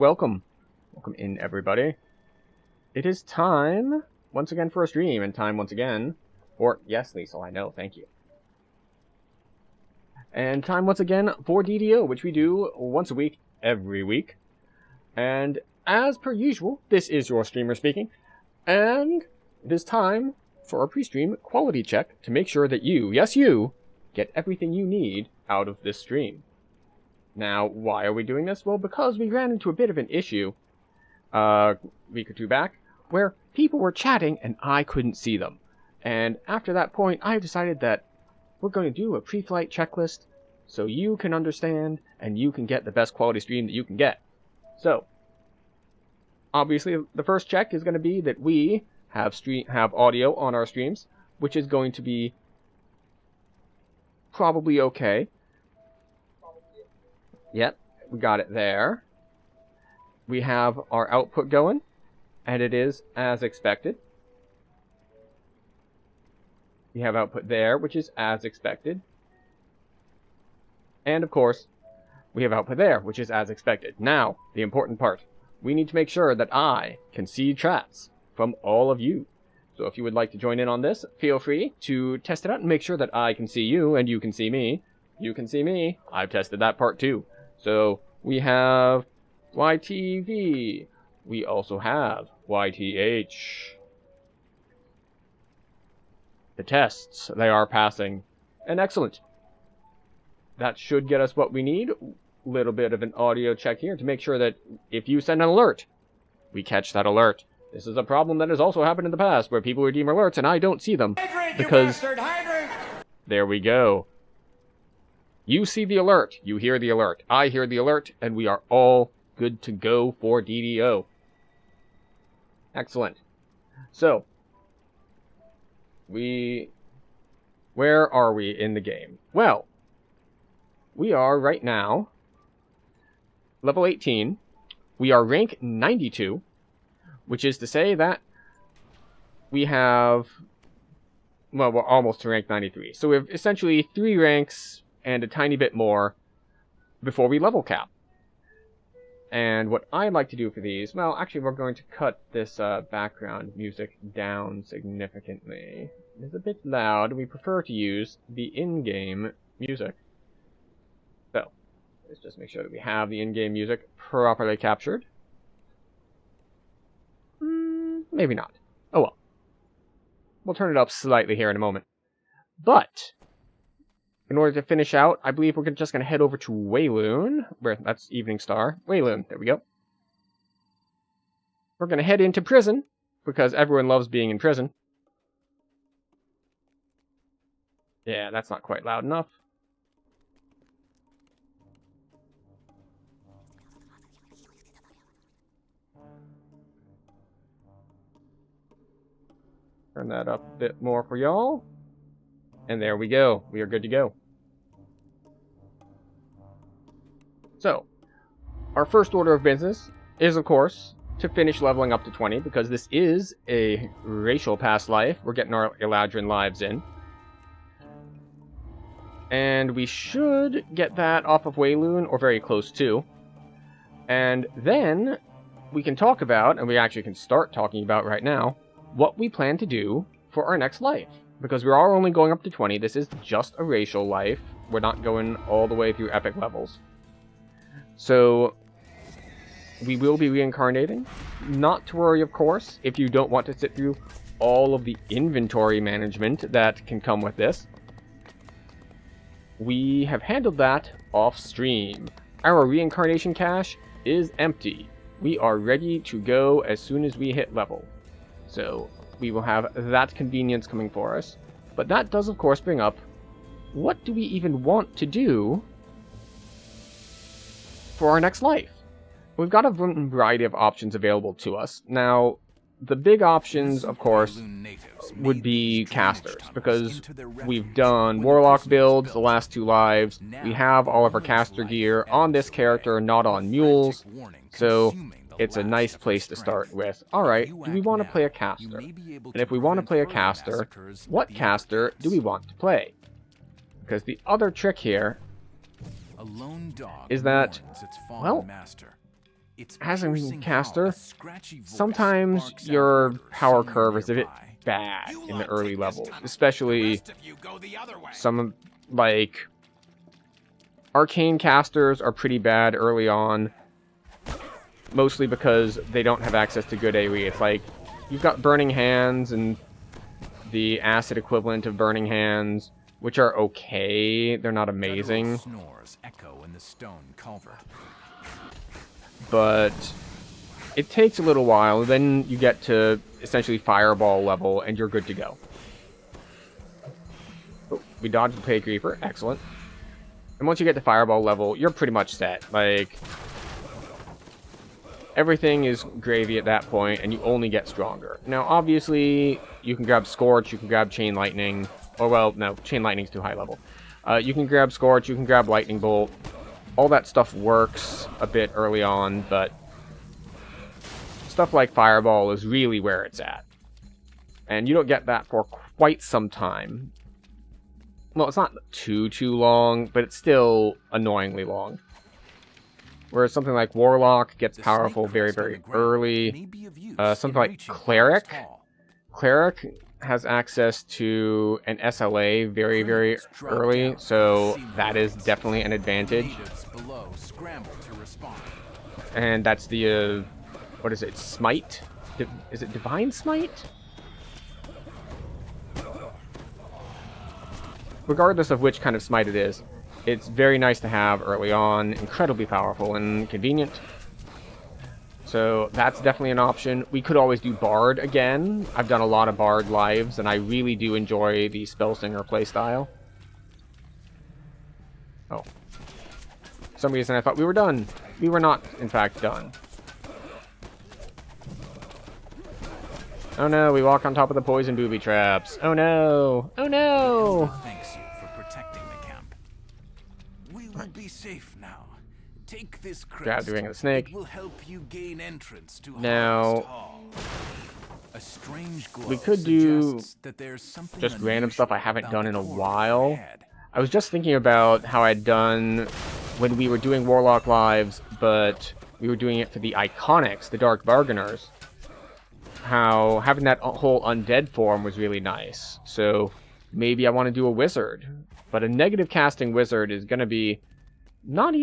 Welcome in everybody. It is time once again for a stream, and time once again for, yes Liesel, I know, thank you. And time once again for DDO, which we do once a week, every week. And as per usual, this is your streamer speaking, and it is time for a pre-stream quality check to make sure that you, yes you, get everything you need out of this stream. Now, why are we doing this? Well, because we ran into a bit of an issue a week or two back where people were chatting and I couldn't see them. And after that point, I decided that we're going to do a pre-flight checklist so you can understand and you can get the best quality stream that you can get. So, obviously, the first check is going to be that we have audio on our streams, which is going to be probably okay. Yep, we got it there. We have our output going, and it is as expected. We have output there, which is as expected. And of course, we have output there, which is as expected. Now, the important part. We need to make sure that I can see chats from all of you. So if you would like to join in on this, feel free to test it out and make sure that I can see you and you can see me. You can see me. I've tested that part too. So we have YTV. We also have YTH. The tests, they are passing. And excellent. That should get us what we need. Little bit of an audio check here to make sure that if you send an alert, we catch that alert. This is a problem that has also happened in the past where people redeem alerts and I don't see them. Hydrate, because you bastard, hydrate! There we go. You see the alert, you hear the alert, I hear the alert, and we are all good to go for DDO. Excellent. So, where are we in the game? Well, we are right now level 18. We are rank 92, which is to say that we have, well, we're almost to rank 93. So we have essentially 3 ranks and a tiny bit more before we level cap. And what I'd like to do for these, well, actually we're going to cut this background music down significantly. It's a bit loud. We prefer to use the in-game music. So, let's just make sure that we have the in-game music properly captured. Maybe not. Oh well. We'll turn it up slightly here in a moment. But in order to finish out, I believe we're just going to head over to Wayloon, where that's Evening Star. Wayloon, there we go. We're going to head into prison, because everyone loves being in prison. Yeah, that's not quite loud enough. Turn that up a bit more for y'all. And there we go. We are good to go. So, our first order of business is, of course, to finish leveling up to 20, because this is a racial past life. We're getting our Eladrin lives in. And we should get that off of Wayloon, or very close to. And then we can talk about, and we actually can start talking about right now, what we plan to do for our next life. Because we are only going up to 20, this is just a racial life. We're not going all the way through epic levels. So, we will be reincarnating. Not to worry, of course, if you don't want to sit through all of the inventory management that can come with this. We have handled that off stream. Our reincarnation cache is empty. We are ready to go as soon as we hit level. So, we will have that convenience coming for us. But that does, of course, bring up, what do we even want to do for our next life? We've got a variety of options available to us. Now, the big options, of course, would be casters, because we've done Warlock builds the last 2 lives. We have all of our caster gear on this character, not on mules. So, it's a nice place to start with. Alright, do we want to play a caster? And if we want to play a caster, what caster do we want to play? Because the other trick here is that, well, as a caster, sometimes your power curve is a bit bad in the early levels, especially some, like, arcane casters are pretty bad early on, mostly because they don't have access to good AoE. It's like, you've got Burning Hands and the acid equivalent of Burning Hands, which are okay. They're not amazing. Snores echo in the stone culvert. But it takes a little while. Then you get to essentially Fireball level, and you're good to go. Oh, we dodged the Pay Creeper. Excellent. And once you get to Fireball level, you're pretty much set. Like, everything is gravy at that point, and you only get stronger. Now, obviously, you can grab Scorch, you can grab Chain Lightning. Or, well, no, Chain Lightning's too high level. You can grab Scorch, you can grab Lightning Bolt. All that stuff works a bit early on, but stuff like Fireball is really where it's at. And you don't get that for quite some time. Well, it's not too long, but it's still annoyingly long. Whereas something like Warlock gets powerful very, very early. Something like Cleric. Cleric has access to an SLA very, very early, so that is definitely an advantage. And that's the, what is it, Smite? Is it Divine Smite? Regardless of which kind of smite it is, it's very nice to have early on, incredibly powerful and convenient. So that's definitely an option. We could always do Bard again. I've done a lot of Bard lives, and I really do enjoy the Spellsinger playstyle. Oh. For some reason I thought we were done. We were not, in fact, done. Oh no, we walk on top of the poison booby traps. Oh no! Oh no! Thanks you for protecting the camp. We will be safe now. Take this crest. Grab the Ring of the Snake. It will help you gain entrance to now, a strange glow we could do that there's something just random stuff I haven't done in a while. ahead. I was just thinking about how I'd done when we were doing Warlock lives, but we were doing it for the Iconics, the Dark Bargainers. How having that whole undead form was really nice. So maybe I want to do a wizard. But a negative casting wizard is going to be not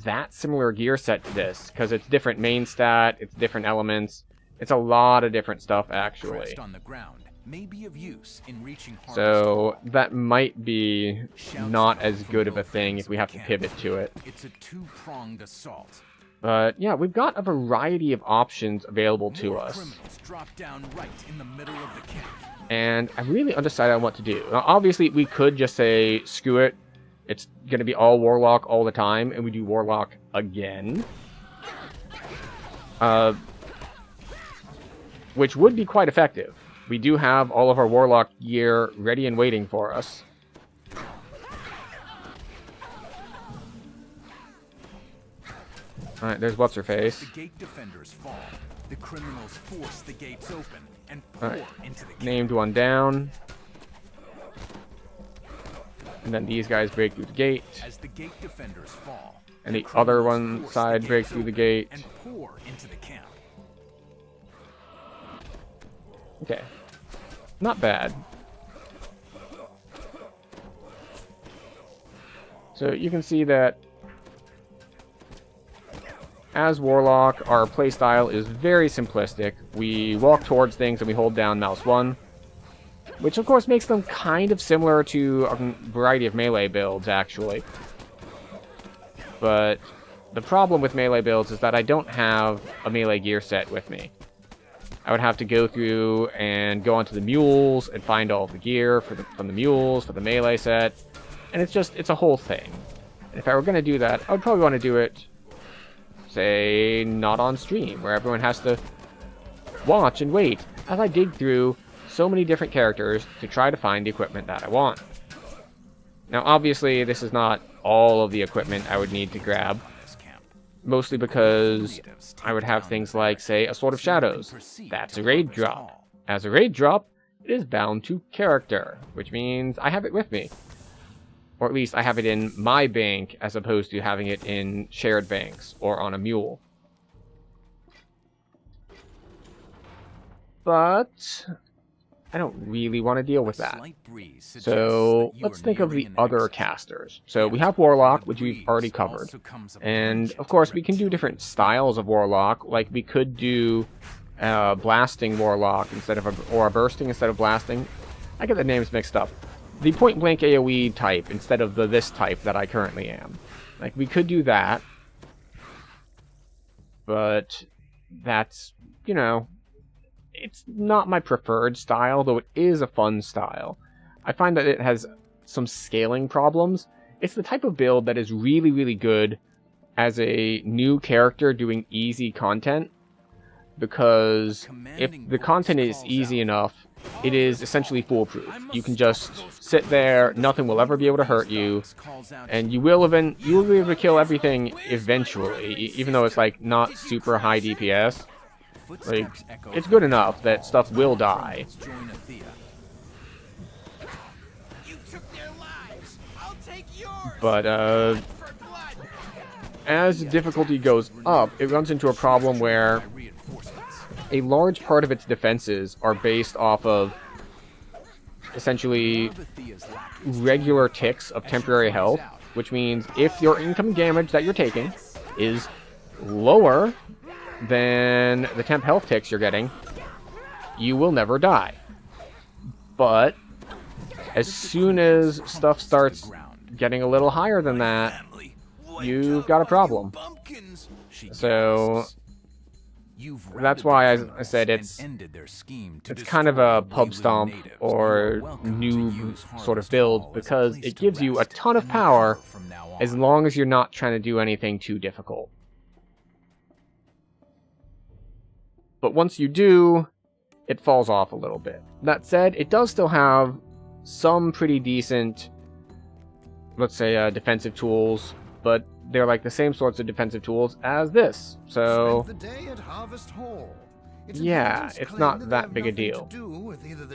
that similar gear set to this, because it's different main stat, it's different elements, it's a lot of different stuff actually. On the ground may be of use in reaching so that might be not as good of a thing if we have to pivot to it. It's a two-pronged assault. But yeah, we've got a variety of options available to us. Drop down right in the middle of the camp. And I'm really undecided on what to do. Now, obviously, we could just say, screw it. It's going to be all Warlock all the time, and we do Warlock again. Which would be quite effective. We do have all of our Warlock gear ready and waiting for us. Alright, there's what's-her-face. The gate defenders fall. The criminals force the gates open and pour into the gate. Named one down. And then these guys break through the gate. As the gate defenders fall, and the other one side breaks through the gate. And pour into the camp. Okay. Not bad. So you can see that as Warlock, our playstyle is very simplistic. We walk towards things and we hold down mouse 1. Which of course makes them kind of similar to a variety of melee builds, actually. But the problem with melee builds is that I don't have a melee gear set with me. I would have to go through and go onto the mules and find all of the gear from the mules for the melee set. And it's a whole thing. And if I were going to do that, I would probably want to do it, say, not on stream, where everyone has to watch and wait as I dig through so many different characters to try to find the equipment that I want. Now, obviously, this is not all of the equipment I would need to grab, mostly because I would have things like, say, a Sword of Shadows. That's a raid drop. As a raid drop, it is bound to character, which means I have it with me. Or at least I have it in my bank as opposed to having it in shared banks or on a mule. but I don't really want to deal with that. So let's think of the other casters. So we have Warlock, which we've already covered. And of course, we can do different styles of Warlock. Like we could do blasting Warlock instead of or a bursting instead of blasting. I get the names mixed up. The point blank AoE type instead of the this type that I currently am. Like we could do that. But that's, you know, it's not my preferred style, though it is a fun style. I find that it has some scaling problems. It's the type of build that is really, really good as a new character doing easy content, because if the content is easy enough, it is essentially foolproof. You can just sit there, nothing will ever be able to hurt you, and you will be able to kill everything eventually, even though it's like not super high DPS. Like, it's good enough that stuff will die. But, as difficulty goes up, it runs into a problem where a large part of its defenses are based off of essentially regular ticks of temporary health, which means if your incoming damage that you're taking is lower than the temp health ticks you're getting, you will never die. But as soon as stuff starts getting a little higher than that, you've got a problem. So that's why I said it's kind of a pub stomp or noob sort of build, because it gives you a ton of power as long as you're not trying to do anything too difficult. But once you do, it falls off a little bit. That said, it does still have some pretty decent, let's say, defensive tools, but they're like the same sorts of defensive tools as this. So, yeah, it's not that big a deal.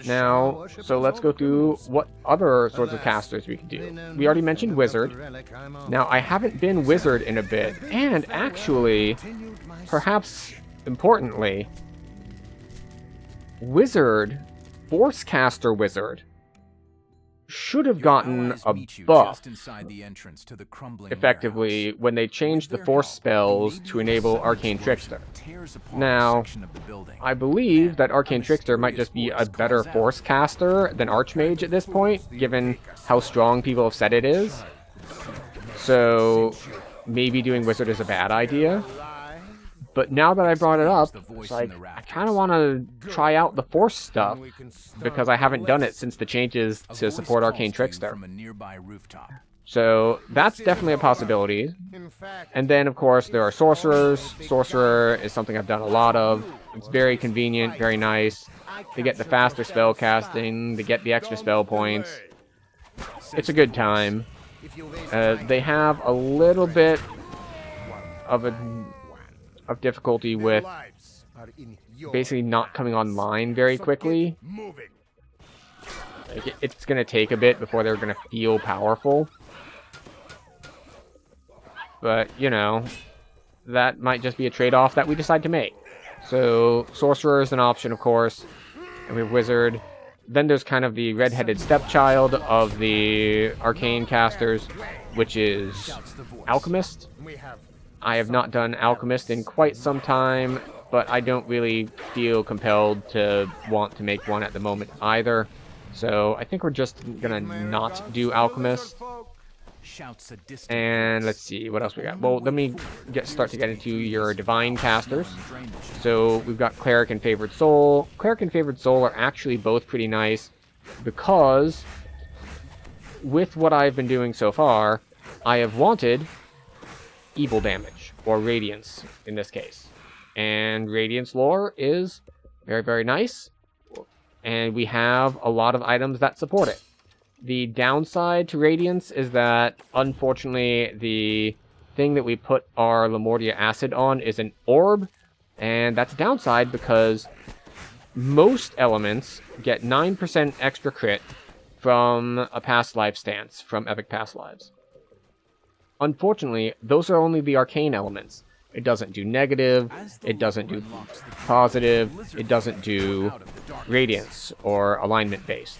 Now, so let's go through what other sorts of casters we can do. We already mentioned Wizard. Now, I haven't been Wizard in a bit, and actually, perhaps importantly, Wizard, Force Caster Wizard, should have gotten a buff, effectively, when they changed the Force spells to enable Arcane Trickster. Now, I believe that Arcane Trickster might just be a better Force Caster than Archmage at this point, given how strong people have said it is. So, maybe doing Wizard is a bad idea. But now that I brought it up, it's like, I kind of want to try out the Force stuff, because I haven't done it since the changes to support Arcane Trickster. So that's definitely a possibility. And then, of course, there are Sorcerers. Sorcerer is something I've done a lot of. It's very convenient, very nice. They get the faster spell casting, they get the extra spell points. It's a good time. They have a little bit of difficulty with basically not coming online very quickly. Like, it's going to take a bit before they're going to feel powerful. But, you know, that might just be a trade-off that we decide to make. So, Sorcerer is an option, of course, and we have Wizard. Then there's kind of the red-headed stepchild of the Arcane casters, which is Alchemist. I have not done Alchemist in quite some time, but I don't really feel compelled to want to make one at the moment either. So I think we're just gonna not do Alchemist. And let's see, what else we got? Well, let me start to get into your Divine casters. So we've got Cleric and Favored Soul. Cleric and Favored Soul are actually both pretty nice, because with what I've been doing so far, I have wanted evil damage, or Radiance in this case. And Radiance lore is very, very nice, and we have a lot of items that support it. The downside to Radiance is that, unfortunately, the thing that we put our Lamortia Acid on is an orb, and that's a downside because most elements get 9% extra crit from a past life stance, from Epic Past Lives. Unfortunately, those are only the arcane elements. It doesn't do negative, it doesn't do positive, it doesn't do radiance or alignment based.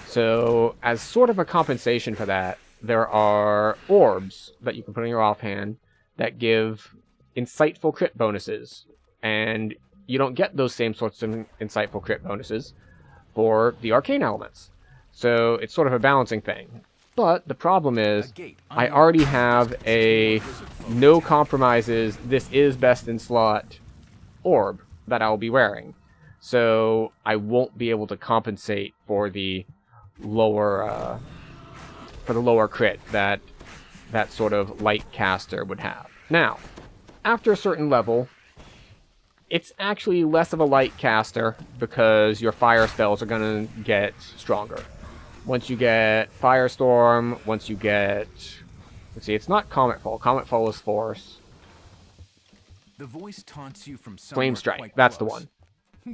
So as sort of a compensation for that, there are orbs that you can put in your offhand that give insightful crit bonuses, and you don't get those same sorts of insightful crit bonuses for the arcane elements. So it's sort of a balancing thing. But the problem is, I already have a no compromises, this is best in slot orb that I'll be wearing. So I won't be able to compensate for the lower crit that that sort of light caster would have. Now, after a certain level, it's actually less of a light caster because your fire spells are going to get stronger. Once you get Firestorm, once you get... Let's see, it's not Cometfall. Cometfall is Force. The voice taunts you from Flame Strike, that's the one.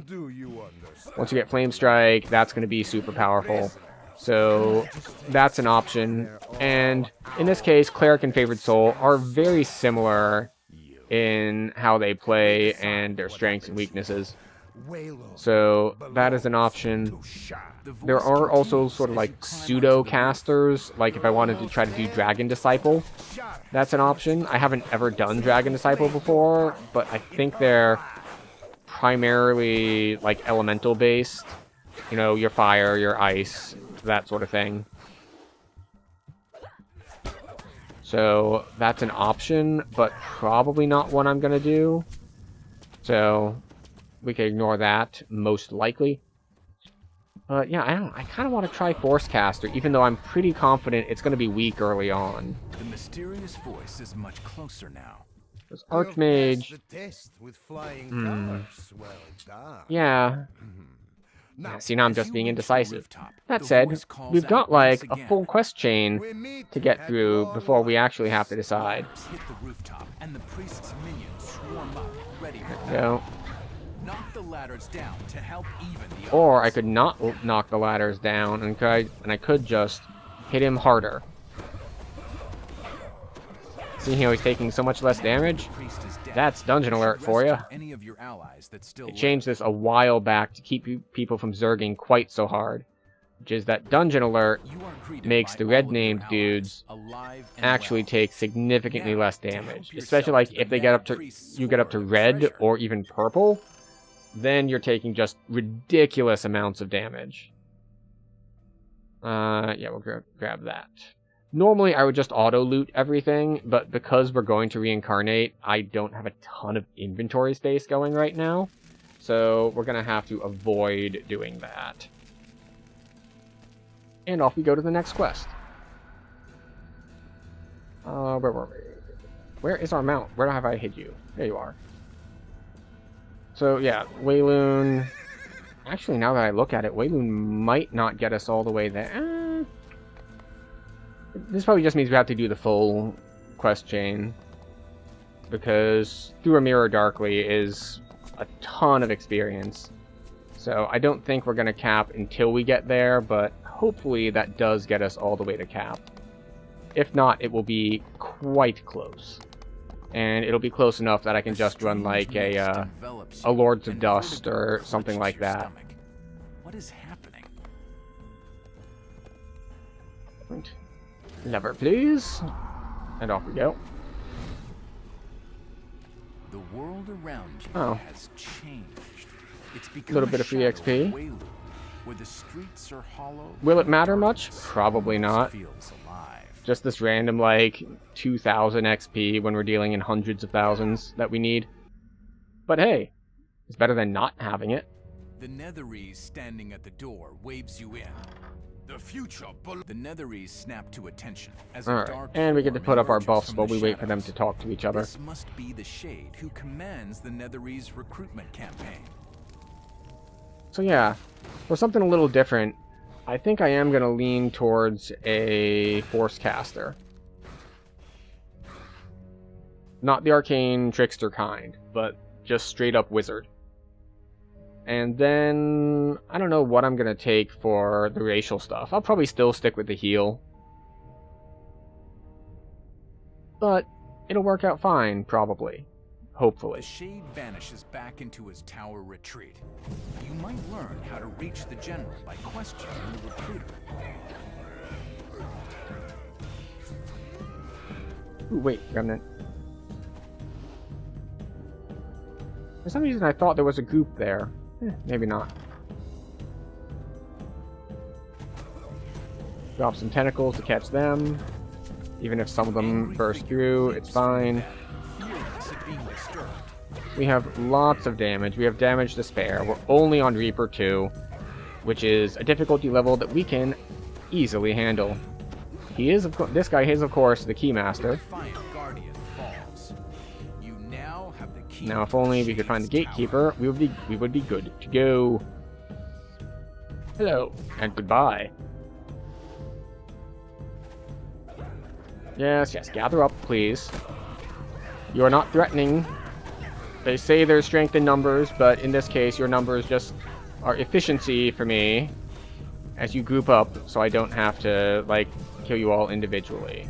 Do you understand? Once you get Flame Strike, that's going to be super powerful. So that's an option. And in this case, Cleric and Favored Soul are very similar in how they play and their strengths and weaknesses. So that is an option. There are also sort of like pseudo casters, like if I wanted to try to do Dragon Disciple, that's an option. I haven't ever done Dragon Disciple before, but I think they're primarily like elemental based. You know, your fire, your ice, that sort of thing. So that's an option, but probably not one I'm going to do. So we can ignore that, most likely. But yeah, I kind of want to try Force Caster, even though I'm pretty confident it's going to be weak early on. The mysterious voice is much closer now. Because Archmage... Yeah. Yeah, see, now I'm just being indecisive. That said, we've got like a full quest chain to get through before we actually have to decide. So, knock the ladders down to help even the or I could not knock the ladders down, and I could just hit him harder. See how he's taking so much less damage? That's Dungeon Alert for you. They changed this a while back to keep people from zerging quite so hard, which is that Dungeon Alert makes the red-named dudes actually take significantly less damage. Especially like if they get up to red or even purple, then you're taking just ridiculous amounts of damage. Yeah, we'll grab that. Normally, I would just auto-loot everything, but because we're going to reincarnate, I don't have a ton of inventory space going right now. So we're going to have to avoid doing that. And off we go to the next quest. Where were we? Where is our mount? Where have I hid you? There you are. So yeah, Wayloon... Actually, now that I look at it, Wayloon might not get us all the way there. This probably just means we have to do the full quest chain, because Through a Mirror Darkly is a ton of experience. So I don't think we're going to cap until we get there, but hopefully that does get us all the way to cap. If not, it will be quite close. And it'll be close enough that I can just run like a Lords of Dust or something like that. What is happening? Lever, please. And off we go. The world around you has changed. It's become a little bit of free XP. Wayloon, where the streets are hollow. Will it matter much? Probably not. Just this random, like, 2,000 XP when we're dealing in hundreds of thousands that we need. But hey, it's better than not having it. The Netherese standing at the door waves you in. The future. The Netherese snap to attention as a dark and we get to put up our buffs while we wait for them shadows. to talk to each other. This must be the Shade who commands the Netherese recruitment campaign. So yeah, for something a little different, I think I am going to lean towards a Force Caster. Not the Arcane Trickster kind, but just straight up Wizard. And then, I don't know what I'm going to take for the racial stuff. I'll probably still stick with the heal. But it'll work out fine, probably. Hopefully. The Shade vanishes back into his tower retreat. You might learn how to reach the general by questioning the recruiter. Ooh, wait, Remnant. For some reason I thought there was a group there. Maybe not. Drop some tentacles to catch them. Even if some of them burst through, it's fine. We have lots of damage. We have damage to spare. We're only on Reaper 2, which is a difficulty level that we can easily handle. This guy is, of course, the Keymaster. Now, if only we could find the Gatekeeper, we would be good to go. Hello, and goodbye. Yes, gather up, please. You are not threatening. They say there's strength in numbers, but in this case, your numbers just are efficiency for me as you group up, so I don't have to, like, kill you all individually.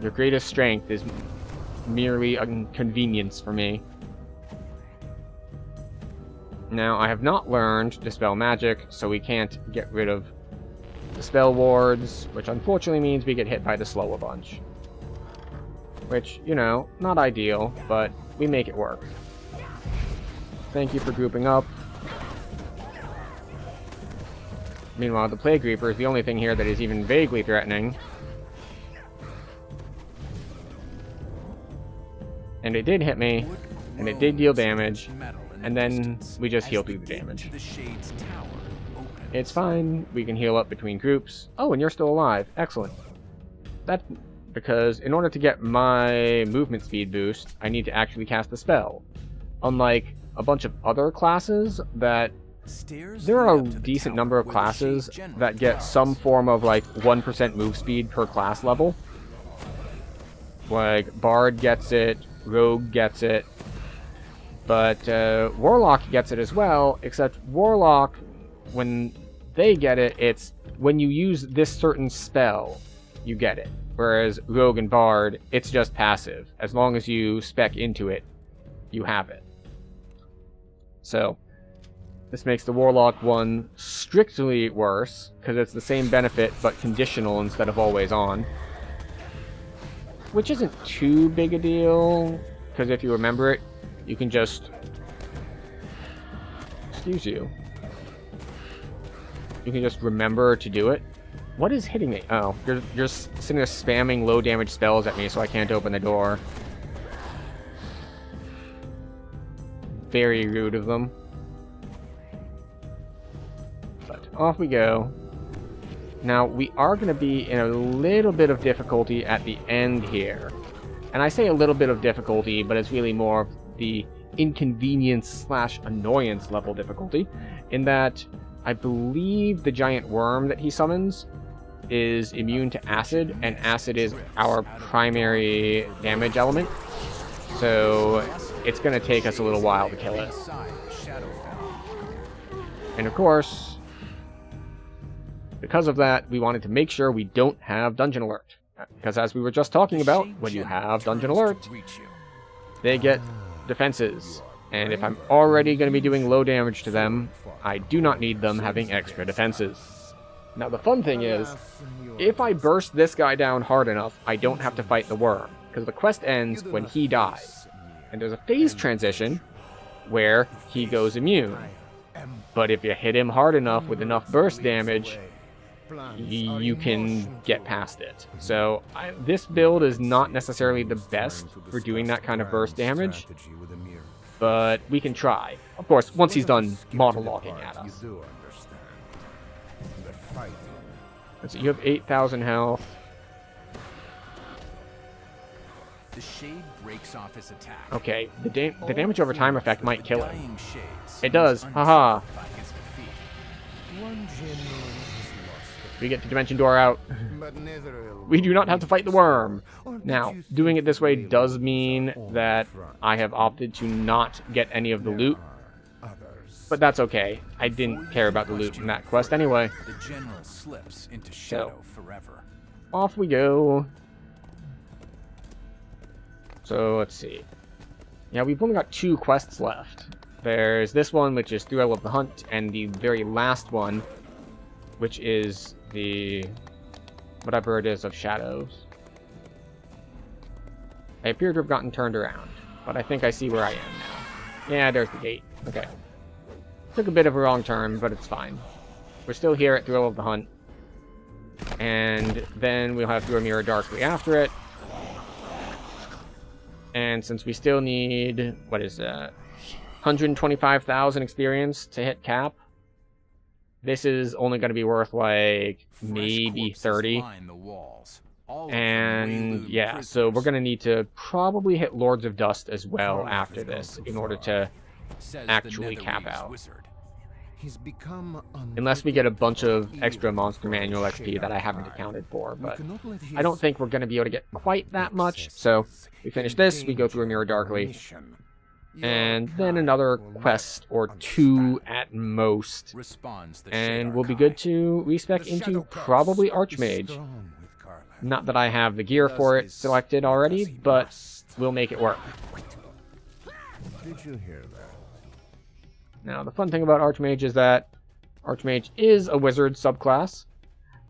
Your greatest strength is merely a convenience for me. Now, I have not learned Dispel Magic, so we can't get rid of the spell wards, which unfortunately means we get hit by the slow a bunch. Which, you know, not ideal, but we make it work. Thank you for grouping up. Meanwhile, the Plague Reaper is the only thing here that is even vaguely threatening. And it did hit me, and it did deal damage, and then we just heal through the damage. It's fine, we can heal up between groups. Oh, and you're still alive. Excellent. That's because in order to get my movement speed boost, I need to actually cast the spell. Unlike a bunch of other classes that... There are a decent number of classes that get some form of, like, 1% move speed per class level. Like, Bard gets it, Rogue gets it, but Warlock gets it as well, except Warlock, when they get it, it's when you use this certain spell, you get it. Whereas Rogue and Bard, it's just passive. As long as you spec into it, you have it. So, this makes the Warlock one strictly worse, because it's the same benefit, but conditional instead of always on. Which isn't too big a deal, because if you remember it, you can just... Excuse you. You can just remember to do it. What is hitting me? Oh, you're sitting there spamming low damage spells at me so I can't open the door. Very rude of them. But off we go. Now, we are going to be in a little bit of difficulty at the end here. And I say a little bit of difficulty, but it's really more of the inconvenience/annoyance level difficulty, in that I believe the giant worm that he summons is immune to acid, and acid is our primary damage element. So it's going to take us a little while to kill it. And of course, because of that, we wanted to make sure we don't have Dungeon Alert. Because as we were just talking about, when you have Dungeon Alert, they get defenses. And if I'm already going to be doing low damage to them, I do not need them having extra defenses. Now the fun thing is, if I burst this guy down hard enough, I don't have to fight the worm, because the quest ends when he dies. And there's a phase transition where he goes immune. But if you hit him hard enough with enough burst damage, you can get past it. So this build is not necessarily the best for doing that kind of burst damage, but we can try. Of course, once he's done monologuing at us. Let's see, you have 8,000 health. The shade breaks off his attack. Okay, the damage over time effect might kill him. It does, haha. We get the dimension door out. We do not have to fight the worm. Now, doing it this way does mean that I have opted to not get any of the loot. But that's okay. I didn't care about the loot in that quest anyway. The general slips into shadow forever. Off we go. So let's see. Yeah, we've only got 2 quests left. There's this one, which is Thrill of the Hunt, and the very last one, which is the... whatever it is of Shadows. I appear to have gotten turned around, but I think I see where I am now. Yeah, there's the gate. Okay. Took a bit of a wrong turn, but it's fine. We're still here at Thrill of the Hunt. And then we'll have to mirror darkly after it. And since we still need, what is that? 125,000 experience to hit cap. This is only going to be worth like maybe 30. And yeah, so we're going to need to probably hit Lords of Dust as well after this in order to actually cap out. Unless we get a bunch of extra monster manual XP that I haven't accounted for, but I don't think we're going to be able to get quite that much. So we finish this, we go through a mirror darkly, and then another quest or 2 at most, and we'll be good to respec into probably Archmage. Not that I have the gear for it selected already, but we'll make it work. Did you hear that? Now, the fun thing about Archmage is that Archmage is a wizard subclass,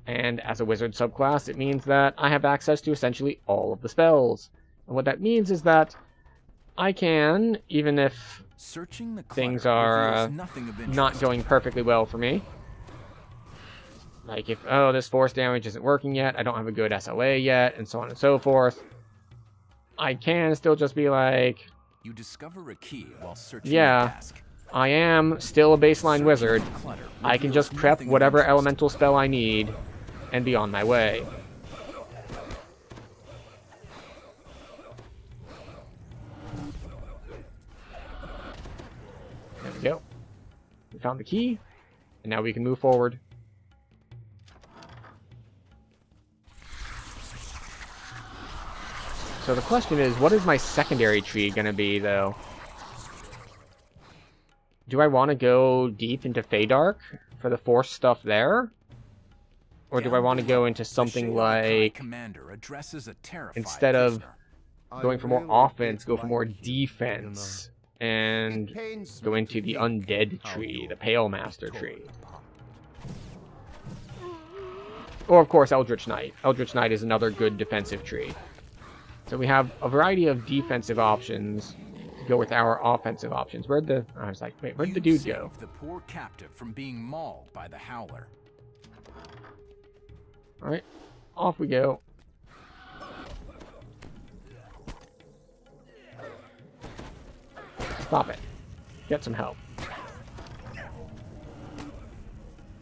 and as a wizard subclass, it means that I have access to essentially all of the spells. And what that means is that I can, even if things are not going perfectly well for me, like if, oh, this force damage isn't working yet, I don't have a good SLA yet, and so on and so forth, I can still just be like, you discover a key while searching yeah, the desk. I am still a baseline wizard. I can just prep whatever elemental spell I need and be on my way. There we go. We found the key, and now we can move forward. So the question is, what is my secondary tree going to be, though? Do I want to go deep into Feydark for the Force stuff there? Or do I want to go into something like, instead of going for more offense, go for more defense, and go into the Undead tree, the Pale Master tree? Or, of course, Eldritch Knight. Eldritch Knight is another good defensive tree. So we have a variety of defensive options to go with our offensive options. Where'd the... I was like, wait, where'd the dude go? The poor captive from being mauled by the Howler. Alright, off we go. Stop it. Get some help.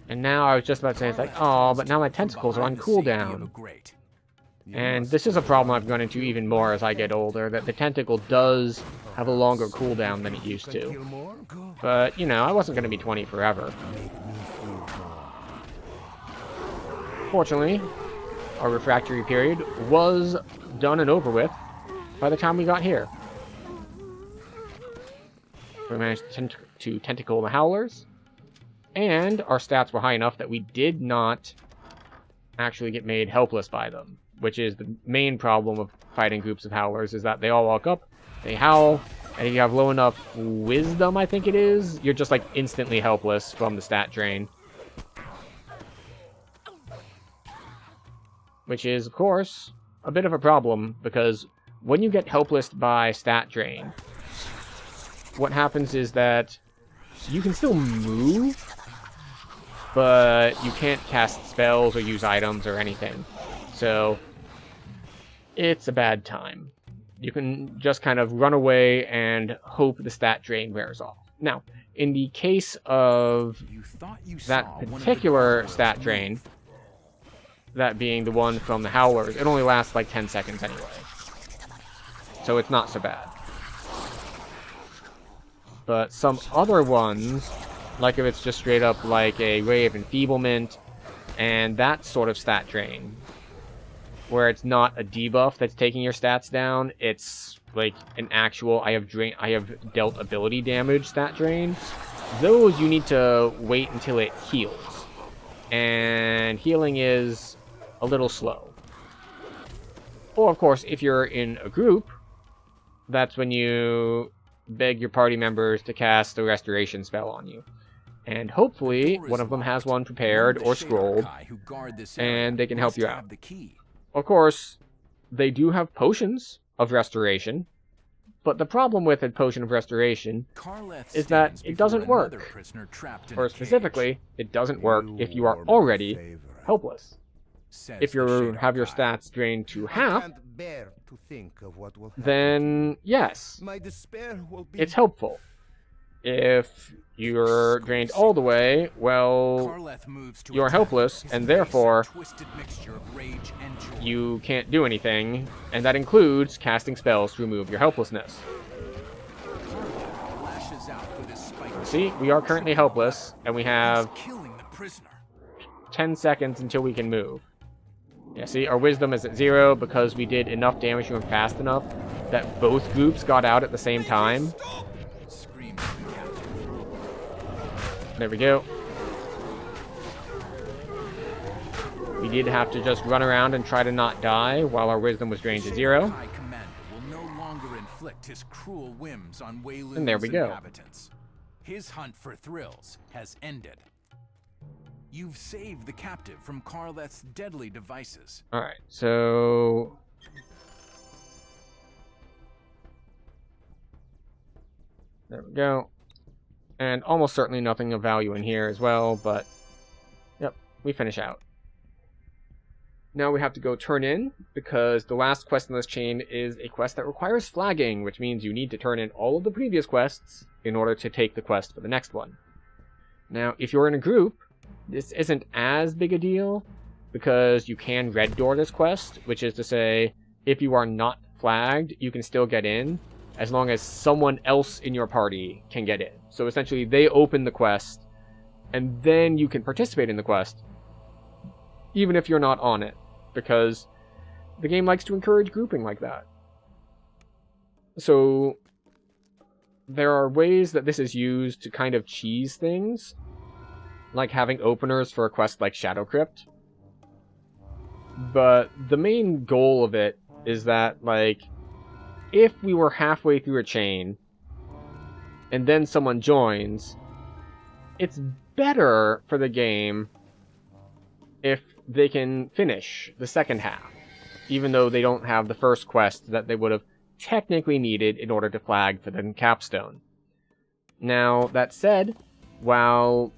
And now I was just about to say, it's like, oh, but now my tentacles are on cooldown. And this is a problem I've gone into even more as I get older, that the tentacle does have a longer cooldown than it used to. But, you know, I wasn't going to be 20 forever. Fortunately, our refractory period was done and over with by the time we got here. We managed to tentacle the Howlers, and our stats were high enough that we did not actually get made helpless by them, which is the main problem of fighting groups of Howlers, is that they all walk up, they howl, and if you have low enough wisdom, I think it is, you're just like instantly helpless from the stat drain. Which is, of course, a bit of a problem, because when you get helpless by stat drain, what happens is that you can still move, but you can't cast spells or use items or anything. So it's a bad time. You can just kind of run away and hope the stat drain wears off. Now, in the case of that particular stat drain, that being the one from the Howlers, it only lasts like 10 seconds anyway. So it's not so bad. But some other ones, like if it's just straight up like a Ray of Enfeeblement, and that sort of stat drain, where it's not a debuff that's taking your stats down, it's like an actual I have dealt ability damage stat drain. Those you need to wait until it heals. And healing is a little slow. Or of course, if you're in a group, that's when you beg your party members to cast a restoration spell on you. And hopefully, one of them has one prepared or scrolled, and they can help you out. Of course, they do have potions of restoration, but the problem with a potion of restoration is that it doesn't work. Or specifically, it doesn't work if you are already helpless. If you have your stats drained to half, then yes, it's helpful. If you're drained all the way, well, you're helpless, and therefore you can't do anything, and that includes casting spells to remove your helplessness. See, we are currently helpless, and we have 10 seconds until we can move. Yeah, see, our wisdom is at 0 because we did enough damage to him fast enough that both groups got out at the same time. There we go. We did have to just run around and try to not die while our wisdom was drained to 0. And there we go. His hunt for thrills has ended. You've saved the captive from Karleth's deadly devices. Alright, so... there we go. And almost certainly nothing of value in here as well, but... yep, we finish out. Now we have to go turn in, because the last quest in this chain is a quest that requires flagging, which means you need to turn in all of the previous quests in order to take the quest for the next one. Now, if you're in a group, this isn't as big a deal, because you can red door this quest, which is to say, if you are not flagged, you can still get in, as long as someone else in your party can get in. So essentially, they open the quest, and then you can participate in the quest, even if you're not on it, because the game likes to encourage grouping like that. So there are ways that this is used to kind of cheese things, like having openers for a quest like Shadow Crypt. But the main goal of it is that, like, if we were halfway through a chain, and then someone joins, it's better for the game if they can finish the second half, even though they don't have the first quest that they would have technically needed in order to flag for the capstone. Now, that said, while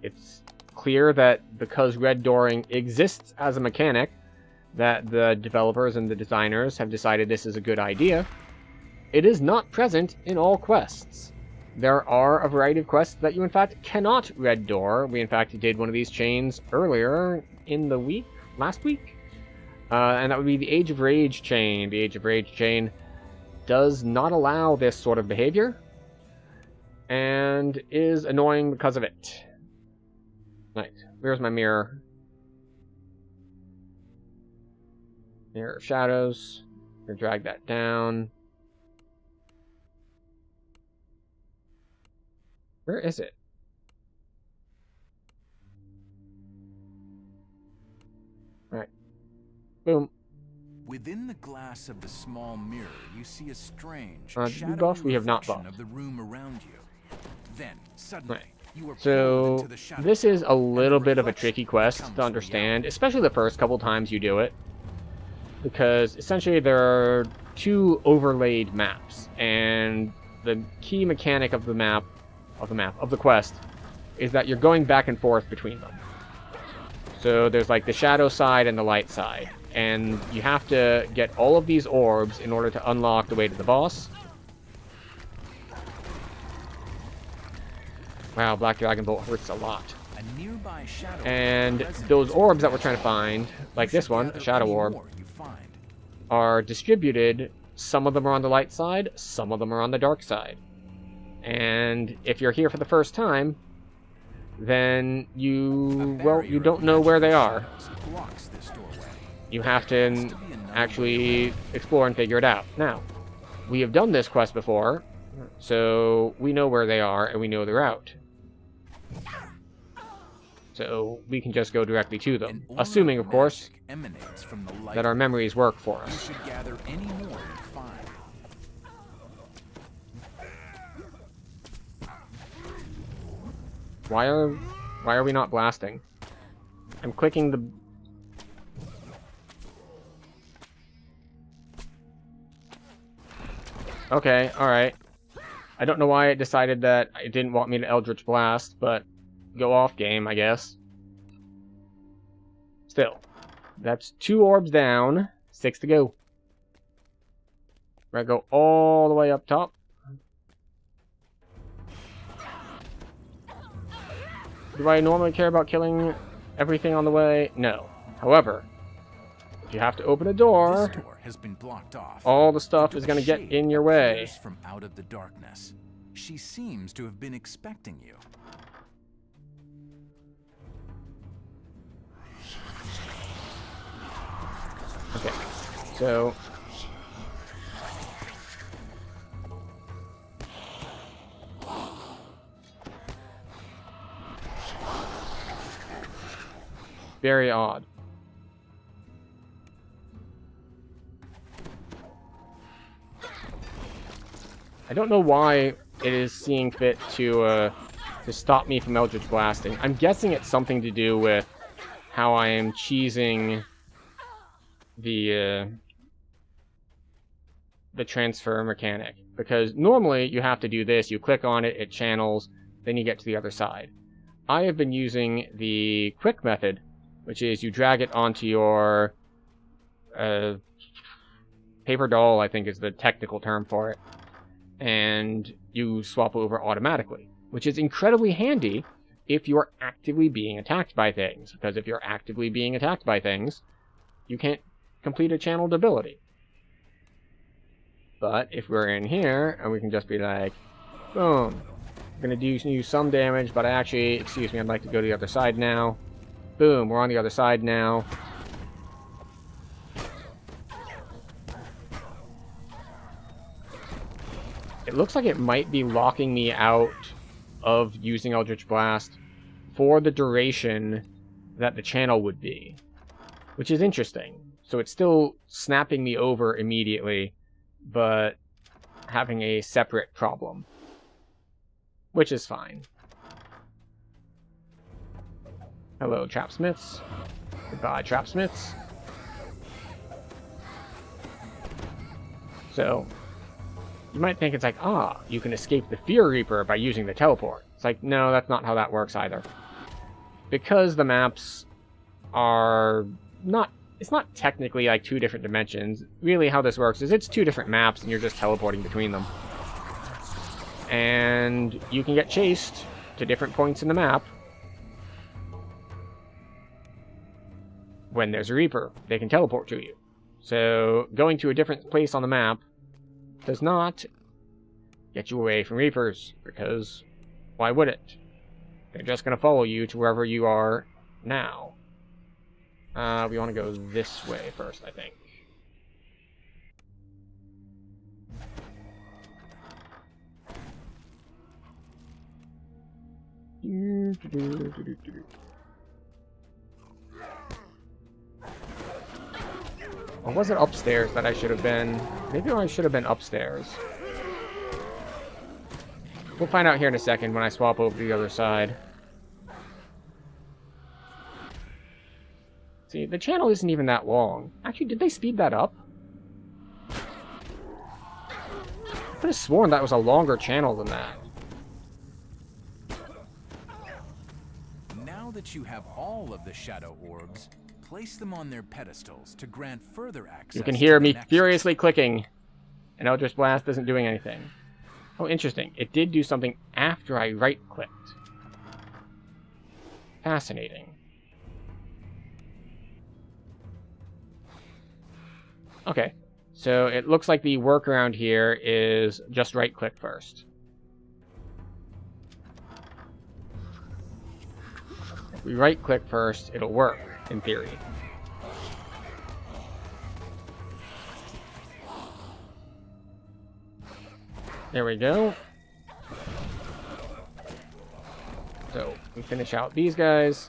it's clear that because red dooring exists as a mechanic, that the developers and the designers have decided this is a good idea, it is not present in all quests. There are a variety of quests that you in fact cannot red door. We in fact did one of these chains earlier in the week, last week, and that would be the Age of Rage chain. The Age of Rage chain does not allow this sort of behavior, and is annoying because of it. Right, where's my mirror? Mirror of Shadows. I'm gonna drag that down. Where is it? Alright. Boom. Within the glass of the small mirror, you see a strange we buff? We have not buffed. of the room around you. Then, suddenly, you are so, pulled into the shadow, this is a little bit of a tricky quest to understand, especially the first couple times you do it. Because, essentially, there are two overlaid maps, and the key mechanic of the map, of the quest, is that you're going back and forth between them. So there's like the shadow side and the light side, and you have to get all of these orbs in order to unlock the way to the boss. Wow, Black Dragon Bolt hurts a lot. a nearby shadow And those orbs that we're trying to find, like this one, a shadow orb, are distributed. Some of them are on the light side, some of them are on the dark side. And if you're here for the first time, then you don't know where they are. You have to actually explore and figure it out. Now, we have done this quest before, so we know where they are and we know the route. So we can just go directly to them, assuming, of course, that our memories work for us. Why are we not blasting? I'm clicking the... Okay, alright. I don't know why it decided that it didn't want me to Eldritch Blast, but go off game, I guess. Still. That's 2 orbs down, 6 to go. We're gonna go all the way up top. Do I normally care about killing everything on the way? No. However, if you have to open a door, This door has been blocked off. all the stuff is going to get in your way. From out of the darkness. She seems to have been expecting you. Okay, so... very odd. I don't know why it is seeing fit to stop me from Eldritch Blasting. I'm guessing it's something to do with how I am cheesing the transfer mechanic. Because normally you have to do this, you click on it, it channels, then you get to the other side. I have been using the quick method, which is you drag it onto your paper doll, I think is the technical term for it, and you swap over automatically, which is incredibly handy if you're actively being attacked by things, because if you're actively being attacked by things, you can't complete a channeled ability. But if we're in here, and we can just be like, boom, I'm going to do some damage, but I actually, excuse me, I'd like to go to the other side now. Boom, we're on the other side now. It looks like it might be locking me out of using Eldritch Blast for the duration that the channel would be, which is interesting. So it's still snapping me over immediately, but having a separate problem, which is fine. Hello, Trapsmiths. Goodbye, Trapsmiths. So, you might think it's like, you can escape the Fear Reaper by using the teleport. It's like, no, that's not how that works either. Because the maps are not... It's not technically like 2 different dimensions. Really, how this works is it's 2 different maps and you're just teleporting between them. And you can get chased to different points in the map. When there's a Reaper, they can teleport to you. So, going to a different place on the map does not get you away from Reapers, because why would it? They're just going to follow you to wherever you are now. We want to go this way first, I think. Or was it upstairs that I should have been? Maybe I should have been upstairs. We'll find out here in a second when I swap over to the other side. See, the channel isn't even that long. Actually, did they speed that up? I could have sworn that was a longer channel than that. Now that you have all of the shadow orbs, place them on their pedestals to grant further access. You can hear me Nexus. furiously clicking, and Eldritch Blast isn't doing anything. Oh, interesting. It did do something after I right-clicked. Fascinating. Okay, so it looks like the workaround here is just right-click first. If we right-click first, it'll work, in theory. There we go. So, we finish out these guys.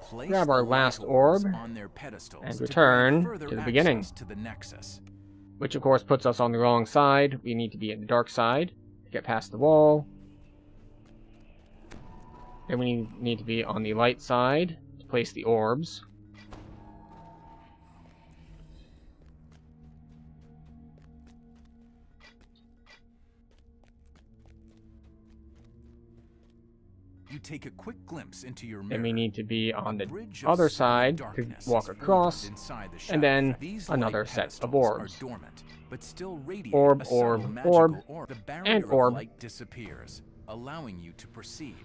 Place Grab our the last light orb orbs on their pedestals and to return grant further to the beginning. access to the Nexus. Which, of course, puts us on the wrong side. We need to be in the dark side to get past the wall. And we need to be on the light side to place the orbs. You take a quick glimpse into your mirror. Then we need to be on the Bridge of other solid side to darkness walk is across, formed inside the shadow. and then These another light set of pedestals orbs. Are dormant, but still radiate Orb, a subtle orb, magical orb, aura. The barrier and of orb. light disappears, allowing you to proceed.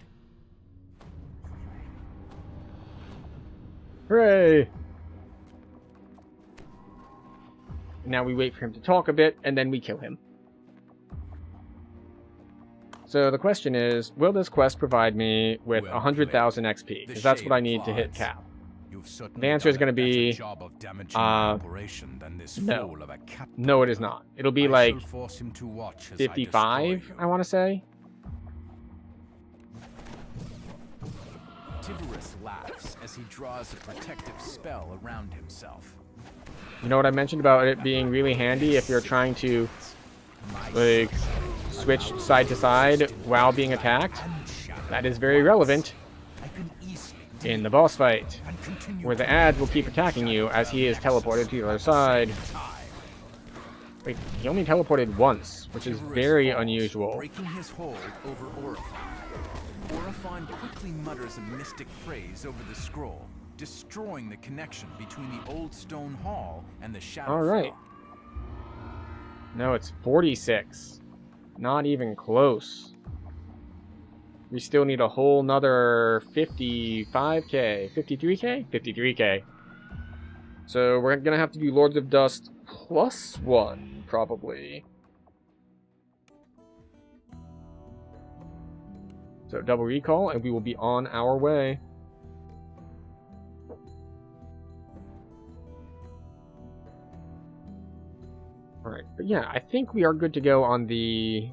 Hooray! Now we wait for him to talk a bit, and then we kill him. So the question is, will this quest provide me with Well 100,000 XP? Because that's what I need to hit cap. The answer is going to be, no. No, it is not. It'll be like 55, I want to say. Tivorus laughs as he draws a protective spell around himself. You know what I mentioned about it being really handy if you're trying to, like, switch side to side while being attacked? That is very relevant in the boss fight, where the ads will keep attacking you as he is teleported to the other side. Wait, he only teleported once, which is very unusual. Breaking his hold over Orifon. Orifon quickly mutters a mystic phrase over the scroll, destroying the connection between the old stone hall and the shadow. Alright. No, it's 46. Not even close. We still need a whole nother 55k. 53k? 53k. So we're gonna have to do Lords of Dust +1, probably. So double recall, and we will be on our way. Alright, but yeah, I think we are good to go on the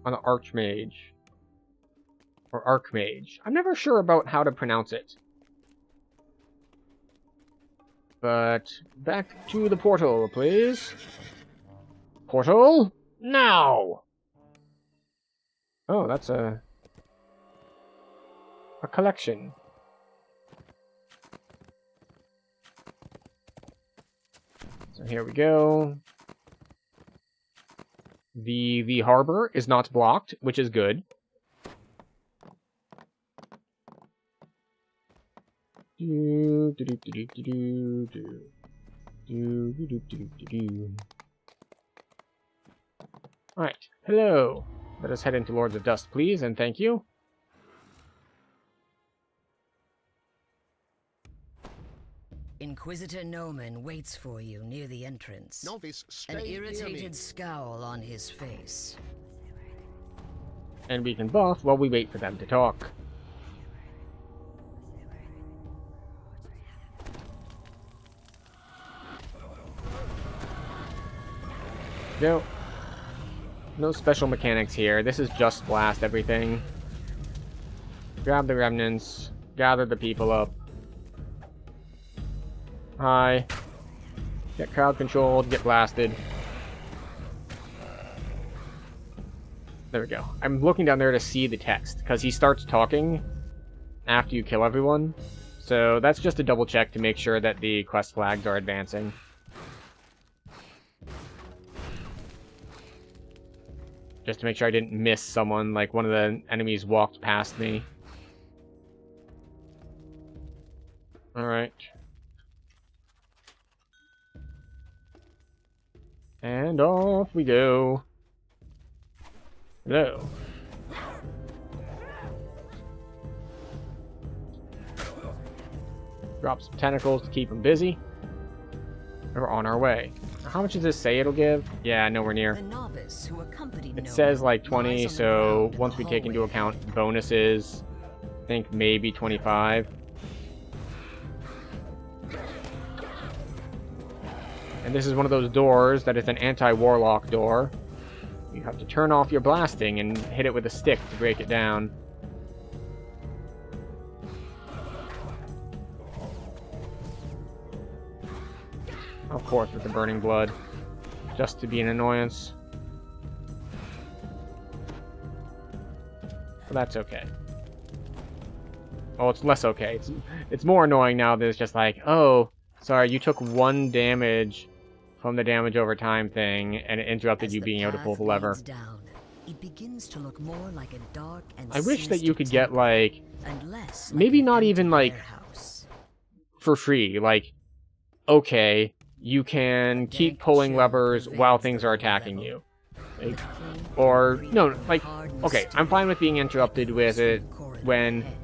Archmage. Or Archmage. I'm never sure about how to pronounce it. But back to the portal, please. Portal? Now! Oh, that's a collection. So here we go. The harbor is not blocked, which is good. Alright, hello. Let us head into Lords of Dust, please, and thank you. Inquisitor Noman waits for you near the entrance. Novice, stay An near me. irritated scowl on his face. And we can buff while we wait for them to talk. No special mechanics here. This is just blast everything. Grab the remnants. Gather the people up. Hi. Get crowd controlled. Get blasted. There we go. I'm looking down there to see the text, because he starts talking after you kill everyone. So that's just a double check to make sure that the quest flags are advancing. Just to make sure I didn't miss someone, like one of the enemies walked past me. Alright. And off we go. Hello. Drop some tentacles to keep them busy. We're on our way. How much does this say it'll give? Yeah, nowhere near. The novice who accompanied It Noman says like 20, lies on the so ground in once the we take into hallway. account bonuses, I think maybe 25. And this is one of those doors that is an anti-warlock door. You have to turn off your blasting and hit it with a stick to break it down. Of course, with the burning blood. Just to be an annoyance. But that's okay. Oh, it's less okay. It's more annoying now that it's just like, oh, sorry, you took 1 damage from the damage over time thing, and it interrupted As you the being able to pull path the lever. leads down, it begins to look more like a dark and I wish that you sinister could get, temple, like, and less like maybe an not empty even, like, warehouse. for free. Like, okay, you can keep Dank pulling chill levers pervades while the things are lower attacking level. you. Like, Clean, or, creepy, no, like, hard and okay, still. I'm fine with being interrupted with Echoes it from the corridor when ahead.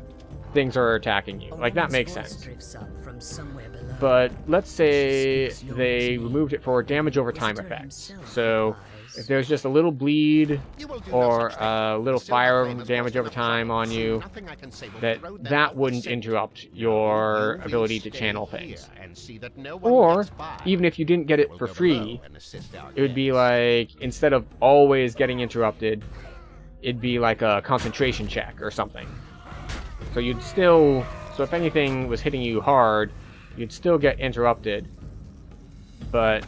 things are attacking you. A Like, that woman's makes voice sense. drifts up from somewhere below. But let's say She speaks no they one's removed name. it for damage over The time visitor effects. himself So replies, if there's just a little bleed You will do or no such thing. a little The silver fire flame has damage caused over enough time trouble. on you, Nothing I can say will that throw them that off the wouldn't scent. interrupt No, your you ability will to stay channel here things. and see that no one Or gets by. even if you didn't get it We'll for go free, below and assist our it would be guests. like, instead of always getting interrupted, it'd be like a concentration check or something. So you'd still, so if anything was hitting you hard, you'd still get interrupted, but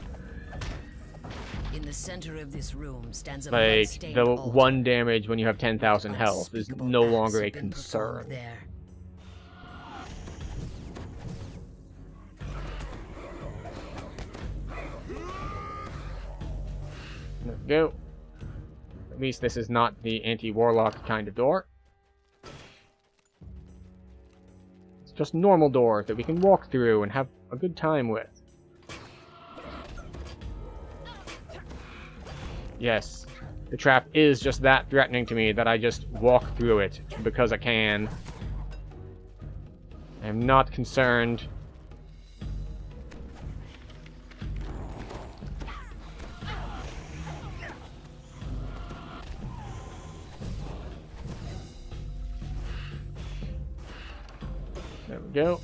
in the center of this room stands a like blood-stained the altar. 1 damage when you have 10,000 health is Unspeakable no acts longer a have been performed concern. there. There we go. At least this is not the anti-warlock kind of door. It's just normal doors that we can walk through and have a good time with. Yes, the trap is just that threatening to me that I just walk through it because I can. I am not concerned. There we go.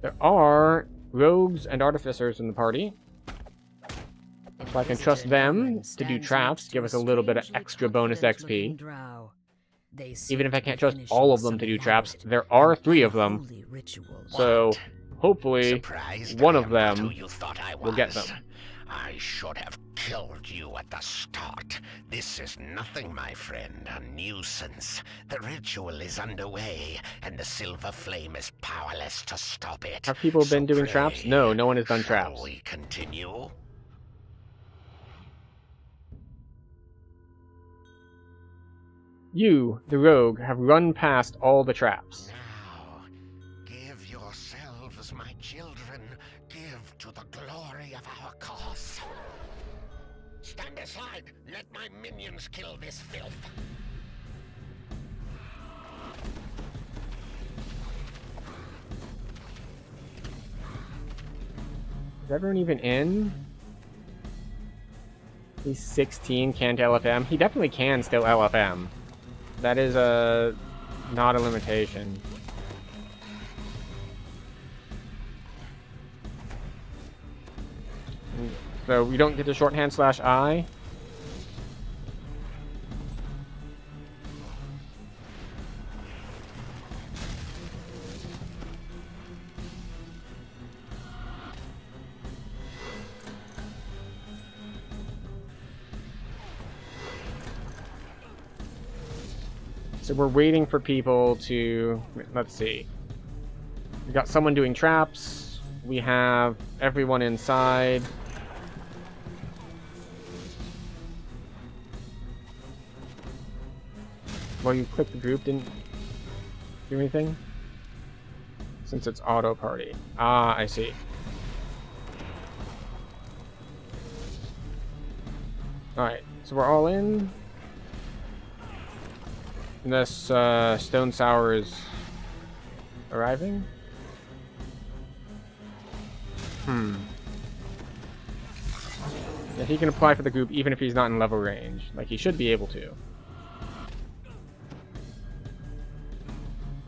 There are rogues and artificers in the party. So I can trust them to do traps, give us a little bit of extra bonus XP. Even if I can't trust all of them to do traps, there are 3 of them. So hopefully Surprised one I of am not them who you thought I will get was. them. I should have killed you at the start. This is nothing, my friend, a nuisance. The ritual is underway, and the silver flame is powerless to stop it. Have people been doing traps? pray, No, no one has done shall traps. we continue? You, the rogue, have run past all the traps. Now, give yourselves, my children. Give to the glory of our cause. Stand aside. Let my minions kill this filth. Is everyone even in? He's 16, can't LFM. He definitely can still LFM. That is not a limitation. So we don't get the shorthand /I. So we're waiting for people to, let's see. We got someone doing traps. We have everyone inside. Well, you clicked the group, didn't do anything? Since it's auto party. Ah, I see. Alright, so we're all in. Unless Stone Sour is arriving? Yeah, he can apply for the group even if he's not in level range. Like, he should be able to.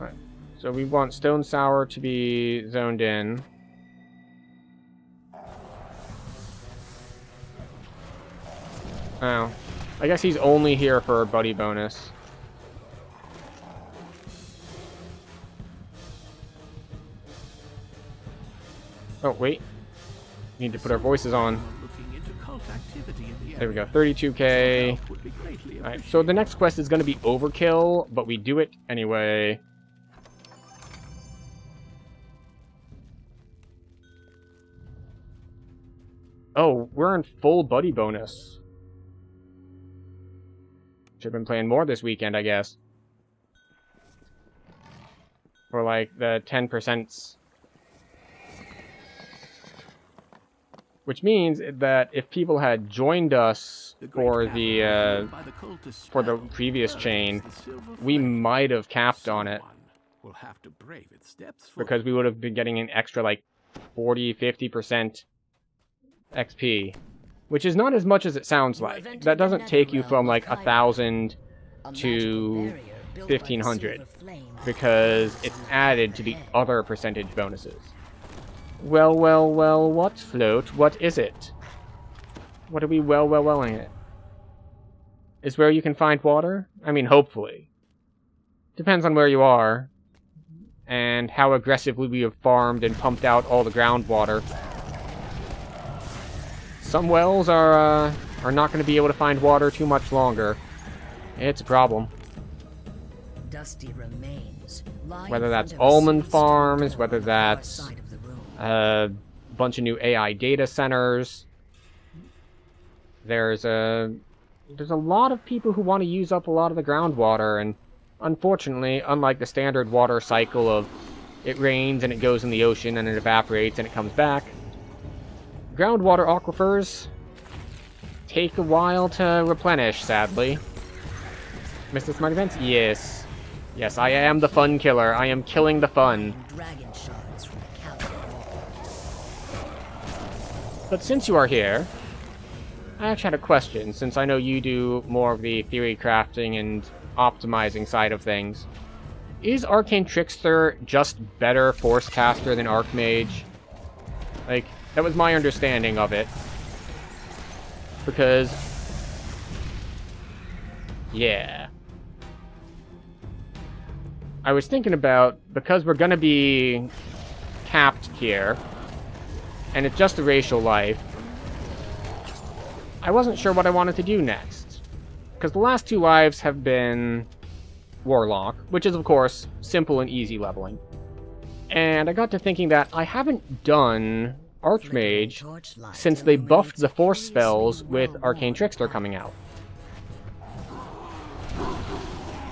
Alright, so we want Stone Sour to be zoned in. Oh. I guess he's only here for a buddy bonus. Oh, wait. We need to put our voices on. There we go, 32k. Alright, so the next quest is going to be Overkill, but we do it anyway. Oh, we're in full buddy bonus. Should've been playing more this weekend, I guess. For like the 10%. Which means that if people had joined us for the previous chain, we might have capped on it. Because we would have been getting an extra like 40-50% XP. Which is not as much as it sounds like. That doesn't take you from like 1,000 to 1,500. Because it's added to the other percentage bonuses. Well, well, well, what, Float? What is it? What are we welling it? Is where you can find water? I mean, hopefully. Depends on where you are. And how aggressively we have farmed and pumped out all the groundwater. Some wells are not going to be able to find water too much longer. It's a problem. Dusty remains. Whether that's almond farms, whether that's a bunch of new AI data centers. There's a lot of people who want to use up a lot of the groundwater, and unfortunately, unlike the standard water cycle of it rains and it goes in the ocean and it evaporates and it comes back, groundwater aquifers take a while to replenish, sadly. Missed this smart events? Yes. Yes, I am the fun killer. I am killing the fun. But since you are here, I actually had a question, since I know you do more of the theory crafting and optimizing side of things. Is Arcane Trickster just better Force Caster than Archmage? Like, that was my understanding of it. Because... yeah. I was thinking about, because we're gonna be capped here, and it's just a racial life, I wasn't sure what I wanted to do next. Because the last two lives have been Warlock, which is, of course, simple and easy leveling. And I got to thinking that I haven't done Archmage since they buffed the Force spells with Arcane Trickster coming out.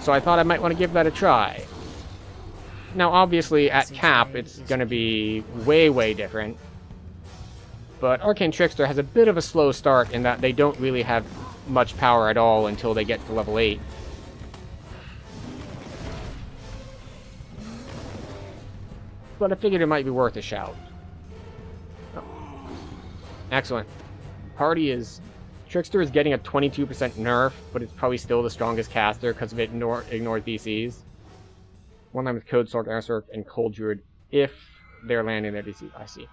So I thought I might want to give that a try. Now, obviously, at cap, it's going to be way, way different. But Arcane Trickster has a bit of a slow start in that they don't really have much power at all until they get to level 8. But I figured it might be worth a shout. Oh. Excellent. Party is... Trickster is getting a 22% nerf, but it's probably still the strongest caster because of it ignores DCs. One line with Code Sword, Airsork, and Cold Druid if they're landing their DC. I see.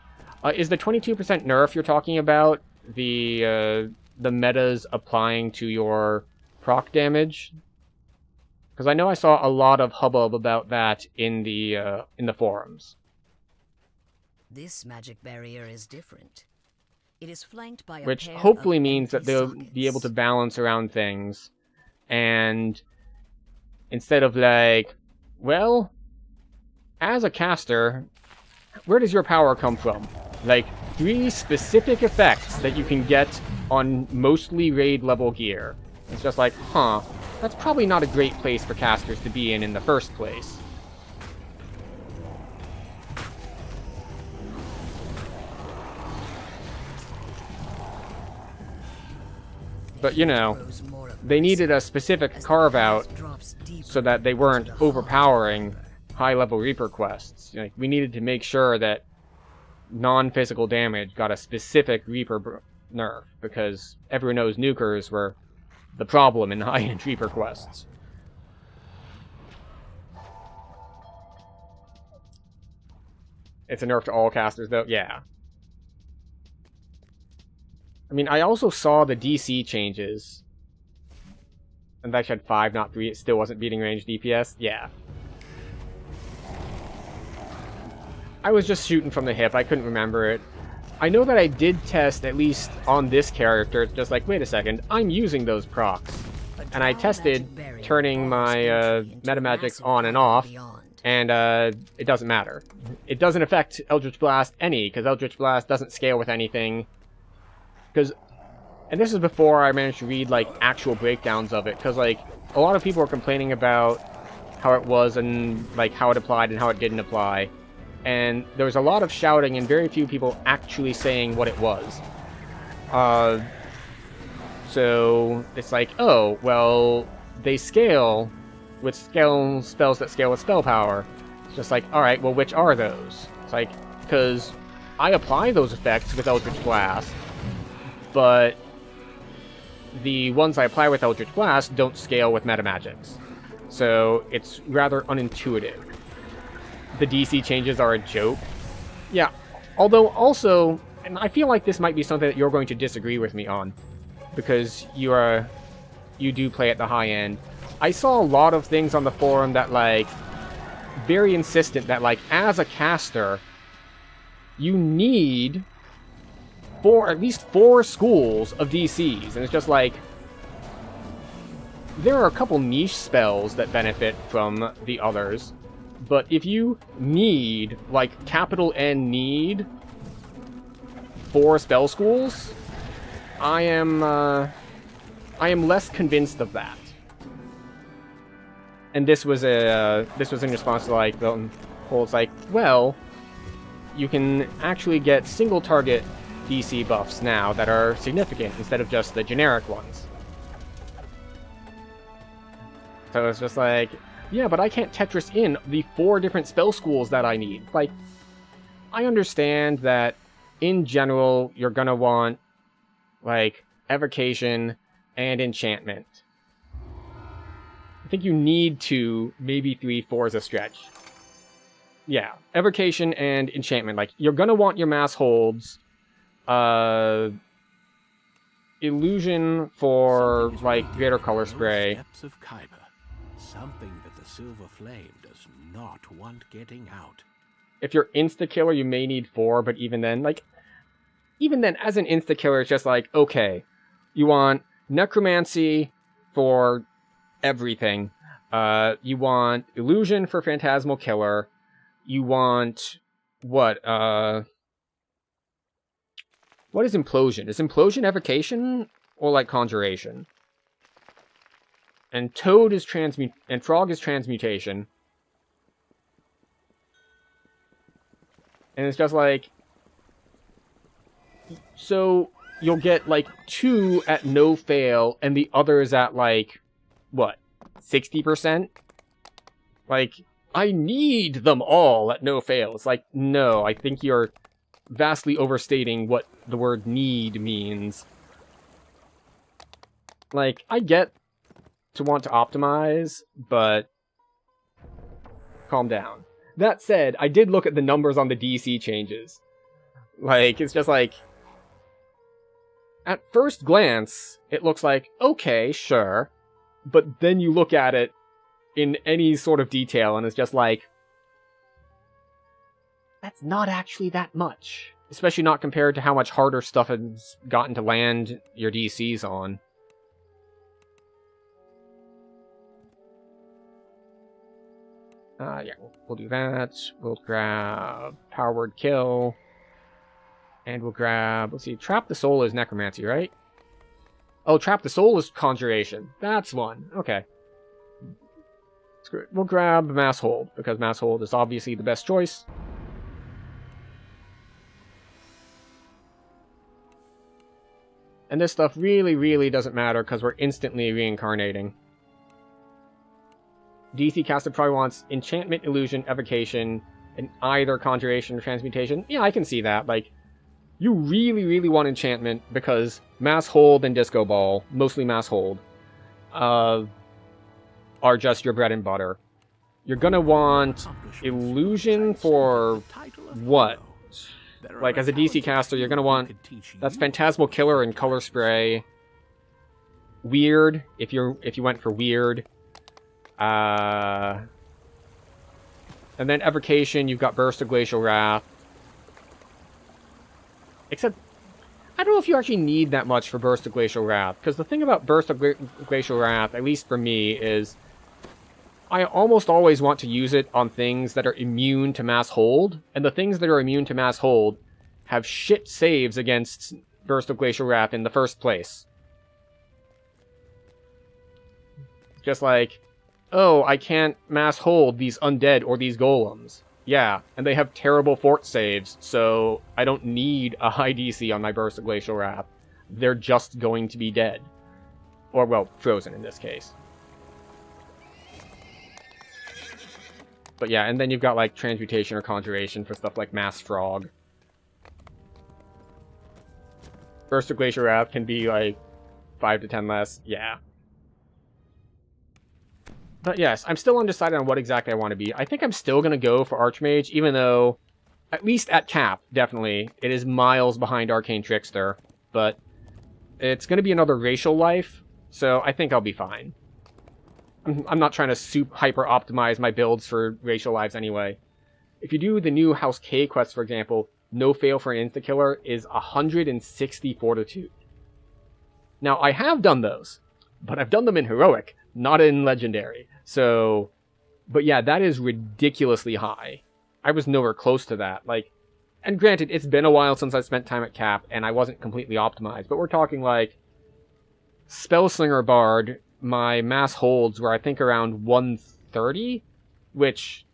Is the 22% nerf you're talking about the metas applying to your proc damage? Because I know I saw a lot of hubbub about that in the forums. This magic barrier is different. It is flanked by a which pair hopefully of means that empty they'll sockets. be able to balance around things, and instead of like, well, as a caster, where does your power come from? Like 3 specific effects that you can get on mostly raid level gear. It's just like, huh, that's probably not a great place for casters to be in the first place. But, you know, they needed a specific carve-out so that they weren't overpowering high-level Reaper quests. Like, we needed to make sure that non-physical damage got a specific Reaper nerf, because everyone knows nukers were the problem in high-end Reaper quests. It's a nerf to all casters, though? Yeah. I mean, I also saw the DC changes. And I actually had 5, not 3. It still wasn't beating range DPS. Yeah. I was just shooting from the hip. I couldn't remember it. I know that I did test, at least on this character, it's just like, wait a second, I'm using those procs. And I tested turning my metamagics on and off, and it doesn't matter. It doesn't affect Eldritch Blast any, because Eldritch Blast doesn't scale with anything. Because, and this is before I managed to read, like, actual breakdowns of it, because, like, a lot of people were complaining about how it was and, like, how it applied and how it didn't apply. And there was a lot of shouting and very few people actually saying what it was. So it's like, oh, well, they scale with spells that scale with spell power. It's just like, alright, well, which are those? It's like, because I apply those effects with Eldritch Blast, but the ones I apply with Eldritch Blast don't scale with metamagics. So it's rather unintuitive. The DC changes are a joke. Yeah, although also, and I feel like this might be something that you're going to disagree with me on, because you do play at the high end. I saw a lot of things on the forum that, like, very insistent that, like, as a caster, you need at least 4 schools of DCs, and it's just like, there are a couple niche spells that benefit from the others, but if you need, like, capital N need 4 spell schools, I am less convinced of that. And this was in response to, like, the whole, it's like, well, you can actually get single target DC buffs now that are significant instead of just the generic ones. So it's just like, yeah, but I can't Tetris in the 4 different spell schools that I need. Like, I understand that in general you're gonna want, like, evocation and enchantment. I think you need 2, maybe 3, 4 as a stretch. Yeah, evocation and enchantment. Like, you're gonna want your mass holds. Illusion for, like, greater color spray. Depths of Kyber. Something that the Silver Flame does not want getting out. If you're insta-killer, you may need 4, but even then, as an insta-killer, it's just like, okay, you want necromancy for everything. You want illusion for phantasmal killer. You want, what is implosion? Is implosion evocation or, like, conjuration? And Toad is and Frog is transmutation. And it's just like, so you'll get, like, 2 at no fail, and the others at, like, what, 60%? Like, I need them all at no fail. It's like, no, I think you're vastly overstating what the word need means. Like, I get to want to optimize, but calm down. That said, I did look at the numbers on the DC changes. Like, it's just like, at first glance, it looks like, okay, sure, but then you look at it in any sort of detail, and it's just like, that's not actually that much. Especially not compared to how much harder stuff has gotten to land your DCs on. Yeah, we'll do that. We'll grab Power Word Kill. And we'll grab, let's see, Trap the Soul is Necromancy, right? Oh, Trap the Soul is Conjuration. That's one. Okay. Screw it. We'll grab Mass Hold, because Mass Hold is obviously the best choice. And this stuff really, really doesn't matter, because we're instantly reincarnating. DC caster probably wants Enchantment, Illusion, Evocation, and either Conjuration or Transmutation. Yeah, I can see that. Like, you really, really want Enchantment, because Mass Hold and Disco Ball, mostly Mass Hold, are just your bread and butter. You're gonna want Illusion for what? Like, as a DC caster, you're gonna want... That's Phantasmal Killer and Color Spray. Weird, if you went for Weird. And then Evocation, you've got Burst of Glacial Wrath. Except, I don't know if you actually need that much for Burst of Glacial Wrath, because the thing about Burst of Glacial Wrath, at least for me, is I almost always want to use it on things that are immune to Mass Hold, and the things that are immune to Mass Hold have shit saves against Burst of Glacial Wrath in the first place. Just like, oh, I can't mass hold these undead or these golems. Yeah, and they have terrible fort saves, so I don't need a high DC on my Burst of Glacial Wrath. They're just going to be dead. Or, well, frozen in this case. But yeah, and then you've got like Transmutation or Conjuration for stuff like Mass Frog. Burst of Glacial Wrath can be like 5 to 10 less, yeah. But yes, I'm still undecided on what exactly I want to be. I think I'm still going to go for Archmage, even though, at least at cap, definitely, it is miles behind Arcane Trickster. But it's going to be another racial life, so I think I'll be fine. I'm not trying to hyper-optimize my builds for racial lives anyway. If you do the new House K quest, for example, no fail for an insta-killer is 160 Fortitude. Now, I have done those, but I've done them in Heroic, not in Legendary. So, but yeah, that is ridiculously high. I was nowhere close to that. Like, and granted, it's been a while since I spent time at cap, and I wasn't completely optimized, but we're talking like Spellslinger Bard, my mass holds were I think around 130, which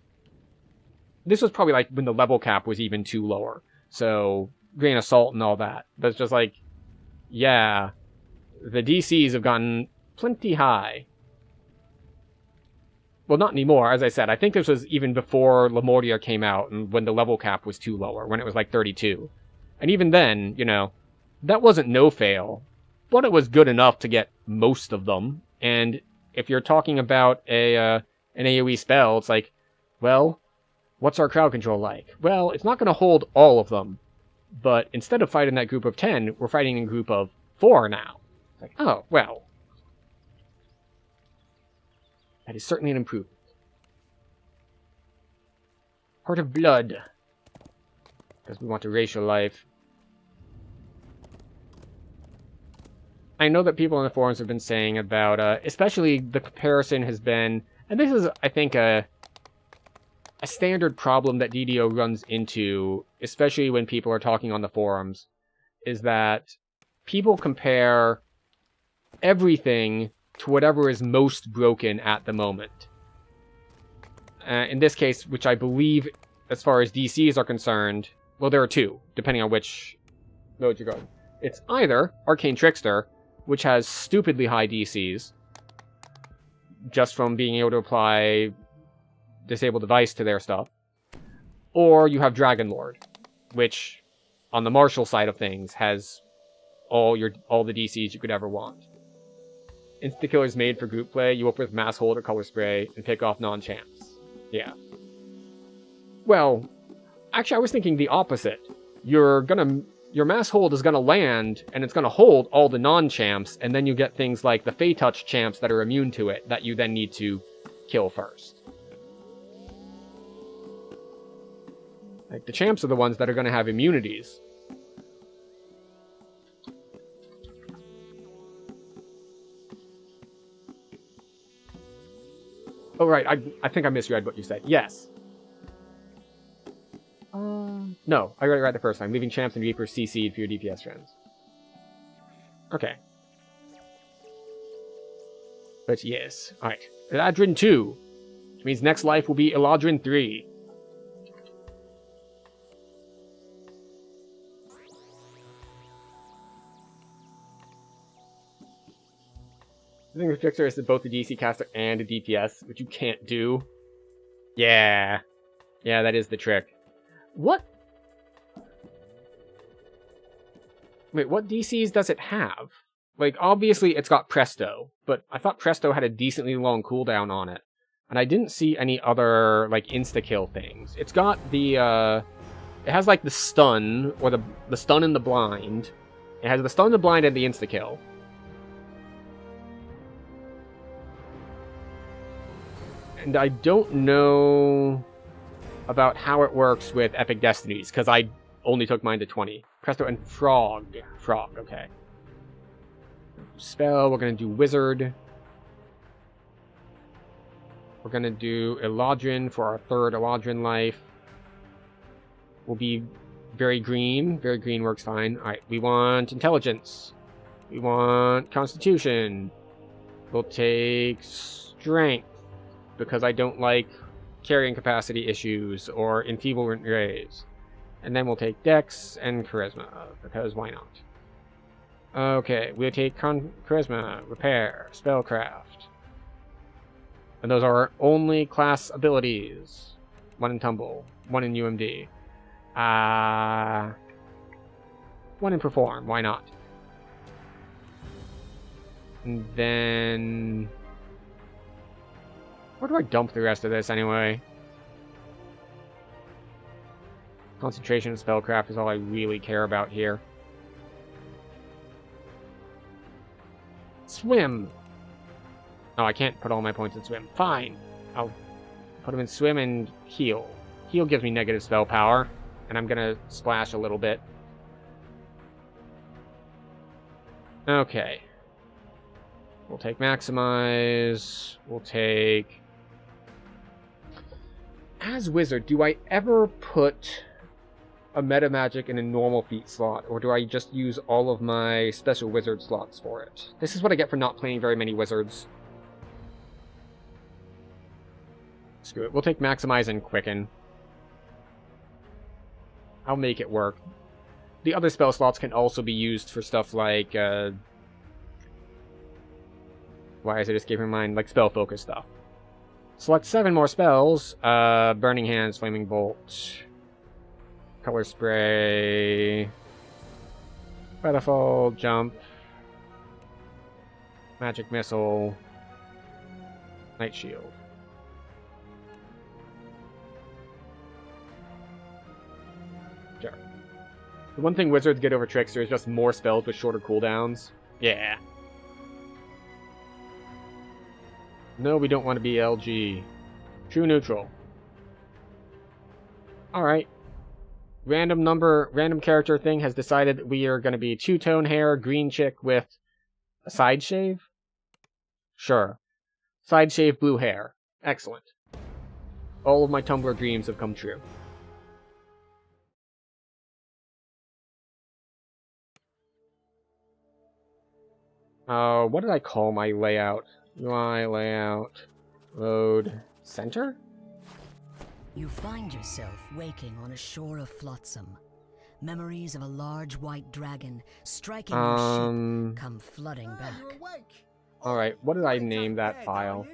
this was probably like when the level cap was even too lower. So, grain of salt and all that. But it's just like, yeah, the DCs have gotten plenty high. Well, not anymore, as I said. I think this was even before Lemuria came out, and when the level cap was too lower, when it was like 32. And even then, you know, that wasn't no fail, but it was good enough to get most of them. And if you're talking about an AoE spell, it's like, well, what's our crowd control like? Well, it's not going to hold all of them, but instead of fighting that group of 10, we're fighting in a group of 4 now. It's like, oh, well, that is certainly an improvement. Heart of Blood. Because we want a racial life. I know that people in the forums have been saying about, especially the comparison has been, and this is, I think, a standard problem that DDO runs into, especially when people are talking on the forums, is that people compare everything to whatever is most broken at the moment. In this case, which I believe, as far as DCs are concerned, well, there are two, depending on which mode you're going. It's either Arcane Trickster, which has stupidly high DCs, just from being able to apply Disable Device to their stuff, or you have Dragon Lord, which, on the martial side of things, has all the DCs you could ever want. Insta-kill is made for group play. You open with Mass Hold or Color Spray and pick off non-champs. Yeah. Well, actually, I was thinking the opposite. Your Mass Hold is gonna land, and it's gonna hold all the non-champs, and then you get things like the Fey Touch champs that are immune to it, that you then need to kill first. Like, the champs are the ones that are gonna have immunities. Oh, right, I think I misread what you said. Yes. No, I got it right the first time. Leaving champs and reapers CC'd for your DPS trends. Okay. But yes. Alright. Eladrin 2. Which means next life will be Eladrin 3. The thing with Trickster is that both a DC caster and a DPS, which you can't do. Yeah. Yeah, that is the trick. What? Wait, what DCs does it have? Like, obviously it's got Presto, but I thought Presto had a decently long cooldown on it. And I didn't see any other, like, insta-kill things. It's got the, it has, like, the stun, or the stun and the blind. It has the stun, the blind, and the insta-kill. And I don't know about how it works with Epic Destinies, because I only took mine to 20. Presto and Frog. Frog, okay. Spell, we're going to do Wizard. We're going to do Eladrin for our third Eladrin life. We'll be very green. Very green works fine. Alright, we want intelligence. We want constitution. We'll take strength, because I don't like carrying capacity issues or enfeeblement rays. And then we'll take dex and charisma, because why not? Okay, we'll take charisma, repair, spellcraft. And those are our only class abilities. 1 in tumble, 1 in UMD. 1 in perform, why not? And then... where do I dump the rest of this anyway? Concentration and spellcraft is all I really care about here. Swim! Oh, I can't put all my points in swim. Fine. I'll put them in swim and heal. Heal gives me negative spell power, and I'm gonna splash a little bit. Okay. We'll take maximize. We'll take... as wizard, do I ever put a meta magic in a normal feat slot, or do I just use all of my special wizard slots for it? This is what I get for not playing very many wizards. Screw it. We'll take maximize and quicken. I'll make it work. The other spell slots can also be used for stuff like... why is it escaping my mind? Like spell focus stuff. Select 7 more spells. Burning Hands, Flaming Bolt, Color Spray, Featherfall, Jump, Magic Missile, Night Shield. Sure. The one thing wizards get over Trickster is just more spells with shorter cooldowns. Yeah. No, we don't want to be LG. True neutral. Alright. Random character thing has decided that we are going to be two-tone hair, green chick with a side shave? Sure. Side shave, blue hair. Excellent. All of my Tumblr dreams have come true. What did I call my layout? UI, layout, load, center? You find yourself waking on a shore of flotsam. Memories of a large white dragon striking your ship come flooding back. Alright, what did I name that file?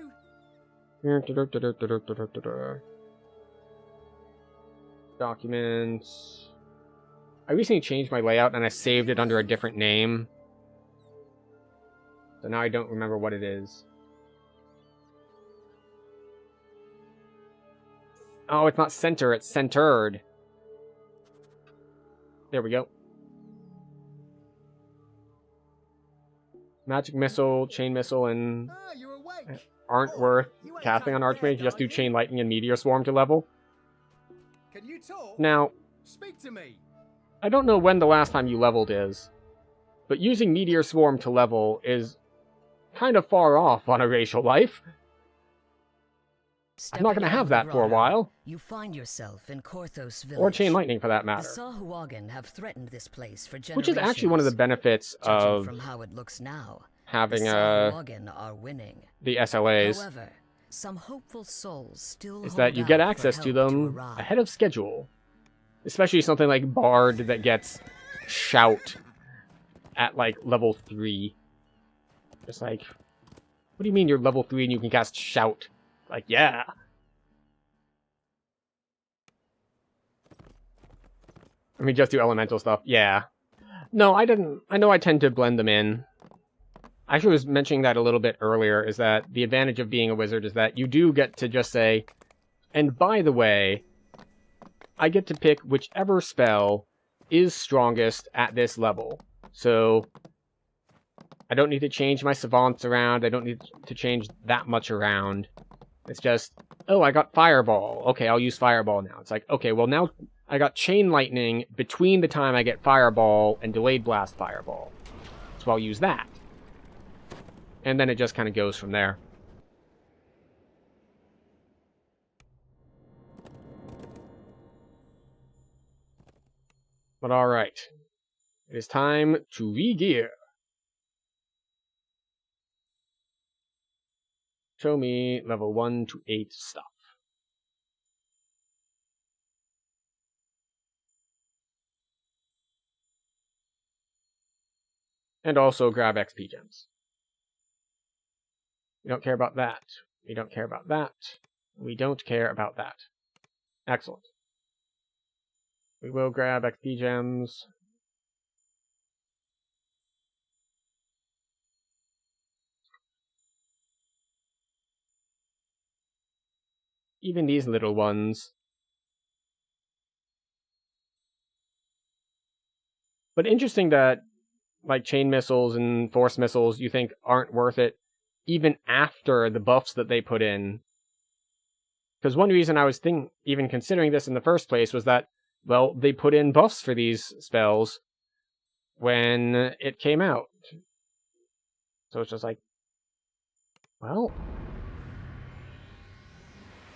Documents. I recently changed my layout and I saved it under a different name. So now I don't remember what it is. Oh, it's not center, it's centered. There we go. Magic Missile, Chain Missile, and aren't worth casting on Archmage. Just do Chain Lightning and Meteor Swarm to level. Can you talk? Now, Speak to me. I don't know when the last time you leveled is, but using Meteor Swarm to level is kind of far off on a racial life. I'm not going to have that for a while. You find yourself in Korthos village. Or Chain Lightning, for that The matter. Sahuagin have threatened this place for generations. Which is actually one of the benefits of from how it looks now, having the Sahuagin are winning. the SLAs. However, some hopeful souls still Is hold that you get out for access to help them arrive. ahead of schedule. Especially something like Bard that gets Shout at like level 3. Just like, what do you mean you're level 3 and you can cast Shout? Like, yeah. I mean, just do elemental stuff. Yeah. No, I didn't. I know I tend to blend them in. I actually was mentioning that a little bit earlier, is that the advantage of being a wizard is that you do get to just say, and by the way, I get to pick whichever spell is strongest at this level. So, I don't need to change my savants around, I don't need to change that much around. It's just, oh, I got Fireball. Okay, I'll use Fireball now. It's like, okay, well now I got Chain Lightning between the time I get Fireball and Delayed Blast Fireball. So I'll use that. And then it just kind of goes from there. But alright. It is time to re-gear. Show me level 1 to 8 stuff. And also grab XP gems. We don't care about that. We don't care about that. We don't care about that. Excellent. We will grab XP gems. Even these little ones. But interesting that, like, chain missiles and force missiles you think aren't worth it, even after the buffs that they put in. Because one reason I was even considering this in the first place was that, well, they put in buffs for these spells when it came out. So it's just like, well,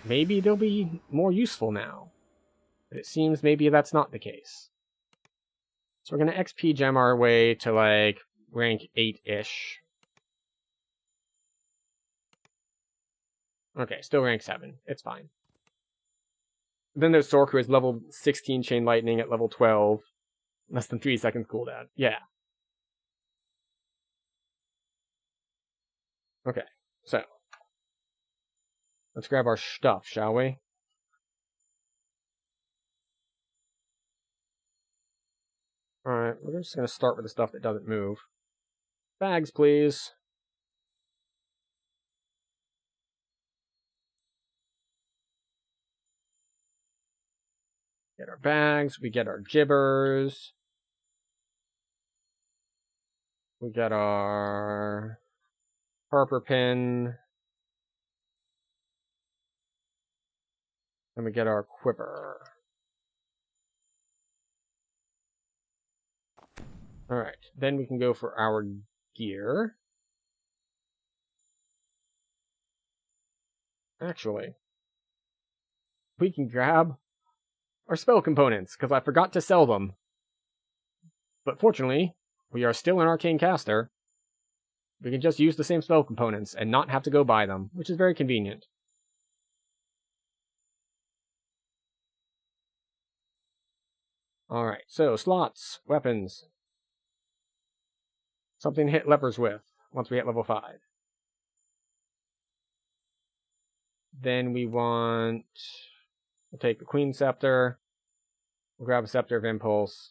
maybe they'll be more useful now. But it seems maybe that's not the case. So we're going to XP gem our way to, like, rank 8-ish. Okay, still rank 7. It's fine. Then there's Sork, who is level 16 Chain Lightning at level 12. Less than 3 seconds cooldown. Yeah. Okay, so. Let's grab our stuff, shall we? Alright, we're just going to start with the stuff that doesn't move. Bags, please. Get our bags, we get our gibbers. We get our Harper pin. And we get our quiver. Alright, then we can go for our gear. Actually, we can grab our spell components, because I forgot to sell them. But fortunately, we are still an arcane caster. We can just use the same spell components and not have to go buy them, which is very convenient. Alright, so slots, weapons. Something to hit lepers with once we hit level 5. Then we want... We'll take the Queen Scepter. We'll grab a Scepter of Impulse.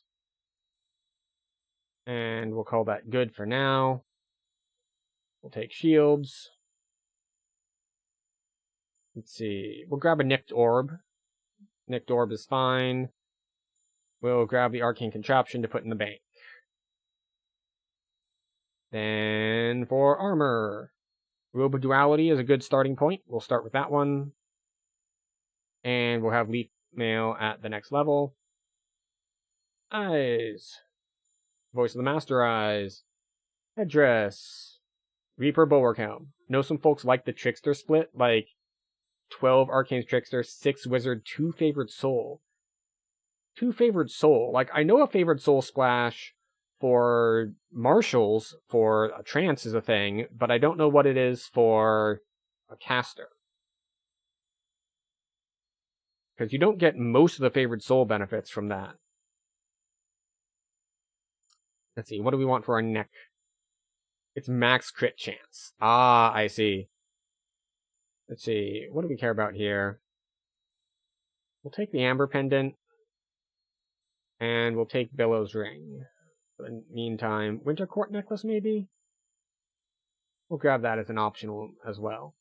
And we'll call that good for now. We'll take shields. Let's see. We'll grab a Nicked Orb. Nicked Orb is fine. We'll grab the Arcane Contraption to put in the bank. Then for armor. Robe of Duality is a good starting point. We'll start with that one. And we'll have Leaf Mail at the next level. Eyes. Voice of the Master Eyes. Headdress. Reaper Bulwark Helm. Know some folks like the Trickster split, like 12 Arcane Trickster, 6 Wizard, 2 Favored Soul. 2 Favored Soul. Like, I know a Favored Soul splash for marshals for a trance is a thing, but I don't know what it is for a caster. Because you don't get most of the Favored Soul benefits from that. Let's see, what do we want for our neck? It's max crit chance. Ah, I see. Let's see, what do we care about here? We'll take the Amber Pendant. And we'll take Billow's Ring. For the meantime, Winter Court Necklace, maybe? We'll grab that as an optional as well.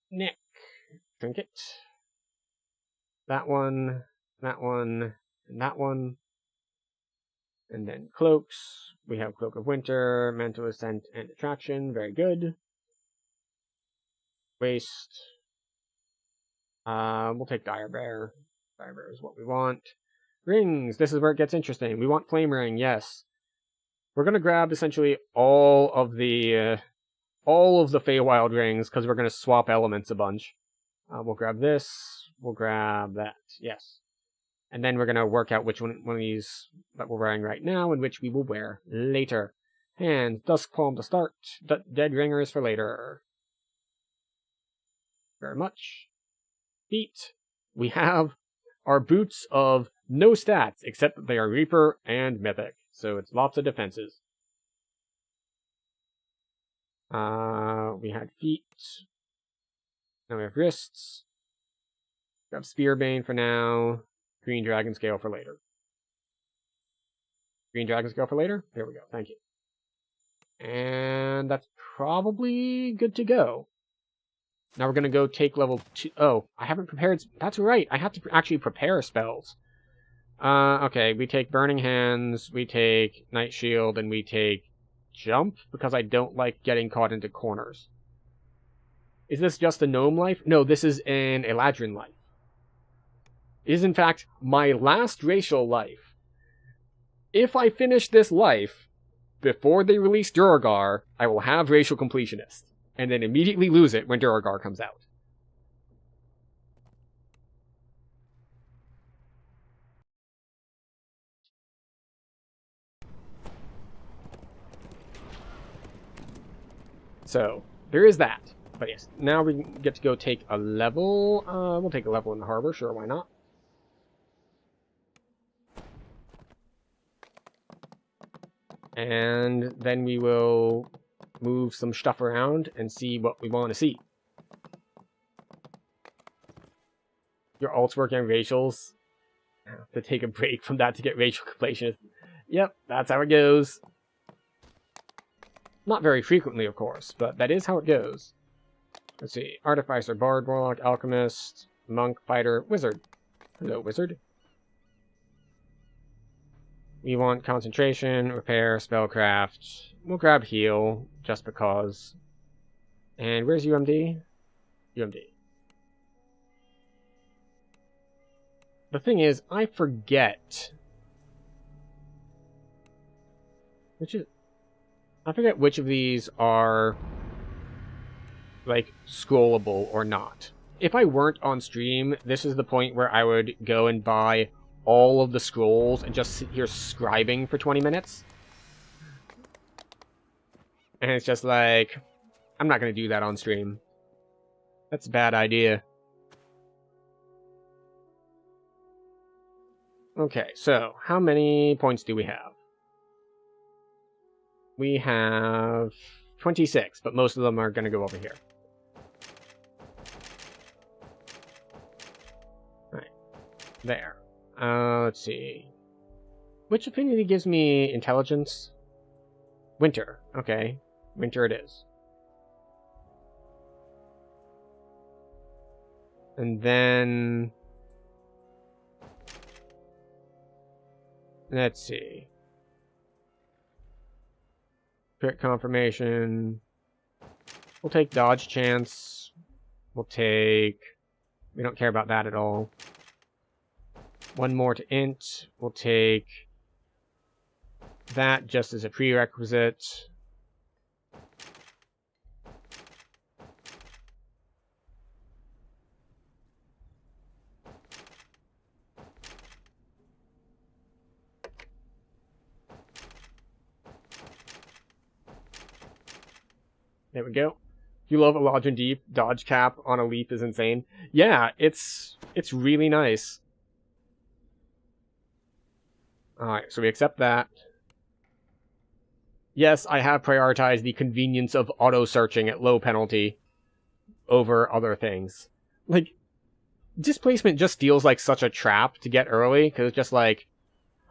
Neck. Trinket. That one, and that one. And then cloaks. We have Cloak of Winter, Mantle Ascent, and Attraction. Very good. Waist. We'll take Dire Bear. Dire Bear is what we want. Rings. This is where it gets interesting. We want Flame Ring, yes. We're going to grab essentially all of the Feywild rings, because we're going to swap elements a bunch. We'll grab this. We'll grab that. Yes. And then we're going to work out which one of these that we're wearing right now and which we will wear later. Hands, Dusk Palm to start, Dead Ringers for later. Very much. Feet. We have our boots of no stats, except that they are Reaper and Mythic. So it's lots of defenses. We had feet. Now we have wrists. We have Spearbane for now. Green Dragon Scale for later. Green Dragon Scale for later? There we go, thank you. And that's probably good to go. Now we're going to go take level 2. Oh, I haven't prepared. That's right, I have to actually prepare spells. Okay, we take Burning Hands, we take Night Shield, and we take Jump, because I don't like getting caught into corners. Is this just a gnome life? No, this is an Eladrin life. It is, in fact, my last racial life. If I finish this life before they release Duragar, I will have racial completionist, and then immediately lose it when Duragar comes out. So, there is that. But yes, now we get to go take a level. We'll take a level in the harbor, sure, why not? And then we will move some stuff around and see what we want to see. Your alt's working on racials. I have to take a break from that to get racial completion. Yep, that's how it goes. Not very frequently, of course, but that is how it goes. Let's see. Artificer, Bard, Warlock, Alchemist, Monk, Fighter, Wizard. Hello, Wizard. We want concentration, repair, spellcraft. We'll grab heal, just because. And where's UMD? UMD. The thing is, I forget. I forget which of these are, like, scrollable or not. If I weren't on stream, this is the point where I would go and buy all of the scrolls and just sit here scribing for 20 minutes. And it's just like, I'm not going to do that on stream. That's a bad idea. Okay, so how many points do we have? We have 26, but most of them are going to go over here. Right. There. Let's see. Which affinity gives me intelligence? Winter. Okay. Winter it is. And then... let's see. Crit confirmation. We'll take dodge chance. We'll take... we don't care about that at all. One more to int. We'll take that just as a prerequisite. There we go. You love Eladrin Deep. Dodge cap on a leaf is insane. Yeah, it's really nice. Alright, so we accept that. Yes, I have prioritized the convenience of auto-searching at low penalty over other things. Like, displacement just feels like such a trap to get early, because it's just like,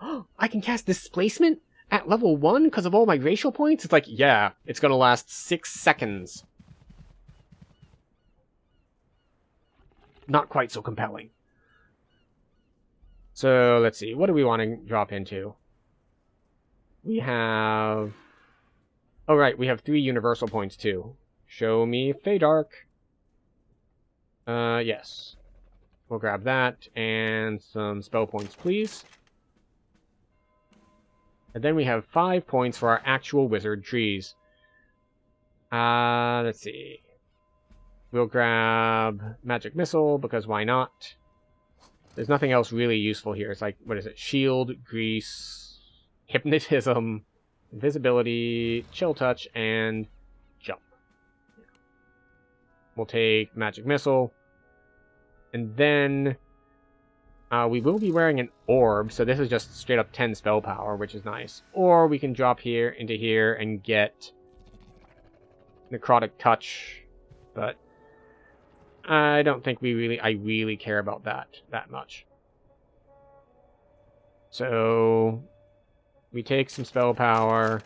oh, I can cast displacement at level 1 because of all my racial points? It's like, yeah, it's going to last 6 seconds. Not quite so compelling. So, let's see. What do we want to drop into? We have... oh, right. We have 3 universal points, too. Show me Feydark. Yes. We'll grab that. And some spell points, please. And then we have 5 points for our actual wizard trees. Let's see. We'll grab Magic Missile, because why not? There's nothing else really useful here. It's like, what is it? Shield, grease, hypnotism, invisibility, chill touch, and jump. We'll take magic missile. And then we will be wearing an orb, so this is just straight up 10 spell power, which is nice. Or we can drop here into here and get necrotic touch, but I don't think I really care about that much. So we take some spell power.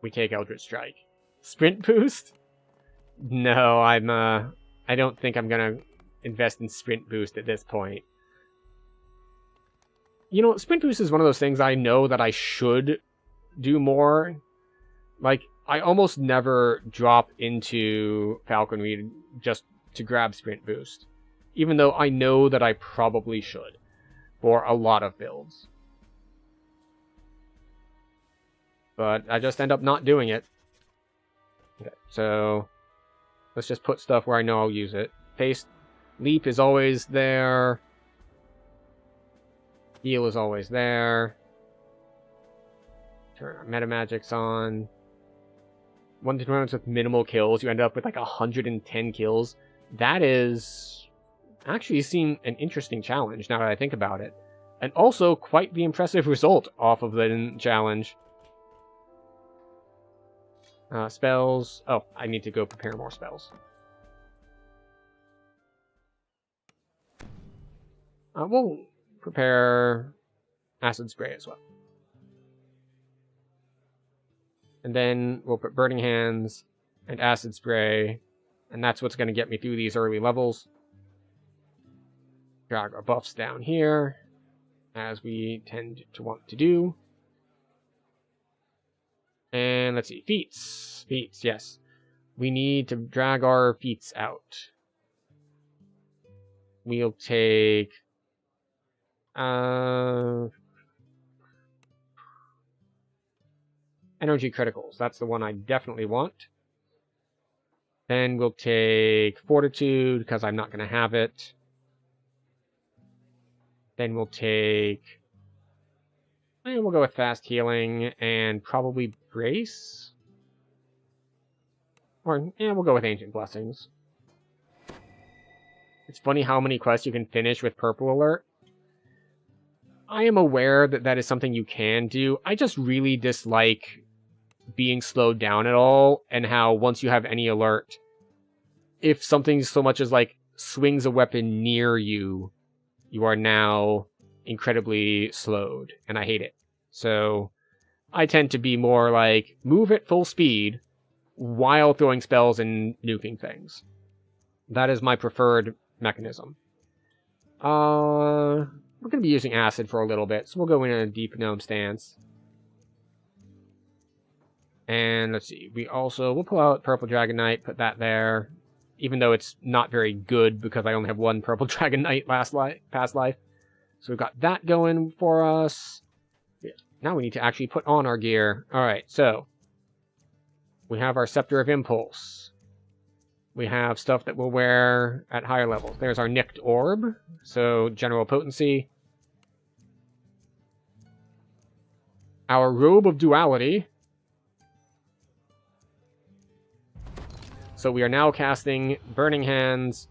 We take Eldritch Strike. Sprint boost? No, I don't think I'm gonna invest in sprint boost at this point. You know, sprint boost is one of those things I know that I should do more. Like, I almost never drop into falconry just to grab sprint boost, even though I know that I probably should for a lot of builds. But I just end up not doing it. Okay, so let's just put stuff where I know I'll use it. Paste, leap is always there. Heal is always there. Turn our meta magics on. 1 to 2 rounds with minimal kills, you end up with like 110 kills. That is actually seem an interesting challenge now that I think about it. And also quite the impressive result off of the challenge. Spells. Oh, I need to go prepare more spells. We'll prepare acid spray as well. And then we'll put burning hands and acid spray, and that's what's going to get me through these early levels. Drag our buffs down here, as we tend to want to do. And let's see, feats. Feats, yes. We need to drag our feats out. We'll take energy criticals. That's the one I definitely want. Then we'll take fortitude, because I'm not going to have it. Then we'll take... and we'll go with fast healing and probably brace. Or, yeah, we'll go with ancient blessings. It's funny how many quests you can finish with purple alert. I am aware that that is something you can do. I just really dislike being slowed down at all, and how once you have any alert, if something so much as like swings a weapon near you, you are now incredibly slowed, and I hate it. So I tend to be more like move at full speed while throwing spells and nuking things. That is my preferred mechanism. We're going to be using acid for a little bit, so we'll go in a deep gnome stance. And let's see, we'll pull out Purple Dragon Knight, put that there, even though it's not very good because I only have one Purple Dragon Knight past life. So we've got that going for us. Yeah. Now we need to actually put on our gear. Alright, so we have our Scepter of Impulse. We have stuff that we'll wear at higher levels. There's our Nicked Orb, so general potency. Our Robe of Duality. So we are now casting Burning Hands,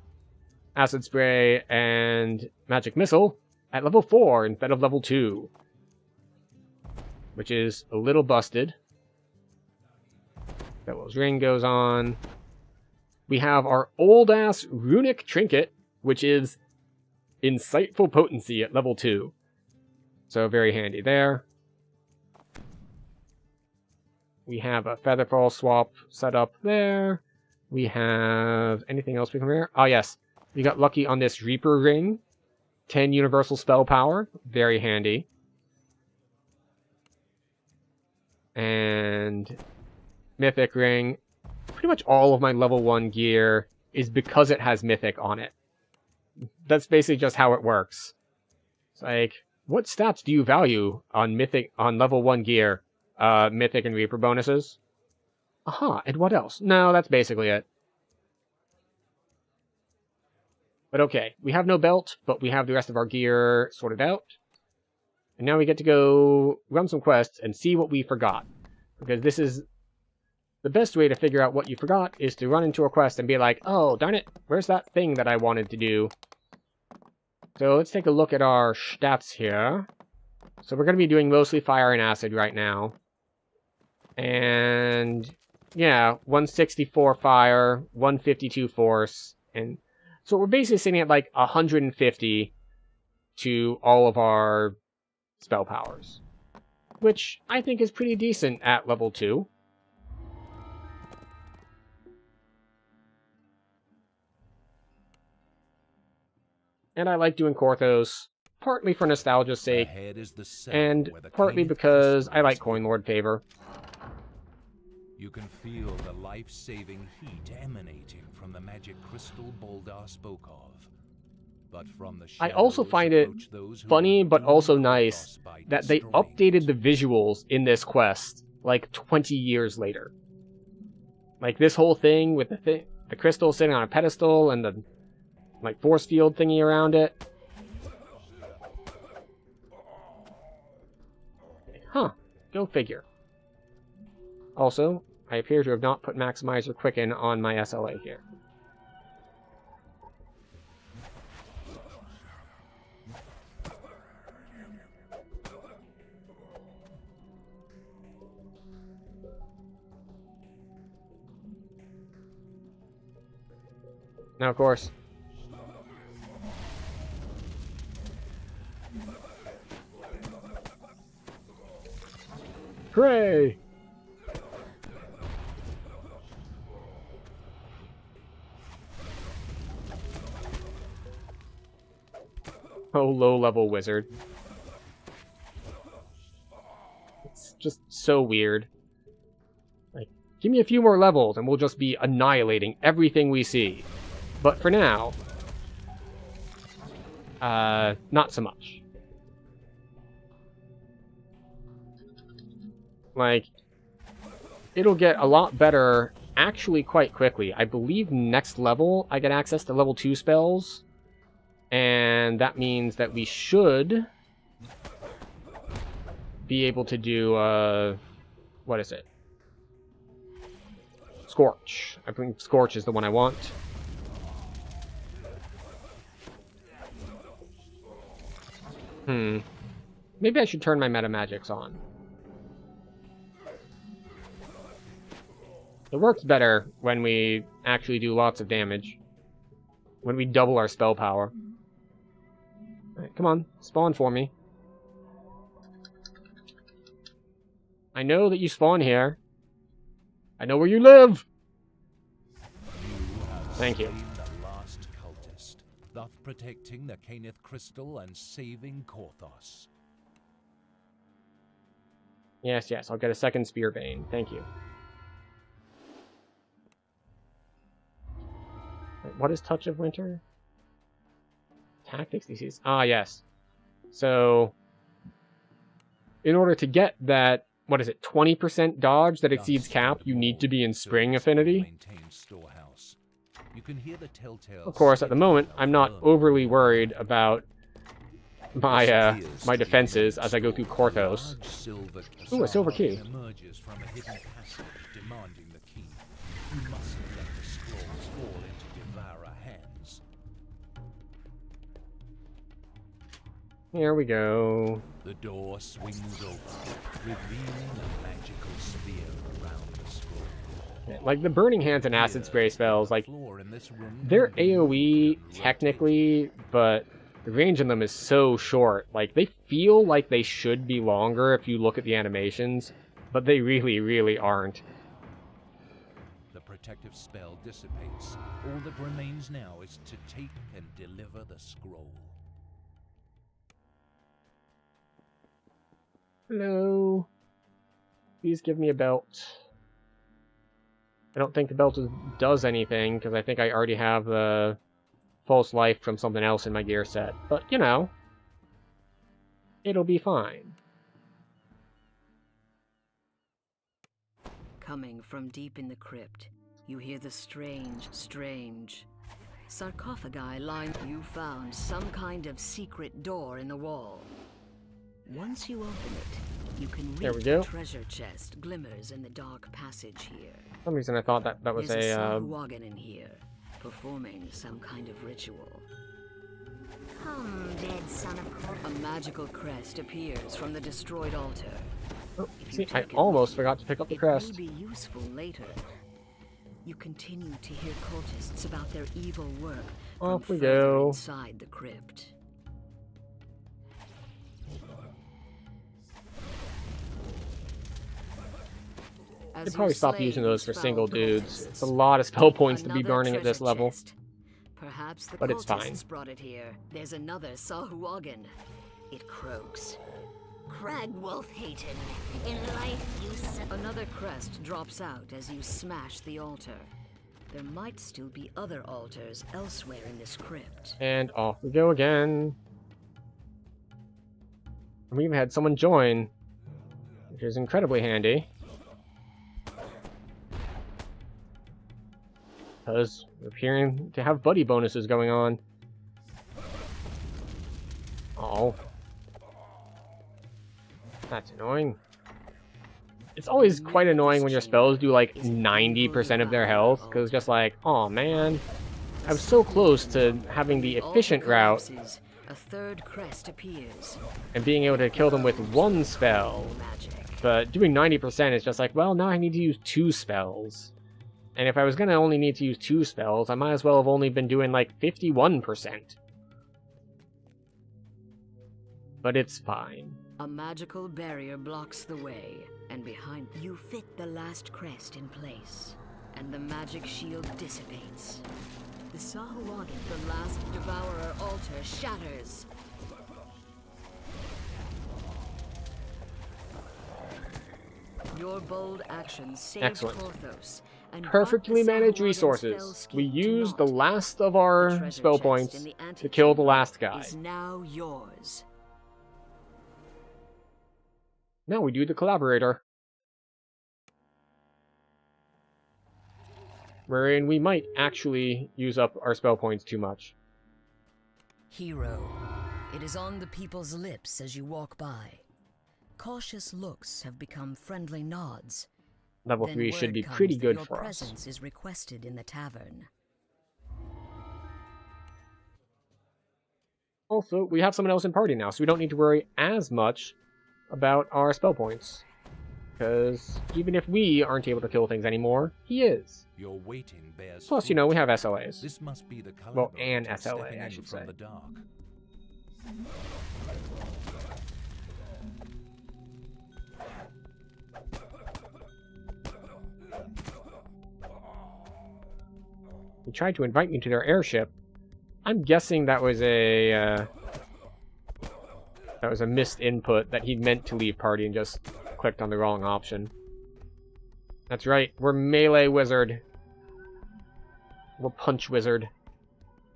Acid Spray, and Magic Missile at level 4 instead of level 2. Which is a little busted. Devil's Ring goes on. We have our old-ass Runic Trinket, which is Insightful Potency at level 2. So very handy there. We have a Featherfall swap set up there. We have anything else we can wear? Oh, yes. We got lucky on this Reaper Ring. 10 universal spell power. Very handy. And Mythic Ring. Pretty much all of my level 1 gear is because it has Mythic on it. That's basically just how it works. It's like, what stats do you value on Mythic on level 1 gear? Mythic and Reaper bonuses. Aha, and what else? No, that's basically it. But okay, we have no belt, but we have the rest of our gear sorted out. And now we get to go run some quests and see what we forgot. Because this is the best way to figure out what you forgot, is to run into a quest and be like, oh, darn it, where's that thing that I wanted to do? So let's take a look at our stats here. So we're going to be doing mostly fire and acid right now. And yeah, 164 fire, 152 force, and so we're basically sitting at like 150 to all of our spell powers, which I think is pretty decent at level 2. And I like doing Korthos, partly for nostalgia's sake, and partly because I like Coin Lord favor. You can feel the life-saving heat emanating from the magic crystal Boldar spoke of. But from the I also find it funny but also nice that they updated the visuals in this quest like 20 years later. Like this whole thing with the crystal sitting on a pedestal and the like force field thingy around it. Huh, go figure. Also, I appear to have not put Maximizer Quicken on my SLA here. Now, of course, hooray! Oh, low-level wizard. It's just so weird. Like, give me a few more levels and we'll just be annihilating everything we see. But for now, not so much. Like, it'll get a lot better actually quite quickly. I believe next level I get access to level 2 spells. And that means that we should be able to do, what is it? Scorch. I think Scorch is the one I want. Maybe I should turn my meta magics on. It works better when we actually do lots of damage. When we double our spell power. Alright, come on, spawn for me. I know that you spawn here. I know where you live! Thank you. The last cultist, thus protecting the Caneth crystal and saving Korthos. Yes, yes, I'll get a second Spear Bane. Thank you. Wait, what is Touch of Winter? Tactics disease. Ah, yes. So, in order to get that, what is it, 20% dodge that exceeds cap, you need to be in Spring Affinity. Of course, at the moment, I'm not overly worried about my my defenses as I go through Korthos. Ooh, a silver key. Here we go. The door swings open, revealing a magical sphere around the scroll. Yeah, like the Burning Hands and Acid Spray spells, like they're AoE technically, but the range on them is so short. Like they feel like they should be longer if you look at the animations, but they really, really aren't. The protective spell dissipates. All that remains now is to take and deliver the scroll. Hello. Please give me a belt. I don't think the belt does anything, because I think I already have the false life from something else in my gear set. But, you know, it'll be fine. Coming from deep in the crypt, you hear the strange, Sarcophagi line. You found some kind of secret door in the wall. Once you open it, you can reach There we go. the treasure chest glimmers in the dark passage here. For some reason I thought that was There's a a Sahuagin in here, performing some kind of ritual. Come, dead son of Cor- A magical crest appears from the destroyed altar. Oh, If see, you I take it almost with forgot to pick up the It crest. may be useful later. You continue to hear cultists about their evil work Off from we further go. inside the crypt. As Should you probably stop slay using those for these single foul dudes. It's a cultists, lot of spell points to be another burning at this treasure level. chest. Perhaps the But it's fine. cultists brought it here. There's another Sahuagin. It croaks. Crag Wolf Hayton. In life you Another crest drops out as you smash the altar. There might still be other altars elsewhere in this crypt. And off we go again. And we even had someone join, which is incredibly handy. Because we're appearing to have buddy bonuses going on. Oh. That's annoying. It's always quite annoying when your spells do like 90% of their health, because it's just like, oh man, I was so close to having the efficient route Collapses, a third crest appears. and being able to kill them with one spell. Magic. But doing 90% is just like, well, now I need to use 2 spells. And if I was gonna only need to use 2 spells, I might as well have only been doing like 51%. But it's fine. A magical barrier blocks the way, and behind you fit the last crest in place, and the magic shield dissipates. The Sahuagin, the last devourer altar, shatters. Your bold actions saved Excellent. Porthos, and Perfectly brought the managed Sahuagin resources. spell We scheme to used the naught. last of The our treasure spell chest points in the to kill the antechamber last guy. is now yours. Now we do the collaborator. Wherein we might actually use up our spell points too much. Hero. It is on the people's lips as you walk by. Cautious looks have become friendly nods. Level Then 3 should word be comes pretty that good your for us. presence is requested in the tavern. Also, we have someone else in party now, so we don't need to worry as much about our spell points. Because even if we aren't able to kill things anymore, he is. Your waiting bears Plus, you know, we have fruit. SLAs. This must be the Well, an collaborator SLA, stepping I in should from say. the dark. He tried to invite me to their airship. I'm guessing that was a missed input, that he meant to leave party and just clicked on the wrong option. That's right, we're melee wizard. We're punch wizard.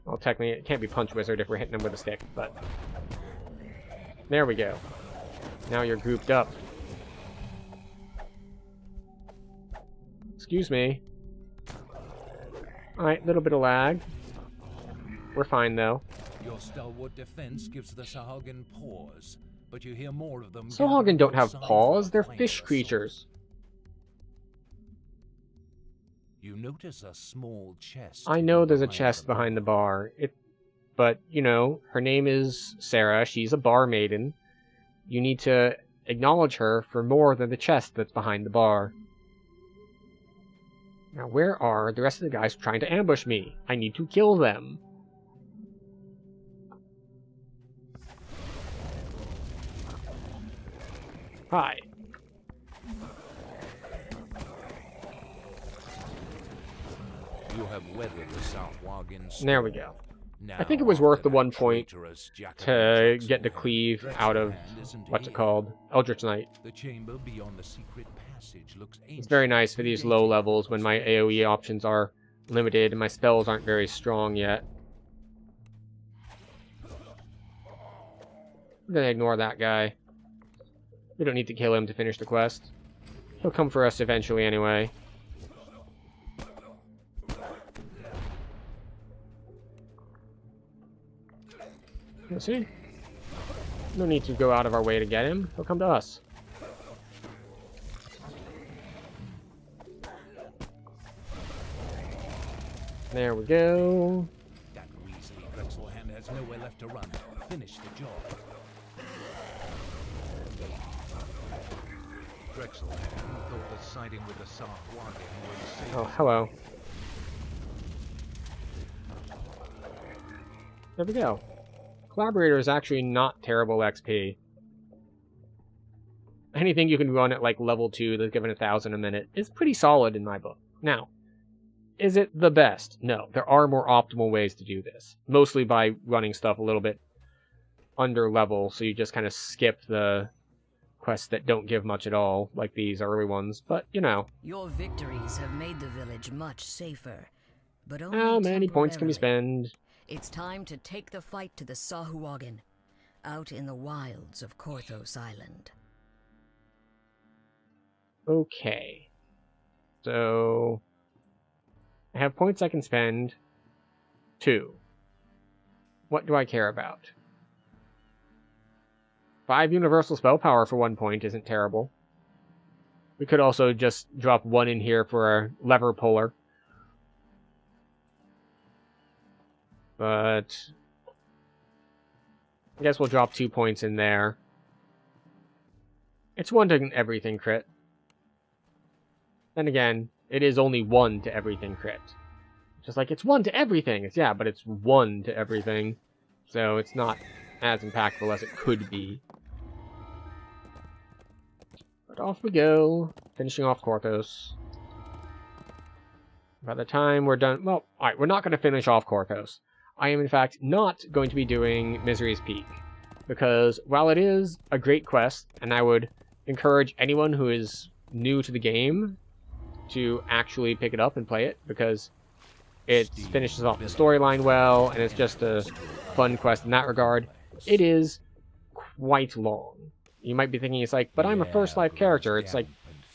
Well, technically, it can't be punch wizard if we're hitting them with a stick, but... There we go. Now you're grouped up. Excuse me. Alright, little bit of lag. We're fine, though. Your stalwart defense gives the Sahuagin pause, but you hear more of them. Sahuagin don't have gathering paws, outside they're the flame fish of assault. creatures. You notice a small chest. I know hidden there's a behind chest the behind the bar. bar. But, you know, her name is Sarah, she's a bar maiden. You need to acknowledge her for more than the chest that's behind the bar. Now, where are the rest of the guys trying to ambush me? I need to kill them. Hi. You have weathered the Sahuagin There we storm. go. Now, I think it was worth after the 1 that point traitorous Jack of to all get the tricks cleave Dread's out of, hand isn't what's it here. called? Eldritch Knight. The chamber beyond the secret passage looks It's very ancient, nice for these low predating levels when my AoE options are limited and my spells aren't very strong yet. I'm gonna ignore that guy. We don't need to kill him to finish the quest. He'll come for us eventually anyway. Let's see. No need to go out of our way to get him. He'll come to us. There we go. That Weasley Drexelhand has nowhere left to run. Finish the job. Drexelhand thought that siding with the Sarhuagin would save Oh, hello. There we go. Collaborator is actually not terrible XP. Anything you can run at like level 2 that's given 1,000 a minute is pretty solid in my book. Now, is it the best? No, there are more optimal ways to do this. Mostly by running stuff a little bit under level, so you just kind of skip the quests that don't give much at all, like these early ones, but you know. Your victories have made the village much safer, but only How many points can we temporarily. spend? It's time to take the fight to the Sahuagin, out in the wilds of Korthos Island. Okay. So I have points I can spend. 2. What do I care about? 5 universal spell power for 1 point isn't terrible. We could also just drop 1 in here for a lever puller. But I guess we'll drop 2 points in there. It's 1 to everything crit. Then again, it is only 1 to everything crit. Just like it's 1 to everything. Yeah, but it's 1 to everything. So it's not as impactful as it could be. But off we go, finishing off Korthos. By the time we're done... Well, alright, we're not going to finish off Korthos. I am, in fact, not going to be doing Misery's Peak. Because while it is a great quest, and I would encourage anyone who is new to the game to actually pick it up and play it, because it finishes off the storyline well, and it's just a fun quest in that regard, it is quite long. You might be thinking, it's like, but I'm a first life character. It's like,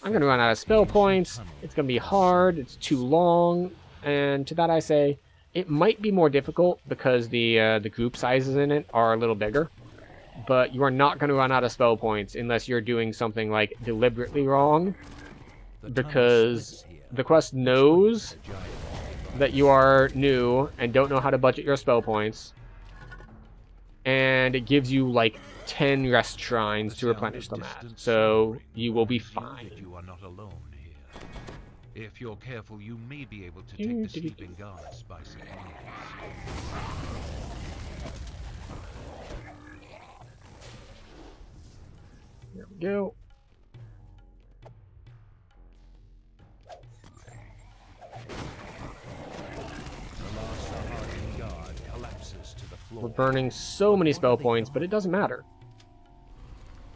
I'm going to run out of spell points, it's going to be hard, it's too long, and to that I say, it might be more difficult because the group sizes in it are a little bigger, but you are not going to run out of spell points unless you're doing something like deliberately wrong, because the quest knows that you are new and don't know how to budget your spell points, and it gives you like 10 rest shrines to replenish them at, so you will be fine. you are not alone here. If you're careful, you may be able to take the sleeping guards by surprise. There we go. We're burning so many spell points, but it doesn't matter.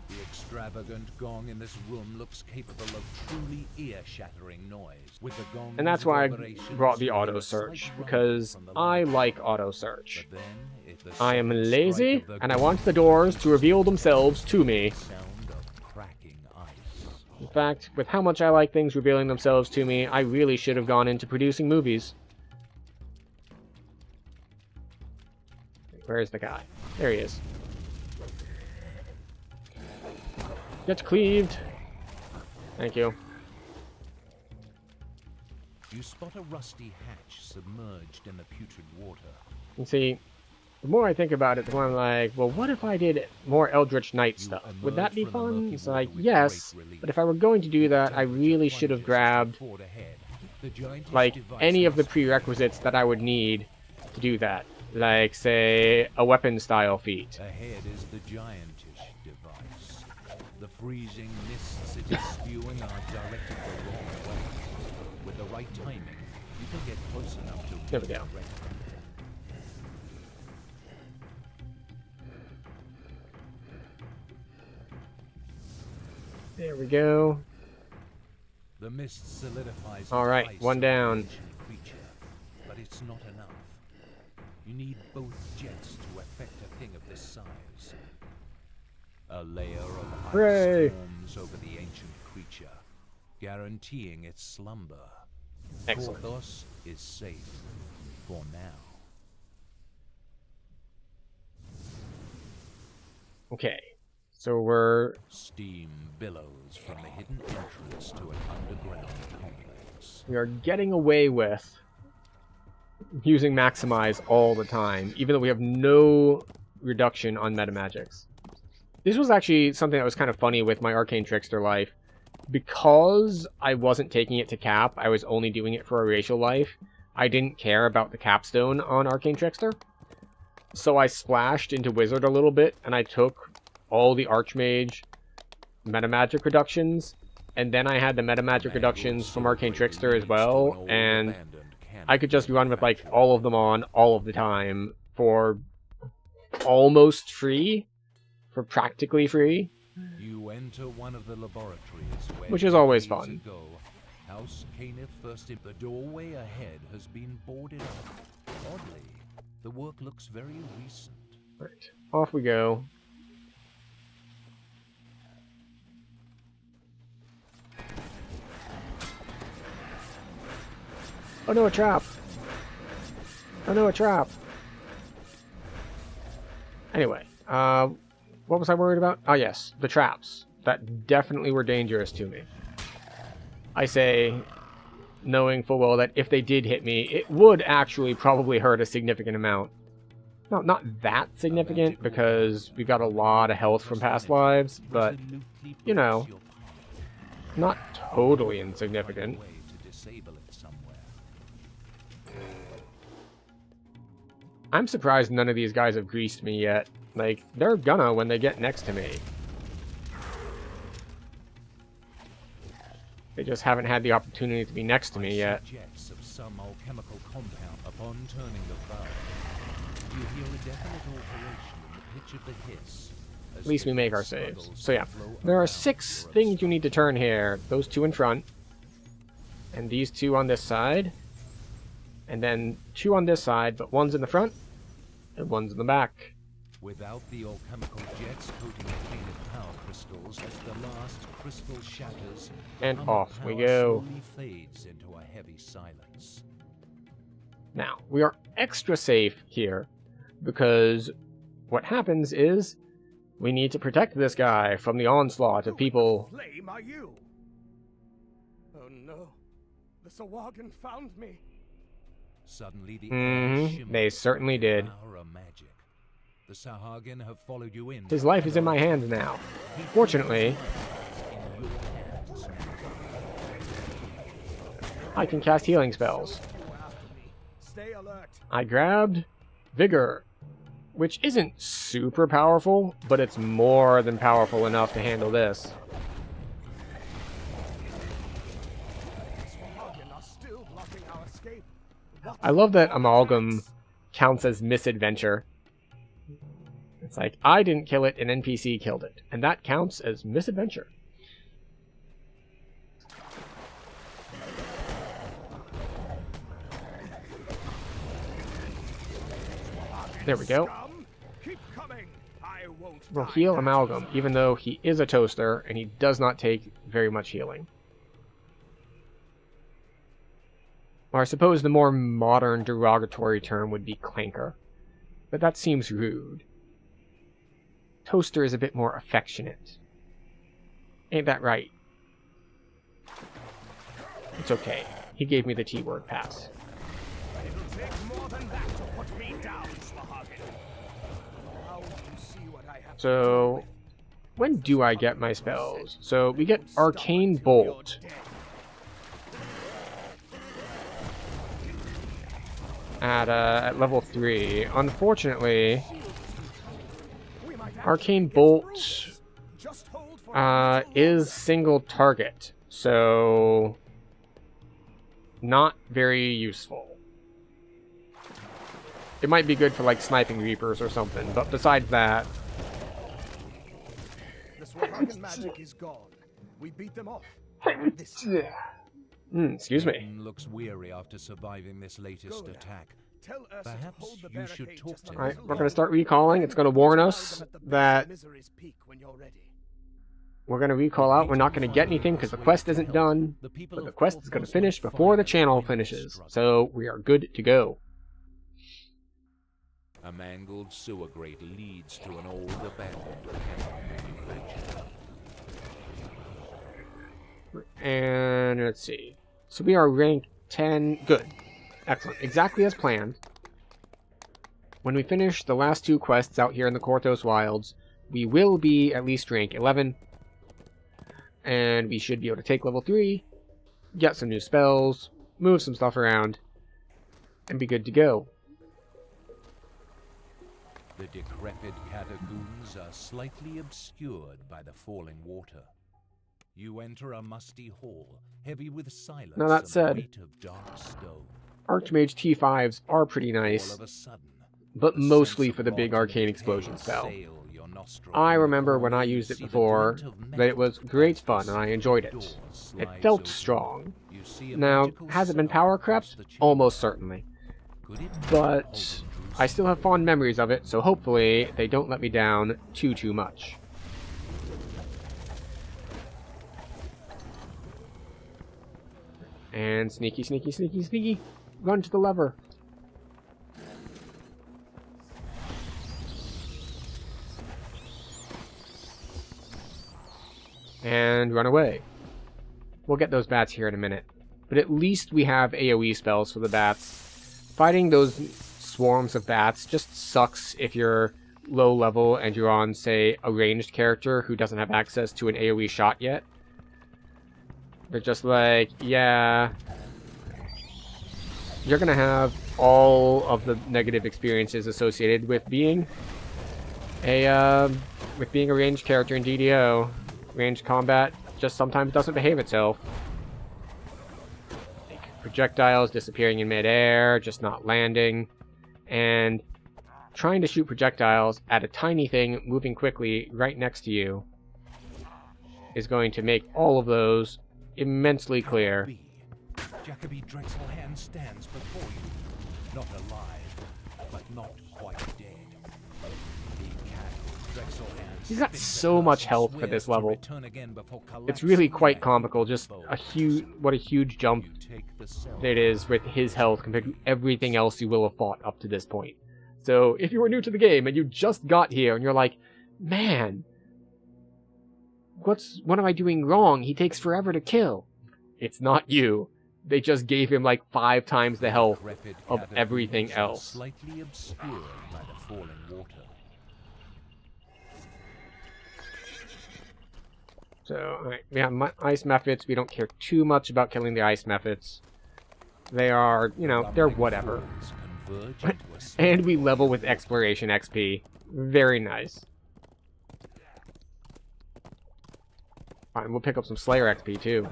The extravagant gong in this room looks capable of truly ear-shattering noise. With the gong's And that's why I reverberations, brought the you hear auto a search, slight because rumble from the I light. like auto search. But then, if the I am second lazy, strike of the and I gong want the doors to reveal themselves to me. sound of cracking ice. In fact, with how much I like things revealing themselves to me, I really should have gone into producing movies. Where is the guy? There he is. Get cleaved. Thank you. You spot a rusty hatch submerged in the putrid water. And see, the more I think about it, the more I'm like, well, what if I did more Eldritch Knight stuff? Would that be fun? It's like, yes, but if I were going to do that, I really should have grabbed, like, any of the prerequisites that I would need to do that. Like, say, a weapon-style feat. Ahead is the giantish device. The freezing mists it is spewing are directed the wrong way. With the right timing, you can get close enough to There we go. redirect them. There we go. The mist solidifies. All right, its ice one down. on the ancient creature, but it's not enough. You need both jets to affect a thing of this size. A layer of ice Hooray! forms over the ancient creature, guaranteeing its slumber. Excellent. Korthos is safe for now. Okay. So we're... Steam billows from the hidden entrance to an underground complex. We are getting away with using Maximize all the time, even though we have no reduction on metamagics. This was actually something that was kind of funny with my Arcane Trickster life. Because I wasn't taking it to cap, I was only doing it for a racial life. I didn't care about the capstone on Arcane Trickster. So I splashed into Wizard a little bit, and I took all the Archmage metamagic reductions, and then I had the metamagic reductions from Arcane Trickster as well, and I could just run with like all of them on all of the time for almost free, for practically free. You enter one of the laboratories where which is always fun. ago, House Caneth first in the doorway ahead has been boarded up. Oddly, the work looks very recent. Right, off we go. Oh no, a trap! Oh no, a trap! Anyway, what was I worried about? Oh yes, the traps. That definitely were dangerous to me. I say, knowing full well that if they did hit me, it would actually probably hurt a significant amount. No, not that significant, because we got a lot of health from past lives, but, you know, not totally insignificant. I'm surprised none of these guys have greased me yet. Like, they're gonna when they get next to me. They just haven't had the opportunity to be next to me yet. Of some alchemical compound. Upon turning the valve, you hear a definite alteration in the pitch of the hiss. At least we make our saves. So yeah, there are 6 things you need to turn here. Those 2 in front. And these 2 on this side. And then 2 on this side, but one's in the front, and one's in the back. Without the alchemical jets coating the pane of power crystals, as the last crystal shatters, And the off we power go. slowly fades into a heavy silence. Now, we are extra safe here, because what happens is we need to protect this guy from the onslaught of people. Flame are you? Oh no, the Sahuagin found me. Suddenly the air shimmers They certainly with the did. power of magic. The Sahuagin have followed you in. His life is in my hands now. Fortunately, In your hands. I can cast healing spells. Stay alert. I grabbed Vigor, which isn't super powerful, but it's more than powerful enough to handle this. Sahuagin are still blocking our escape. I love that Amalgam counts as misadventure. It's like, I didn't kill it, an NPC killed it. And that counts as misadventure. There we go. Keep coming. I won't We'll die. heal Amalgam, even though he is a toaster, and he does not take very much healing. Or I suppose the more modern derogatory term would be clanker. But that seems rude. Toaster is a bit more affectionate. Ain't that right? It's okay. He gave me the T-word pass. It'll take more than that to put me down, Sahuagin. Now you see what I have. So, when do I get my spells? So, we get Arcane Bolt. At level 3. Unfortunately, Arcane Bolt is single target, so not very useful. It might be good for like sniping Reapers or something, but besides that, The Sahuagin magic is gone. We beat them off. This excuse me. Titan looks weary after surviving this latest Go now. attack. Tell Ursa to Perhaps hold the you should barricade talk just to a him. Alright, little we're going to longer. start recalling. It's going to warn us At the base of that Misery's peak when you're ready. we're going to recall out. We're not going to get anything because the quest isn't done, but the quest is going to finish before the channel finishes, so we are good to go. A A mangled sewer grate leads to an old abandoned chemical manufacturer. And let's see. So we are rank 10. Good. Excellent. Exactly as planned. When we finish the last 2 quests out here in the Korthos Wilds, we will be at least rank 11. And we should be able to take level 3, get some new spells, move some stuff around, and be good to go. The decrepit catacombs are slightly obscured by the falling water. You enter a musty hall, heavy with silence Now that and said, weight of dark stone. Archmage T5s are pretty nice, All of a sudden, but the mostly sense for of the big rotten arcane decay explosion spell. assail your nostrils. I remember when I used it See the before, glint of that it metal was great as fun the and I enjoyed it. door It slides felt open. strong. You see a Now, magical has it been sound power across crept? the chamber. Almost certainly. Could it be But Holden drew I still have fond memories of it, so hopefully they don't let me down too much. And sneaky, sneaky, sneaky, sneaky. Run to the lever. And run away. We'll get those bats here in a minute. But at least we have AoE spells for the bats. Fighting those swarms of bats just sucks if you're low level and you're on, say, a ranged character who doesn't have access to an AoE shot yet. They're just like, yeah, you're gonna have all of the negative experiences associated with being a ranged character in DDO. Ranged combat just sometimes doesn't behave itself. Like projectiles disappearing in midair, just not landing, and trying to shoot projectiles at a tiny thing moving quickly right next to you is going to make all of those immensely clear. Jacoby Drexelhand stands before you, not alive, but not quite dead. He's got so much health for this level. It's really quite comical, just what a huge jump it is with his health compared to everything else you will have fought up to this point. So, if you were new to the game and you just got here and you're like, man, what am I doing wrong? He takes forever to kill. It's not you. They just gave him like 5 times the health of everything else. Slightly obscured by the falling water. So, alright, we have ice methods. We don't care too much about killing the ice methods. They are, you know, they're whatever. And we level with exploration XP. Very nice. Fine, we'll pick up some Slayer XP too.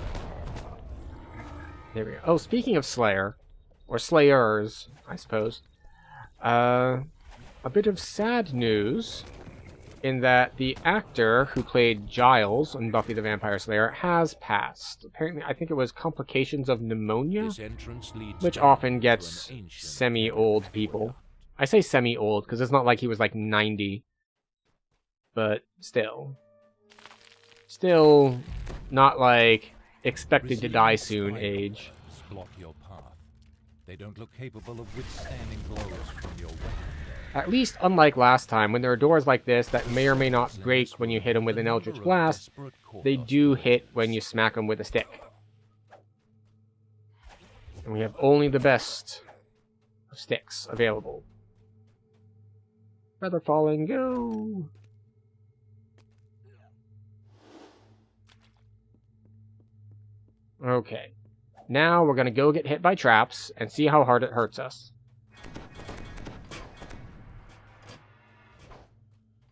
There we go. Oh, speaking of Slayer, or Slayers, I suppose. A bit of sad news in that the actor who played Giles in Buffy the Vampire Slayer has passed. Apparently, I think it was complications of pneumonia, which often gets semi-old people. I say semi-old because it's not like he was like 90, but still. Still not like expected to die soon age. Block your path. They don't look capable of withstanding blows from your weapon. At least, unlike last time, when there are doors like this that may or may not break when you hit them with an Eldritch Blast, they do hit when you smack them with a stick. And we have only the best of sticks available. Feather falling, go! Okay. Now we're gonna go get hit by traps and see how hard it hurts us.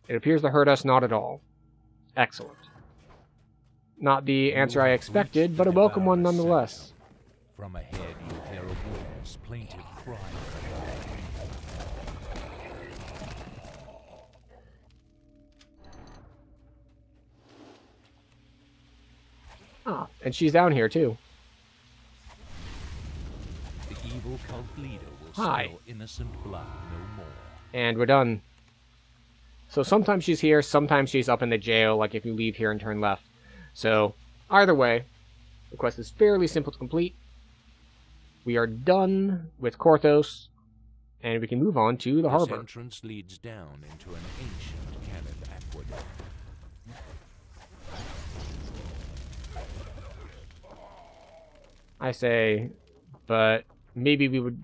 It appears to hurt us not at all. Excellent. Not the answer I expected, but a welcome one nonetheless. From ahead you hear a woman's plaintive cry. Ah, and she's down here too. The evil cult leader will Hi. spill innocent blood no more. And we're done. So sometimes she's here, sometimes she's up in the jail, like if you leave here and turn left. So, either way, the quest is fairly simple to complete. We are done with Korthos. And we can move on to the This harbor. entrance leads down into an ancient Kenneth aqueduct. I say, but maybe we would,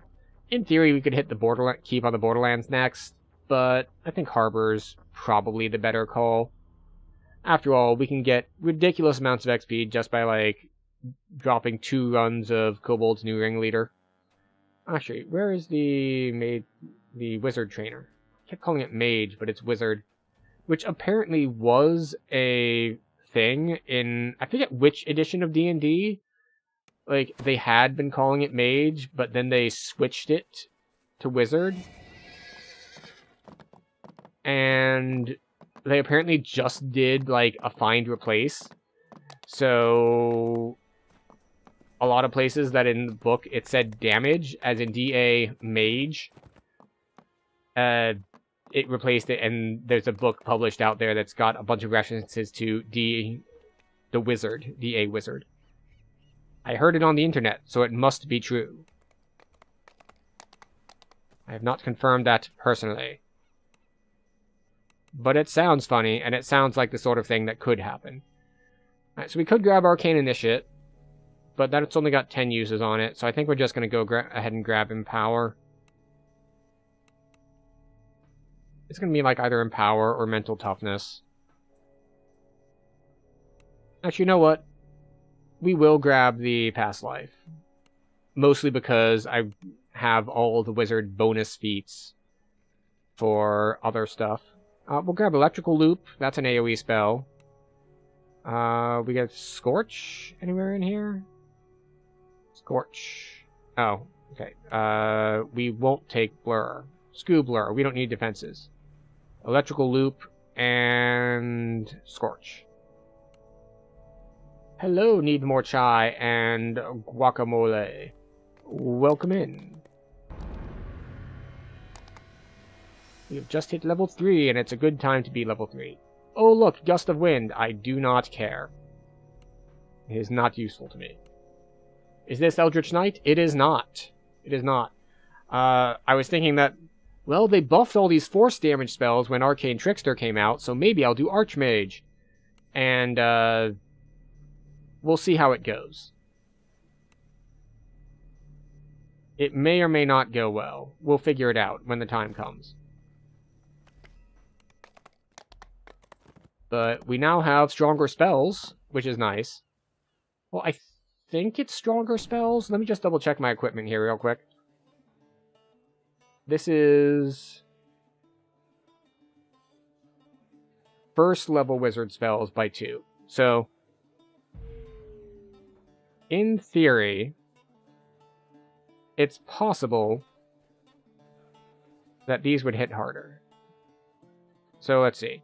in theory, we could hit the keep on the Borderlands next, but I think Harbor's probably the better call. After all, we can get ridiculous amounts of XP just by, like, dropping 2 runs of Kobold's New Ringleader. Actually, where is the wizard trainer? I kept calling it mage, but it's wizard. Which apparently was a thing in, I forget which edition of D&D. Like, they had been calling it mage, but then they switched it to wizard. And they apparently just did, like, a find replace. So a lot of places that in the book it said damage, as in DA mage, it replaced it, and there's a book published out there that's got a bunch of references to the wizard, DA wizard. I heard it on the internet, so it must be true. I have not confirmed that personally. But it sounds funny, and it sounds like the sort of thing that could happen. Alright, so we could grab Arcane Initiate, but that's only got 10 uses on it, so I think we're just going to go ahead and grab Empower. It's going to be like either Empower or Mental Toughness. Actually, you know what? We will grab the Past Life. Mostly because I have all the wizard bonus feats for other stuff. We'll grab Electrical Loop. That's an AoE spell. We get Scorch anywhere in here? Scorch. Oh, okay. We won't take Blur. Screw Blur. We don't need defenses. Electrical Loop and Scorch. Hello, Need More Chai and Guacamole. Welcome in. We have just hit level 3, and it's a good time to be level 3. Oh look, Gust of Wind. I do not care. It is not useful to me. Is this Eldritch Knight? It is not. It is not. I was thinking that, well, they buffed all these force damage spells when Arcane Trickster came out, so maybe I'll do Archmage. And, we'll see how it goes. It may or may not go well. We'll figure it out when the time comes. But we now have stronger spells, which is nice. Well, I think it's stronger spells. Let me just double check my equipment here real quick. This is first level wizard spells by 2. So, in theory, it's possible that these would hit harder. So let's see.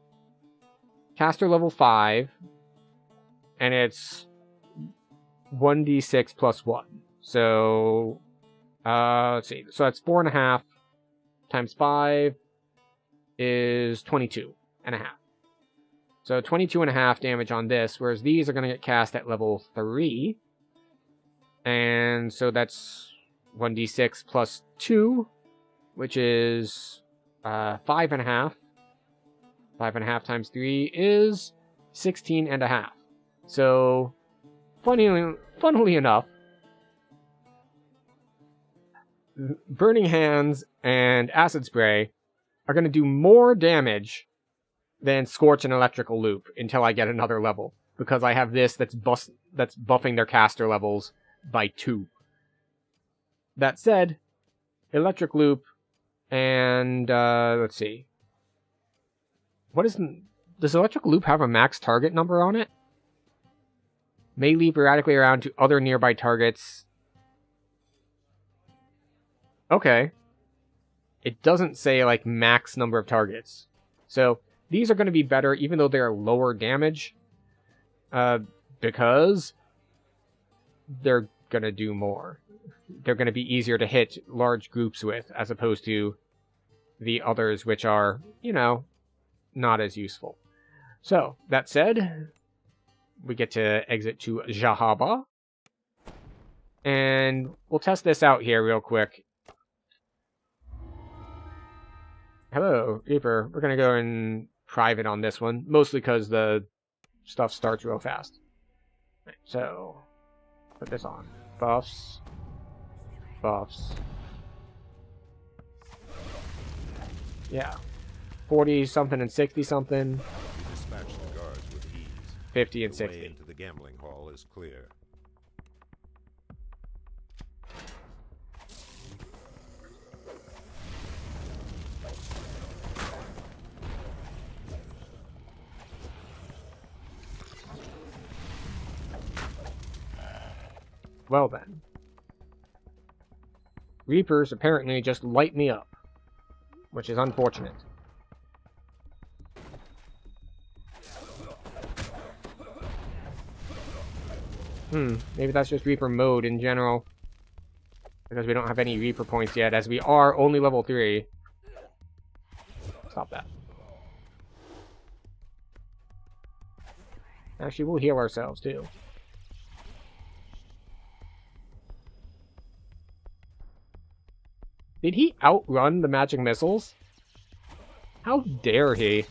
Caster level 5, and it's 1d6 plus 1. So, let's see. So that's 4.5 times 5 is 22.5. So 22.5 damage on this, whereas these are going to get cast at level 3. And so that's 1d6 plus 2, which is 5.5. 5.5 times 3 is 16.5. So, funnily enough, Burning Hands and Acid Spray are going to do more damage than Scorch and Electrical Loop until I get another level, because I have this that's buffing their caster levels by 2. That said, Electric Loop and, let's see. Does Electric Loop have a max target number on it? May leap erratically around to other nearby targets. Okay. It doesn't say, like, max number of targets. So, these are going to be better even though they're lower damage. Because they're going to do more. They're going to be easier to hit large groups with, as opposed to the others, which are, you know, not as useful. So, that said, we get to exit to Jahaba. And we'll test this out here real quick. So, Reaper, we're going to go in private on this one, mostly because the stuff starts real fast. Right, so, put this on. Buffs. Buffs. Yeah. 40-something and 60-something. We dispatch the guards with ease. 50 and The 60. way into the gambling hall is clear. Well then. Reapers apparently just light me up, which is unfortunate. Maybe that's just Reaper mode in general. Because we don't have any Reaper points yet, as we are only level 3. Stop that. Actually, we'll heal ourselves, too. Did he outrun the magic missiles? How dare he?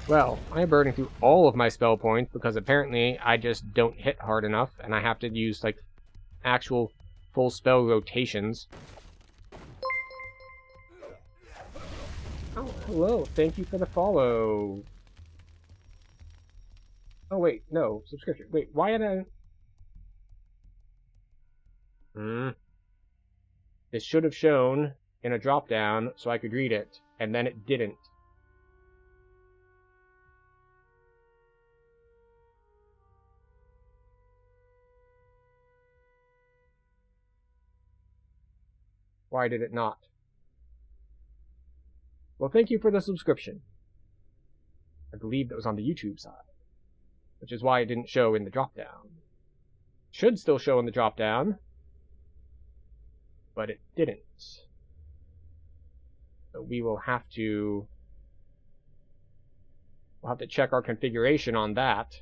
Well, I'm burning through all of my spell points because apparently I just don't hit hard enough and I have to use, like, actual full spell rotations. Oh, hello. Thank you for the follow. Oh, wait. No. Subscription. Wait, why did I... This should have shown in a drop-down so I could read it, and then it didn't. Why did it not? Well, thank you for the subscription. I believe that was on the YouTube side, which is why it didn't show in the drop-down. Should still show in the drop-down, but it didn't. So we will have to... We'll have to check our configuration on that.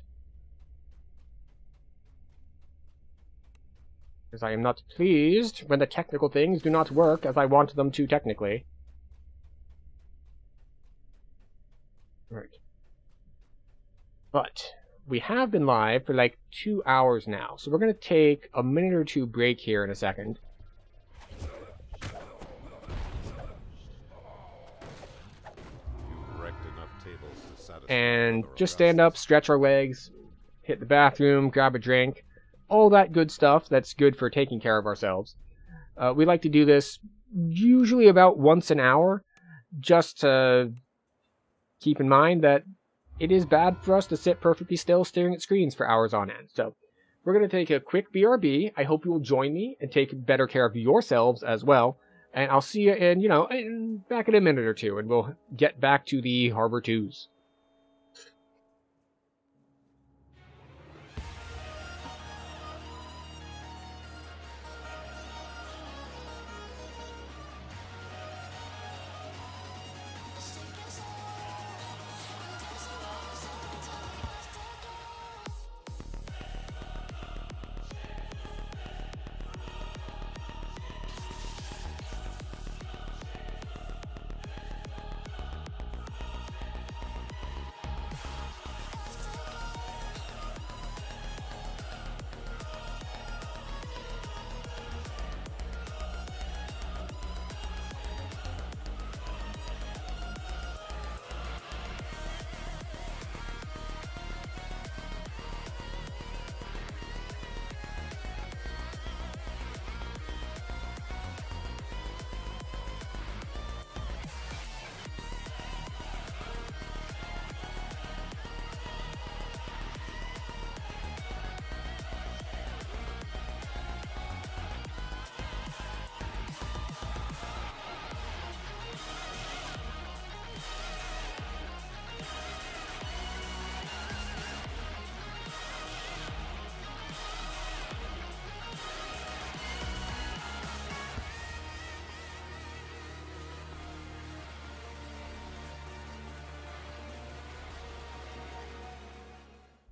Because I am not pleased when the technical things do not work as I want them to technically. Right. But we have been live for like 2 hours now, so we're going to take a minute or two break here in a second. And just stand up, stretch our legs, hit the bathroom, grab a drink, all that good stuff that's good for taking care of ourselves. We like to do this usually about once an hour, just to keep in mind that it is bad for us to sit perfectly still staring at screens for hours on end. So we're going to take a quick BRB. I hope you will join me and take better care of yourselves as well. And I'll see you back in a minute or two, and we'll get back to the Harbor 2s.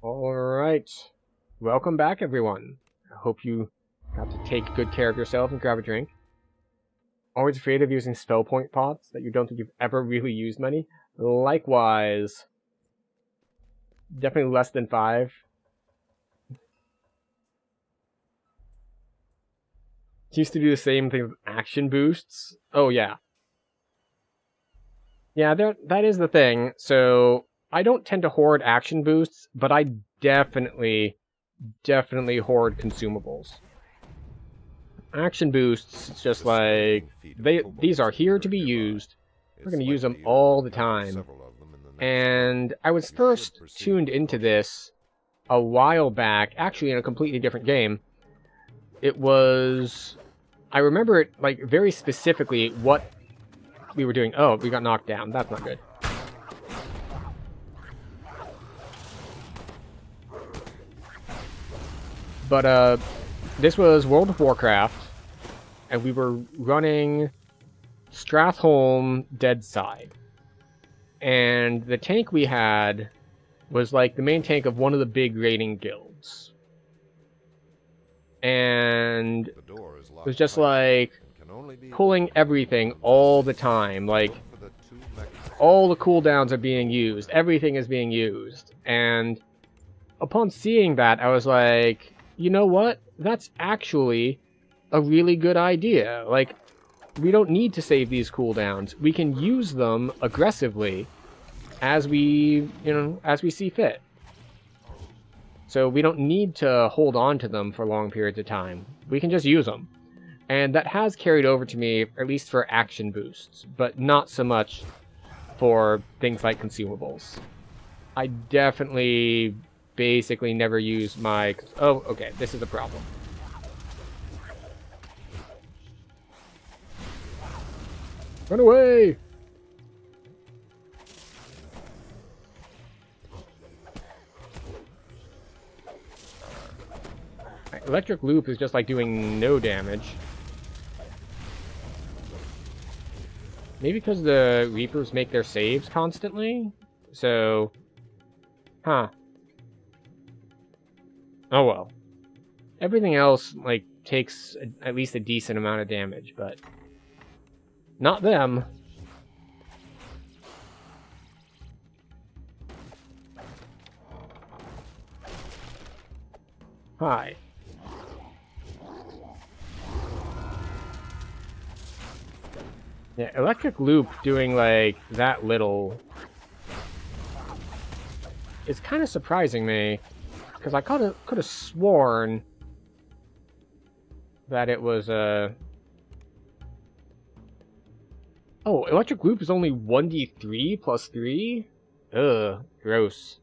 Alright, welcome back everyone. I hope you got to take good care of yourself and grab a drink. Always afraid of using spell point pots that you don't think you've ever really used many. Likewise. Definitely less than 5. Used to do the same thing with action boosts. Oh, yeah. Yeah, that is the thing. So, I don't tend to hoard action boosts, but I definitely hoard consumables. Action boosts, it's just like, these are here to be used. We're going to use them all the time. And I was first tuned into this a while back, actually in a completely different game. It was... I remember it, like, very specifically what we were doing. Oh, we got knocked down. That's not good. But, this was World of Warcraft, and we were running Stratholme Deadside. And the tank we had was, like, the main tank of one of the big raiding guilds. And it was just, like, pulling everything all the time. Like, all the cooldowns are being used. Everything is being used. And upon seeing that, I was like, you know what? That's actually a really good idea. Like, we don't need to save these cooldowns. We can use them aggressively as we, as we see fit. So we don't need to hold on to them for long periods of time. We can just use them. And that has carried over to me, at least for action boosts, but not so much for things like consumables. I definitely basically never use my... Oh, okay, this is a problem. Run away! Electric Loop is just like doing no damage. Maybe because the Reapers make their saves constantly? So... Huh. Oh well. Everything else, like, takes at least a decent amount of damage, but... Not them. Hi. Yeah, Electric Loop doing, like, that little is kind of surprising me, because I could have sworn that it was, Oh, Electric Loop is only 1d3 plus 3? Ugh, gross.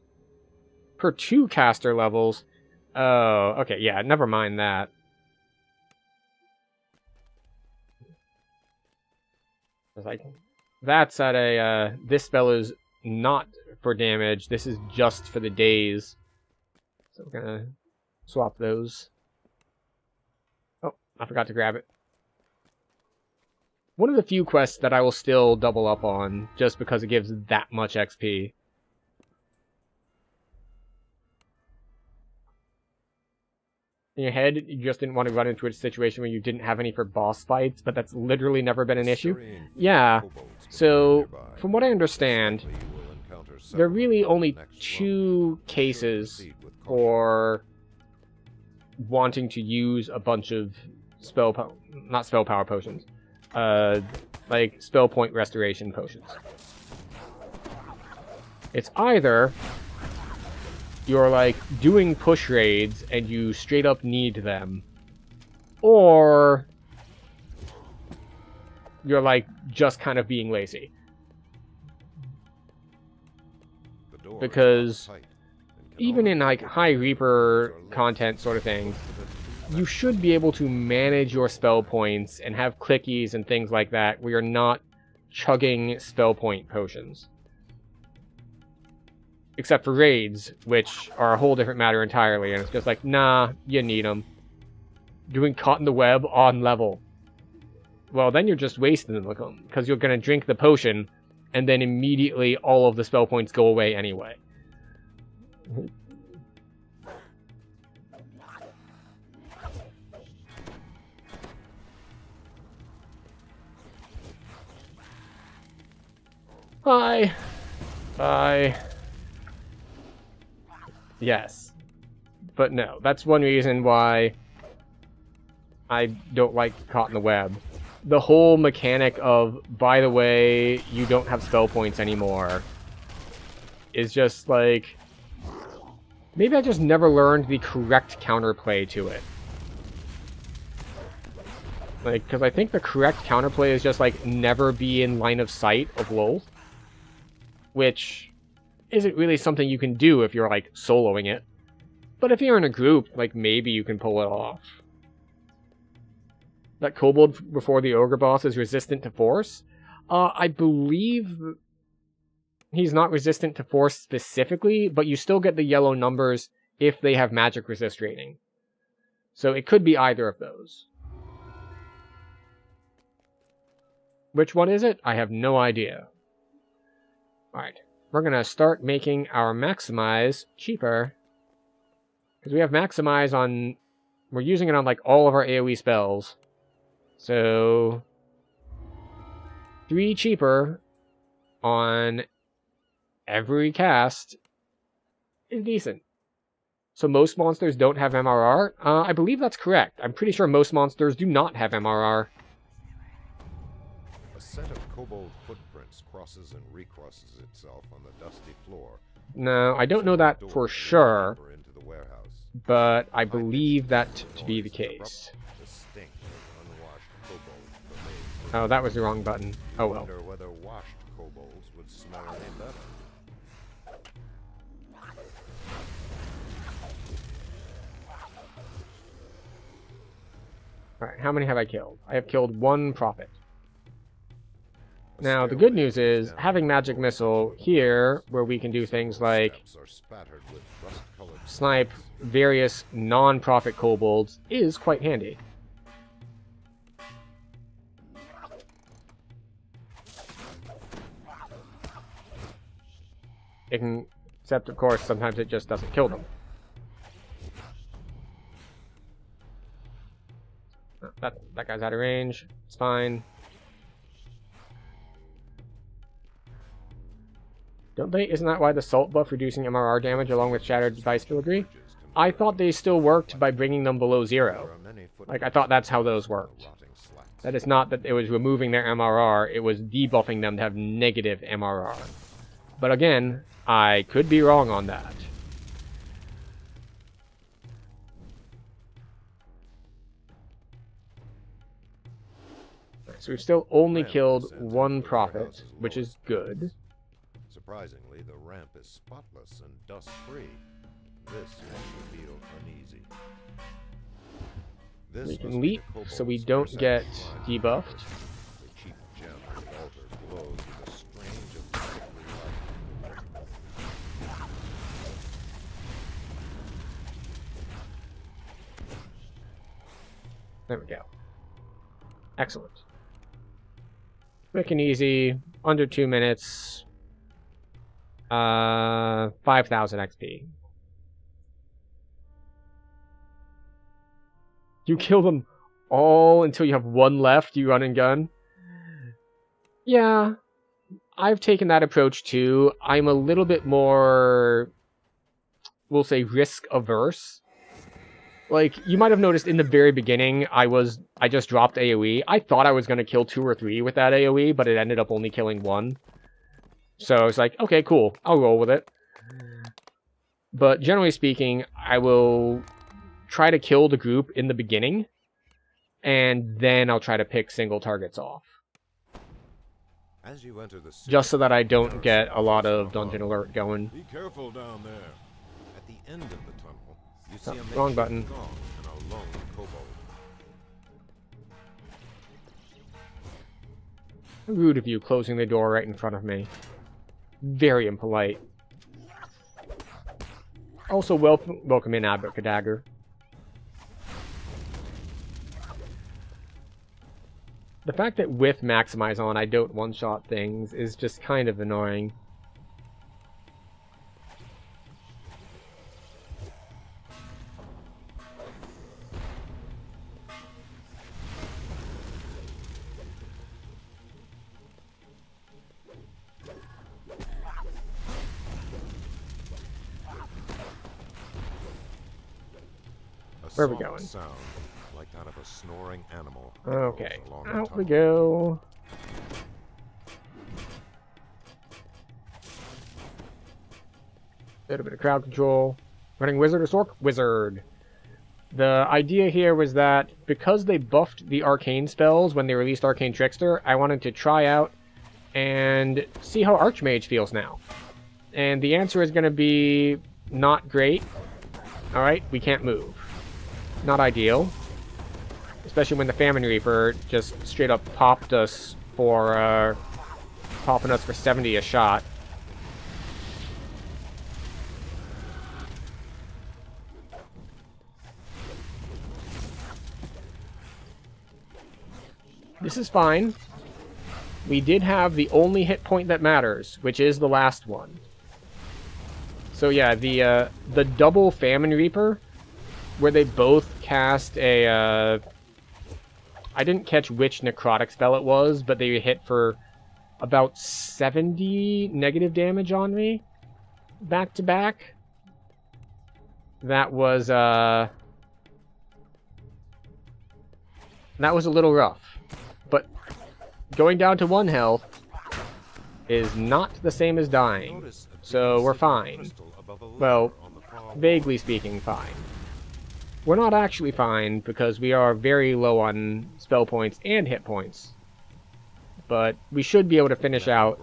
Per 2 caster levels. Oh, okay, yeah, never mind that. It's like, that's at a, this spell is not for damage, this is just for the days. So we're gonna swap those. Oh, I forgot to grab it. One of the few quests that I will still double up on, just because it gives that much XP. In your head, you just didn't want to run into a situation where you didn't have any for boss fights, but that's literally never been an issue? Yeah, so, from what I understand, there are really only 2 cases for wanting to use a bunch of not spell power potions. Like, spell point restoration potions. It's either you're, like, doing push raids and you straight up need them, or you're, like, just kind of being lazy. Because even in, like, high Reaper content sort of thing, you should be able to manage your spell points and have clickies and things like that where you're not chugging spell point potions. Except for raids, which are a whole different matter entirely, and it's just like, nah, you need them. Doing Caught in the Web on level. Well, then you're just wasting them, because you're going to drink the potion, and then immediately all of the spell points go away anyway. Hi. Bye. Yes. But no, that's one reason why I don't like Caught in the Web. The whole mechanic of, by the way, you don't have spell points anymore, is just like... Maybe I just never learned the correct counterplay to it. Like, because I think the correct counterplay is just, like, never be in line of sight of Lolth. Which isn't really something you can do if you're, like, soloing it. But if you're in a group, like, maybe you can pull it off. That kobold before the ogre boss is resistant to force. I believe he's not resistant to force specifically, but you still get the yellow numbers if they have magic resist rating. So it could be either of those. Which one is it? I have no idea. Alright, we're going to start making our maximize cheaper. Because we have maximize on... We're using it on, like, all of our AoE spells. So... 3 cheaper on every cast is decent. So most monsters don't have MRR? I believe that's correct. I'm pretty sure most monsters do not have MRR. A set of kobold footprints crosses and recrosses itself on the dusty floor. No, I don't know that for sure, but I believe that to be the case. Oh, that was the wrong button. Oh well. Wonder whether washed kobolds would smell any better. Alright, how many have I killed? I have killed 1 prophet. Now, the good news is, having Magic Missile here, where we can do things like snipe various non-prophet kobolds, is quite handy. It can, except of course, sometimes it just doesn't kill them. That guy's out of range. It's fine. Don't they? Isn't that why the salt buff reducing MRR damage along with shattered device filigree? I thought they still worked by bringing them below 0. Like, I thought that's how those worked. That is not that it was removing their MRR, it was debuffing them to have negative MRR. But again, I could be wrong on that. So we've still only killed 1 prophet, which is good. Surprisingly, the ramp is spotless and dust-free. This makes me feel uneasy. This we can leap, so we don't get debuffed. The cheap gem of the altar glows with a strange and sickly light. There we go. Excellent. Quick and easy, under 2 minutes. 5,000 XP. You kill them all until you have 1 left, you run and gun? Yeah, I've taken that approach too. I'm a little bit more, we'll say, risk averse. Like, you might have noticed in the very beginning, I just dropped AoE. I thought I was going to kill 2 or 3 with that AoE, but it ended up only killing 1. So I was like, okay, cool, I'll roll with it. But generally speaking, I will try to kill the group in the beginning, and then I'll try to pick single targets off. As you enter the just so that I don't get a lot of dungeon alert going. Be careful down there. At the end of the tunnel, you see a wrong button. gong and a lone kobold. Rude of you closing the door right in front of me. Very impolite. Also, welcome in, Abracadabra. The fact that with Maximize on I don't one-shot things is just kind of annoying. Where are we soft going? sound, like that of a snoring animal. Okay, echoes along the out we tunnel. go. Little bit of crowd control. Running wizard or sork? Wizard. The idea here was that because they buffed the arcane spells when they released Arcane Trickster, I wanted to try out and see how Archmage feels now. And the answer is going to be not great. Alright, we can't move. Not ideal. Especially when the Famine Reaper just straight up popped us for, popping us for 70 a shot. This is fine. We did have the only hit point that matters, which is the last one. So yeah, the double Famine Reaper, where they both cast a, I didn't catch which necrotic spell it was, but they hit for about 70 negative damage on me, back to back. That was a little rough. But going down to 1 health is not the same as dying, so we're fine. Well, vaguely speaking, fine. We're not actually fine, because we are very low on spell points and hit points. But we should be able to finish out,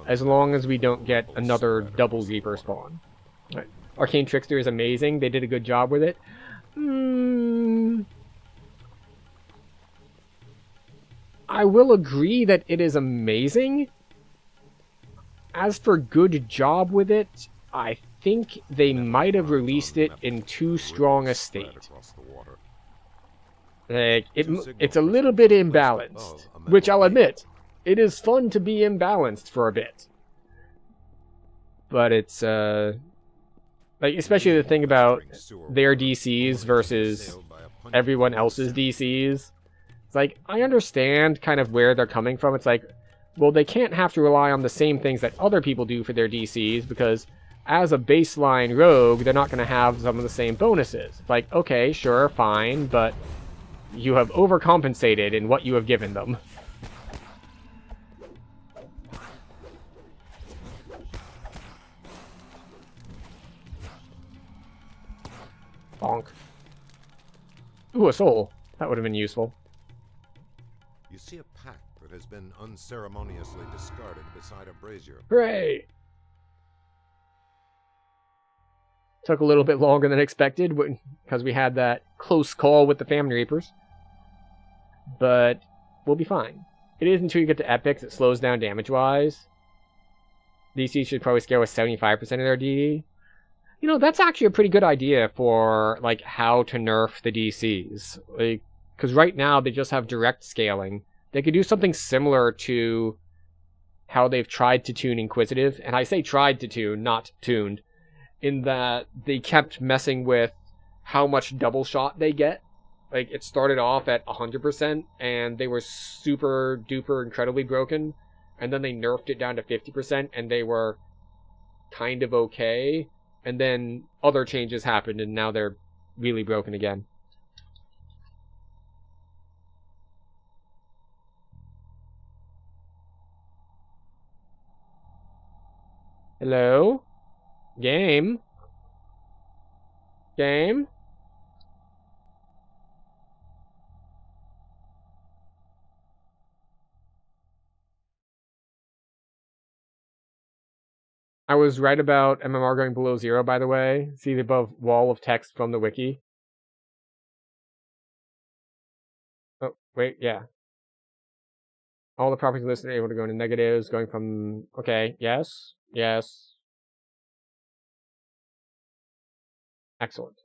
as long as we don't get another double Reaper spawn. Right. Arcane Trickster is amazing, they did a good job with it. I will agree that it is amazing. As for good job with it, I think they might have released it in too strong a state. Like, it's a little bit imbalanced, which I'll admit, it is fun to be imbalanced for a bit. But it's, like, especially the thing about their DCs versus everyone else's DCs. It's like, I understand kind of where they're coming from. It's like, well, they can't have to rely on the same things that other people do for their DCs, because as a baseline rogue, they're not going to have some of the same bonuses. It's like, okay, sure, fine, but you have overcompensated in what you have given them. Bonk. Ooh, a soul. That would have been useful. You see a pack that has been unceremoniously discarded beside a brazier. Hooray! Took a little bit longer than expected, because we had that close call with the Famine Reapers. But we'll be fine. It is until you get to epics it slows down damage-wise. DC should probably scale with 75% of their DD. You know, that's actually a pretty good idea for, like, how to nerf the DCs. Like, because right now they just have direct scaling. They could do something similar to how they've tried to tune Inquisitive. And I say tried to tune, not tuned. In that they kept messing with how much double shot they get. Like, it started off at 100%, and they were super duper incredibly broken. And then they nerfed it down to 50%, and they were kind of okay. And then other changes happened, and now they're really broken again. Hello? Game? Game? I was right about MMR going below 0, by the way. See the above wall of text from the wiki? Oh, wait, yeah. All the properties listed are able to go into negatives, going from... Okay, yes, yes. Excellent.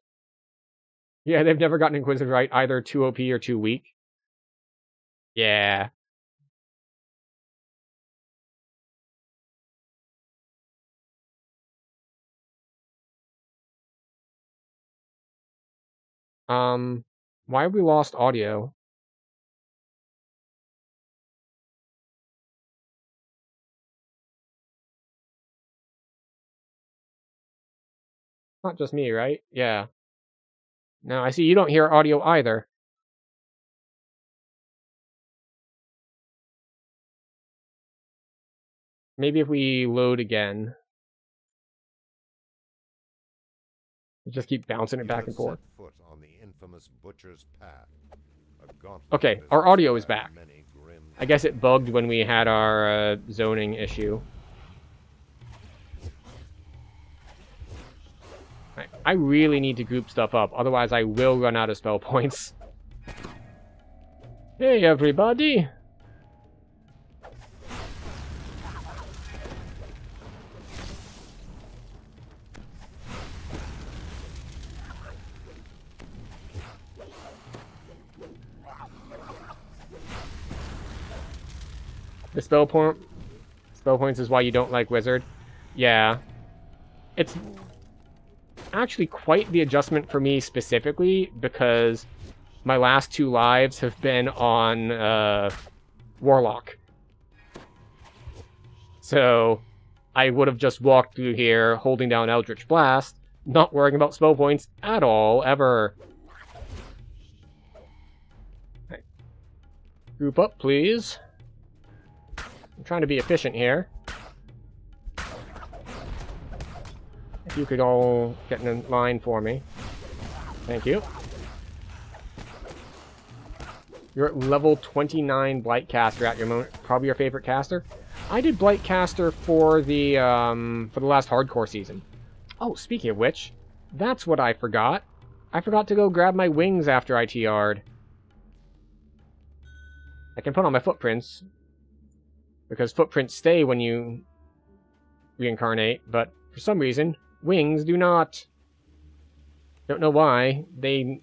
Yeah, they've never gotten Inquisitive right, either too OP or too weak. Yeah. Why have we lost audio? Not just me, right? Yeah. Now, I see you don't hear audio either. Maybe if we load again. Just keep bouncing it back and forth. Foot on the infamous butcher's path. Okay, our audio is back. I guess it bugged when we had our zoning issue. Right. I really need to group stuff up, otherwise I will run out of spell points. Hey everybody! The spell points is why you don't like Wizard. Yeah. It's actually quite the adjustment for me specifically, because my last 2 lives have been on Warlock. So I would have just walked through here holding down Eldritch Blast, not worrying about spell points at all, ever. Right. Group up, please. I'm trying to be efficient here. If you could all get in line for me. Thank you. You're at level 29 Blightcaster at your moment. Probably your favorite caster. I did Blightcaster for the last hardcore season. Oh, speaking of which, that's what I forgot. I forgot to go grab my wings after I TR'd. I can put on my footprints, because footprints stay when you reincarnate, but for some reason, wings do not. Don't know why. They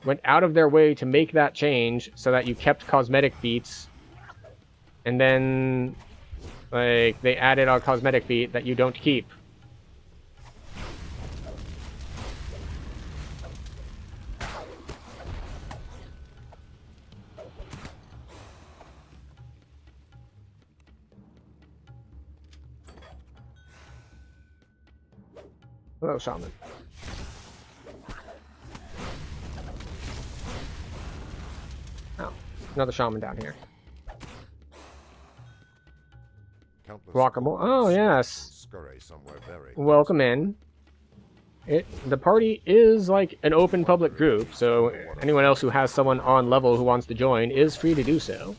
went out of their way to make that change so that you kept cosmetic feats, and then, like, they added a cosmetic feat that you don't keep. Hello, Shaman. Oh, another Shaman down here. Guacamole. Oh, yes. Welcome in. The party is like an open public group, so anyone else who has someone on level who wants to join is free to do so.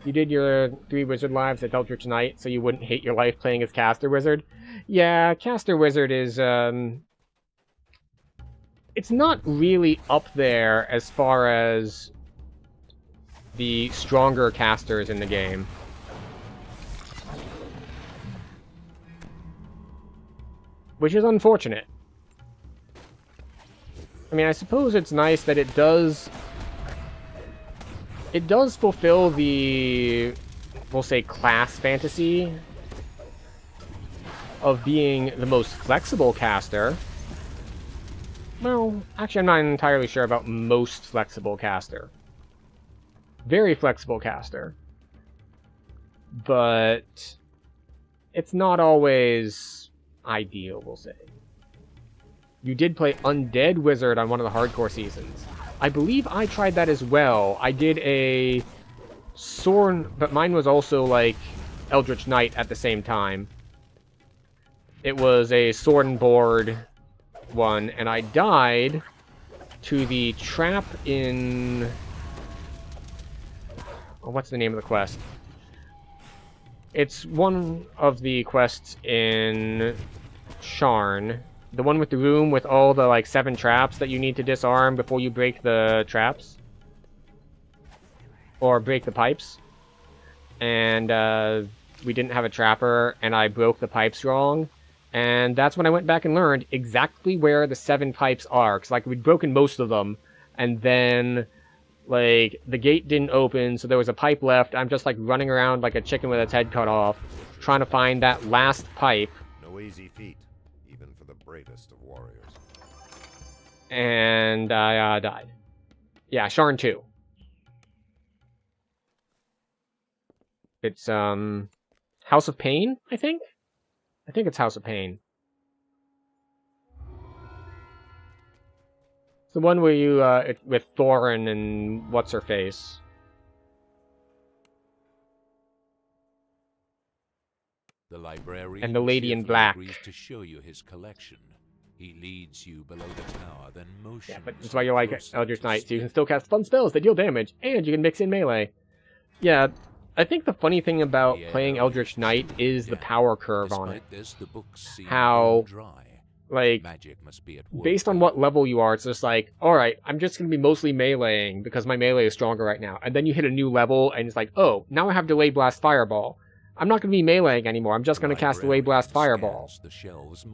You did your 3 wizard lives at Eldritch Knight, so you wouldn't hate your life playing as Caster Wizard. Yeah, Caster Wizard is, it's not really up there as far as the stronger casters in the game. Which is unfortunate. I mean, I suppose it's nice that it does fulfill the, we'll say, class fantasy of being the most flexible caster. Well, actually, I'm not entirely sure about most flexible caster. Very flexible caster. But it's not always ideal, we'll say. You did play Undead Wizard on one of the hardcore seasons. I believe I tried that as well. I did a Sorn, but mine was also like Eldritch Knight at the same time. It was a sword and board one, and I died to the trap in... Oh, what's the name of the quest? It's one of the quests in Sharn. The one with the room with all the, like, 7 traps that you need to disarm before you break the traps. Or break the pipes. And, we didn't have a trapper, and I broke the pipes wrong. And that's when I went back and learned exactly where the 7 pipes are. Because, like, we'd broken most of them. And then, like, the gate didn't open, so there was a pipe left. I'm just, like, running around like a chicken with its head cut off, trying to find that last pipe. No easy feat, even for the bravest of warriors. And I died. Yeah, Sharn 2. It's House of Pain, I think? I think it's House of Pain. It's the one where you, with Thorin and what's-her-face. The librarian And the lady in cheerfully black. agrees to show you his collection. He leads you below the tower, then motions. Yeah, but that's why you like closer Eldritch to Knight, so you step. can still cast fun spells that deal damage, and you can mix in melee. Yeah, I think the funny thing about playing Eldritch Knight is the power curve on it. Despite this, the books seem How, bone dry. like, Magic must be at work. based on what level you are, it's just like, alright, I'm just going to be mostly meleeing because my melee is stronger right now. And then you hit a new level, and it's like, oh, now I have Delay Blast Fireball. I'm not going to be meleeing anymore, I'm just going to cast Delay Blast Fireball.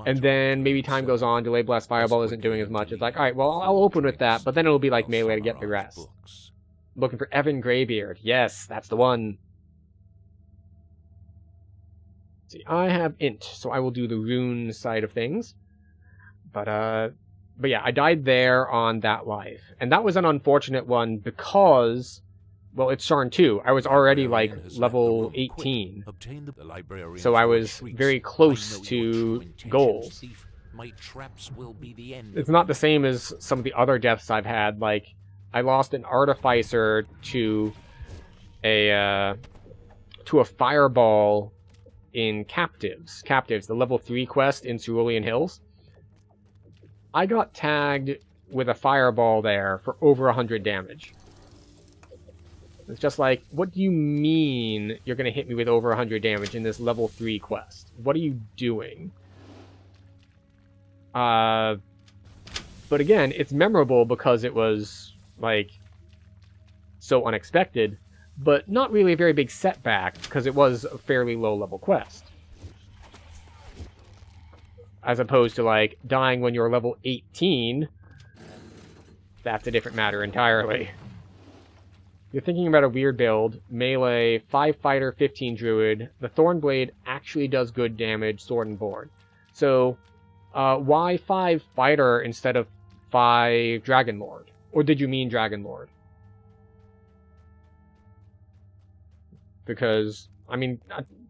And then maybe time goes on, Delay Blast Fireball isn't doing as much. It's like, alright, well, I'll open with that, but then it'll be like melee to get the rest. Looking for Evan Greybeard. Yes, that's the one. See, I have Int, so I will do the rune side of things. But yeah, I died there on that life. And that was an unfortunate one because, well, it's Sharn 2. I was already, like, level 18. So I was very close to goals. It's not the same as some of the other deaths I've had. Like, I lost an Artificer to a Fireball in Captives. Captives, the level 3 quest in Cerulean Hills. I got tagged with a Fireball there for over 100 damage. It's just like, what do you mean you're going to hit me with over 100 damage in this level 3 quest? What are you doing? But again, it's memorable because it was, like, so unexpected, but not really a very big setback because it was a fairly low-level quest. As opposed to, like, dying when you're level 18, that's a different matter entirely. You're thinking about a weird build, melee, 5 fighter, 15 druid. The Thornblade actually does good damage, sword and board. So, why 5 fighter instead of 5 Dragon Lord? Or did you mean Dragon Lord? Because, I mean,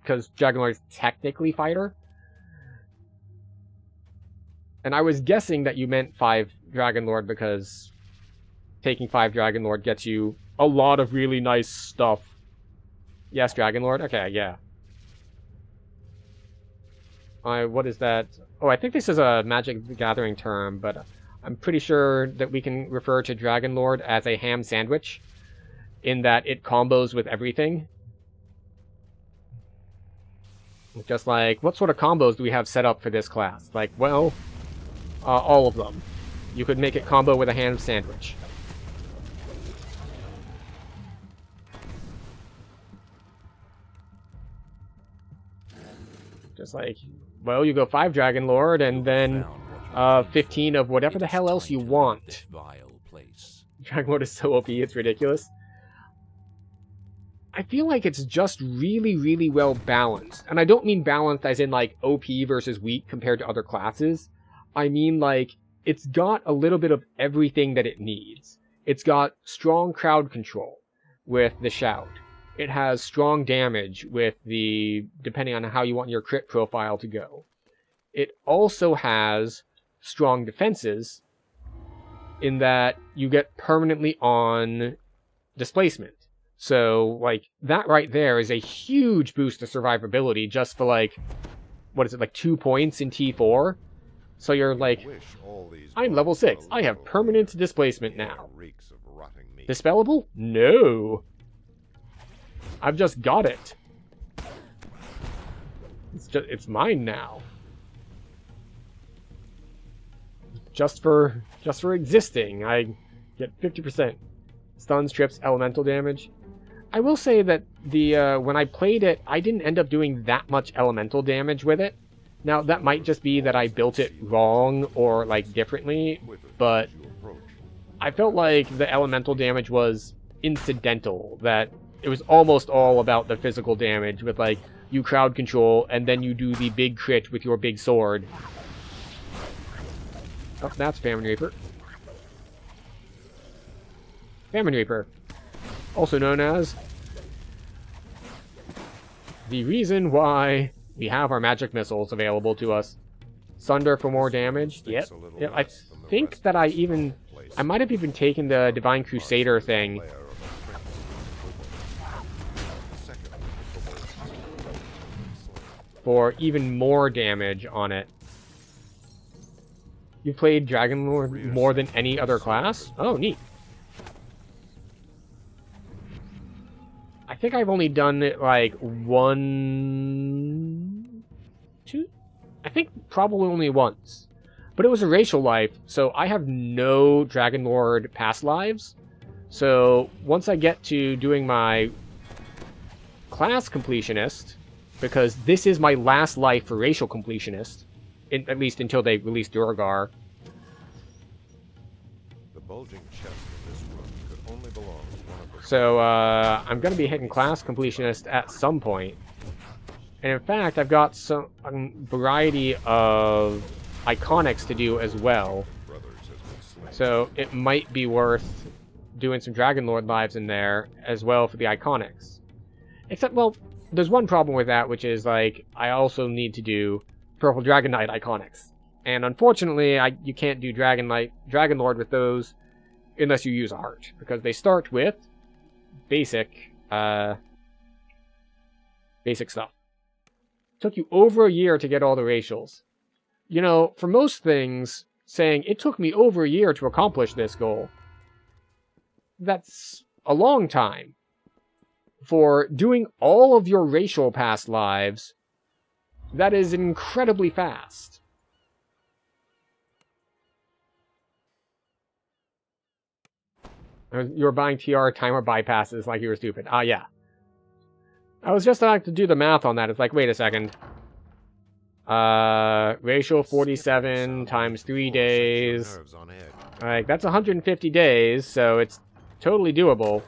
because Dragon Lord is technically fighter? And I was guessing that you meant 5 Dragon Lord because taking 5 Dragon Lord gets you a lot of really nice stuff. Yes, Dragon Lord? Okay, yeah. What is that? Oh, I think this is a Magic the Gathering term, but I'm pretty sure that we can refer to Dragon Lord as a ham sandwich, in that it combos with everything. Just like, what sort of combos do we have set up for this class? Like, well, all of them. You could make it combo with a ham sandwich. Just like, well, you go 5 Dragon Lord, and then 15 of whatever the hell else you want. Dragon Lord is so OP, it's ridiculous. I feel like it's just really, really well balanced. And I don't mean balanced as in, like, OP versus weak compared to other classes. I mean, like, it's got a little bit of everything that it needs. It's got strong crowd control with the Shout. It has strong damage with the, depending on how you want your crit profile to go. It also has strong defenses in that you get permanently on displacement. So, like, that right there is a huge boost to survivability just for, like, what is it, like 2 points in T4? So you're like, I'm level 6. I have permanent displacement now. Dispellable? No. I've just got it. It's mine now. Just for existing, I get 50%. Stuns, trips, elemental damage. I will say that the when I played it, I didn't end up doing that much elemental damage with it. Now, that might just be that I built it wrong or, like, differently, but I felt like the elemental damage was incidental, that it was almost all about the physical damage with, like, you crowd control, and then you do the big crit with your big sword. Oh, that's Famine Reaper. Famine Reaper. Also known as the reason why we have our magic missiles available to us. Sunder for more damage. Yep. Yep. I think that I might have even taken the Divine Crusader thing. For even more damage on it. You played Dragon Lord more than any other class? Oh, neat. I think I've only done it like two? I think probably only once. But it was a racial life, so I have no Dragon Lord past lives. So once I get to doing my class completionist, because this is my last life for racial completionist, at least until they release Duragar. The bulging chest in this room could only belong to one of the... So I'm going to be hitting class completionist at some point. And in fact, I've got some variety of iconics to do as well. So it might be worth doing some Dragon Lord lives in there as well for the iconics. Except, well, there's one problem with that, which is, like, I also need to do Purple Dragon Knight iconics. And unfortunately, you can't do Dragon Lord with those unless you use a heart. Because they start with basic stuff. Took you over a year to get all the racials. You know, for most things, saying, it took me over a year to accomplish this goal, that's a long time. For doing all of your racial past lives, that is incredibly fast. You were buying TR timer bypasses like you were stupid. Ah, yeah. I was just like to do the math on that. It's like, wait a second. Racial 47 times 3 days. Like, that's 150 days, so it's totally doable.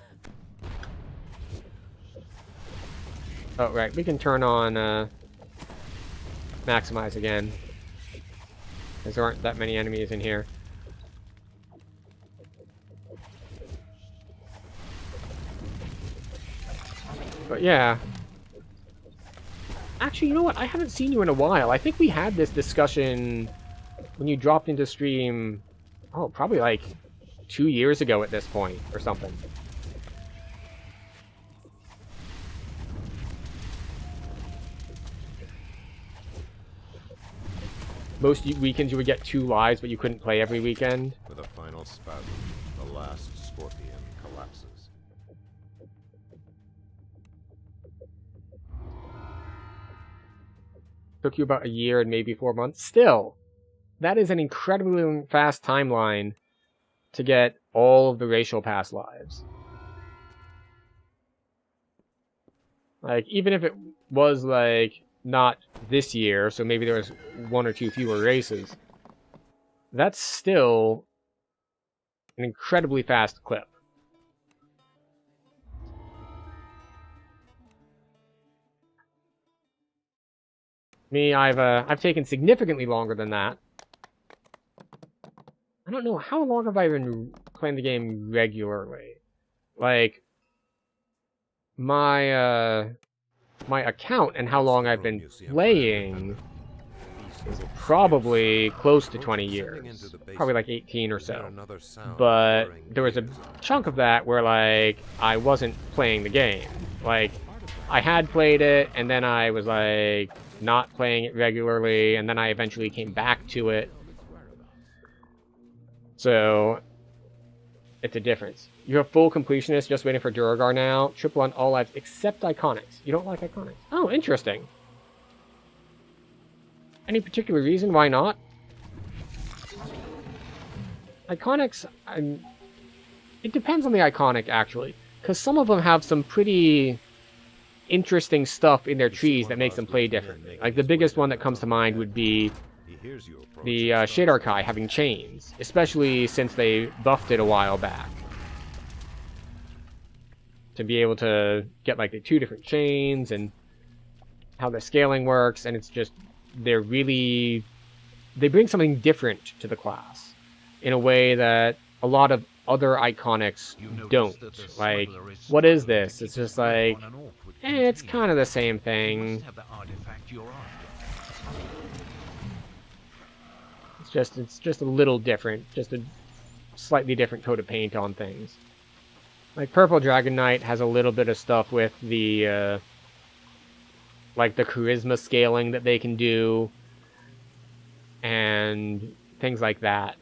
Oh, right. We can turn on, maximize again. Because there aren't that many enemies in here. But yeah. Actually, you know what? I haven't seen you in a while. I think we had this discussion when you dropped into stream, oh, probably like 2 years ago at this point, or something. Most weekends you would get 2 lives, but you couldn't play every weekend. With a final spasm, the last scorpion collapses. Took you about a year and maybe 4 months. Still, that is an incredibly fast timeline to get all of the racial past lives. Like, even if it was, like, not this year, so maybe there was 1 or 2 fewer races, that's still an incredibly fast clip. Me, I've taken significantly longer than that. I don't know, how long have I been playing the game regularly? Like, my account and how long I've been playing is probably close to 20 years. Probably like 18 or so. But there was a chunk of that where, like, I wasn't playing the game. Like, I had played it, and then I was, like, not playing it regularly, and then I eventually came back to it. So, it's a difference. You have full completionist, just waiting for Duragar now. Triple on all lives, except iconics. You don't like iconics? Oh, interesting. Any particular reason why not? Iconics, it depends on the iconic, actually. Because some of them have some pretty interesting stuff in their trees that makes them play differently. Like, the biggest one that comes to mind would be the Shadarkai having chains, especially since they buffed it a while back. To be able to get, like, the 2 different chains and how the scaling works, and it's just, they bring something different to the class in a way that a lot of other iconics You notice don't. that the Like, smuggler is what is struggling to this? keep It's his just grip like, on an awkward it's container. kind of the same You thing. must have the artifact you're after. It's just a little different, just a slightly different coat of paint on things. Like Purple Dragon Knight has a little bit of stuff with the like the charisma scaling that they can do and things like that.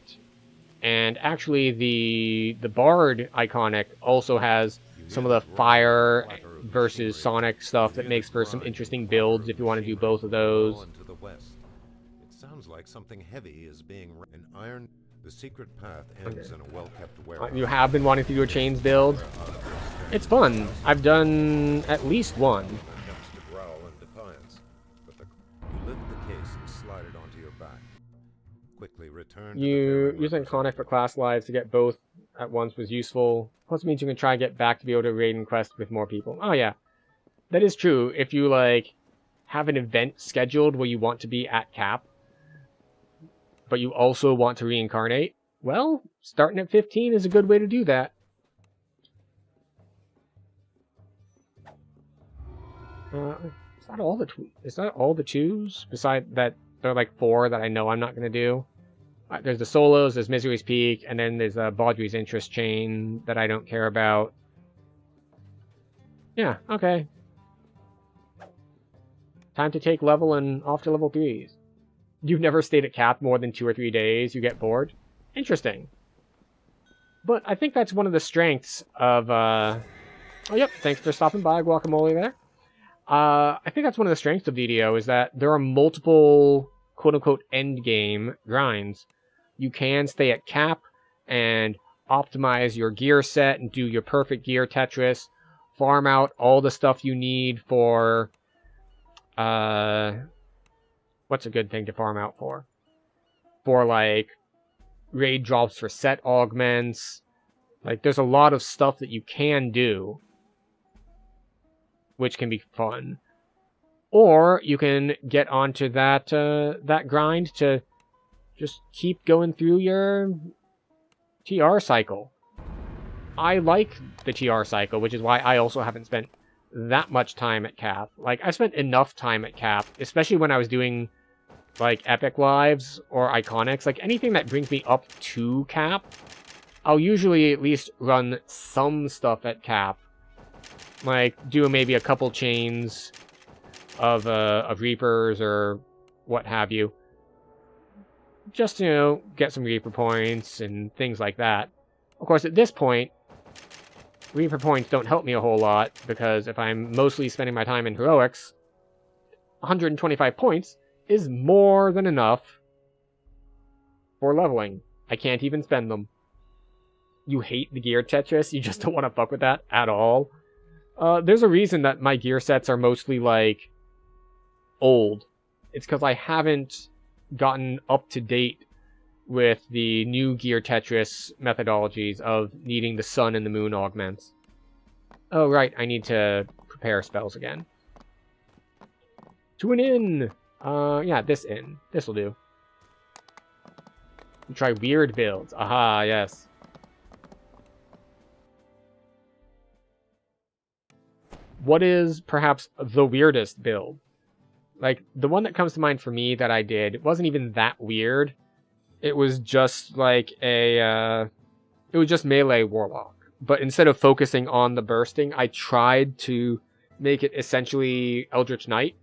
And actually the Bard iconic also has some of the fire versus Sonic stuff that makes for some interesting builds if you want to do both of those. To the west. It sounds like something heavy is being an iron. The secret path ends in a well-kept warehouse. You have been wanting to do a chains build. It's fun. I've done at least one. Attempts to growl in defiance, but you lift the case and slide it onto your back. Quickly return to Using Conic for class lives to get both at once was useful. Plus means you can try and get back to be able to raid and quest with more people. Oh yeah, that is true. If you like have an event scheduled where you want to be at cap, but you also want to reincarnate, well, starting at 15 is a good way to do that. Is that all the twos? Besides that, there are like 4 that I know I'm not going to do. There's the solos, there's Misery's Peak, and then there's Baudry's Interest Chain that I don't care about. Yeah, okay. Time to take level and off to level 3s. You've never stayed at cap more than 2 or 3 days, you get bored? Interesting. But I think that's one of the strengths of, Oh yep, thanks for stopping by, Guacamole there. I think that's one of the strengths of DDO, is that there are multiple quote-unquote endgame grinds. You can stay at cap and optimize your gear set and do your perfect gear Tetris, farm out all the stuff you need for, what's a good thing to farm out for? For, like, raid drops for set augments. Like, there's a lot of stuff that you can do, which can be fun. Or you can get onto that that grind to just keep going through your TR cycle. I like the TR cycle, which is why I also haven't spent that much time at cap. Like, I spent enough time at cap, especially when I was doing, like, epic lives or iconics. Like, anything that brings me up to cap, I'll usually at least run some stuff at cap. Like, do maybe a couple chains of Reapers or what have you. Just, you know, get some Reaper points and things like that. Of course, at this point, Reaper points don't help me a whole lot, because if I'm mostly spending my time in heroics, 125 points is more than enough for leveling. I can't even spend them. You hate the gear Tetris? You just don't want to fuck with that at all? There's a reason that my gear sets are mostly, like, old. It's because I haven't gotten up to date with the new gear Tetris methodologies of needing the sun and the moon augments. Oh, right, I need to prepare spells again. To an inn! Yeah, this inn. This'll do. We try weird builds. Aha, yes. What is perhaps the weirdest build? Like, the one that comes to mind for me that I did, it wasn't even that weird. It was just like it was just melee Warlock. But instead of focusing on the bursting, I tried to make it essentially Eldritch Knight.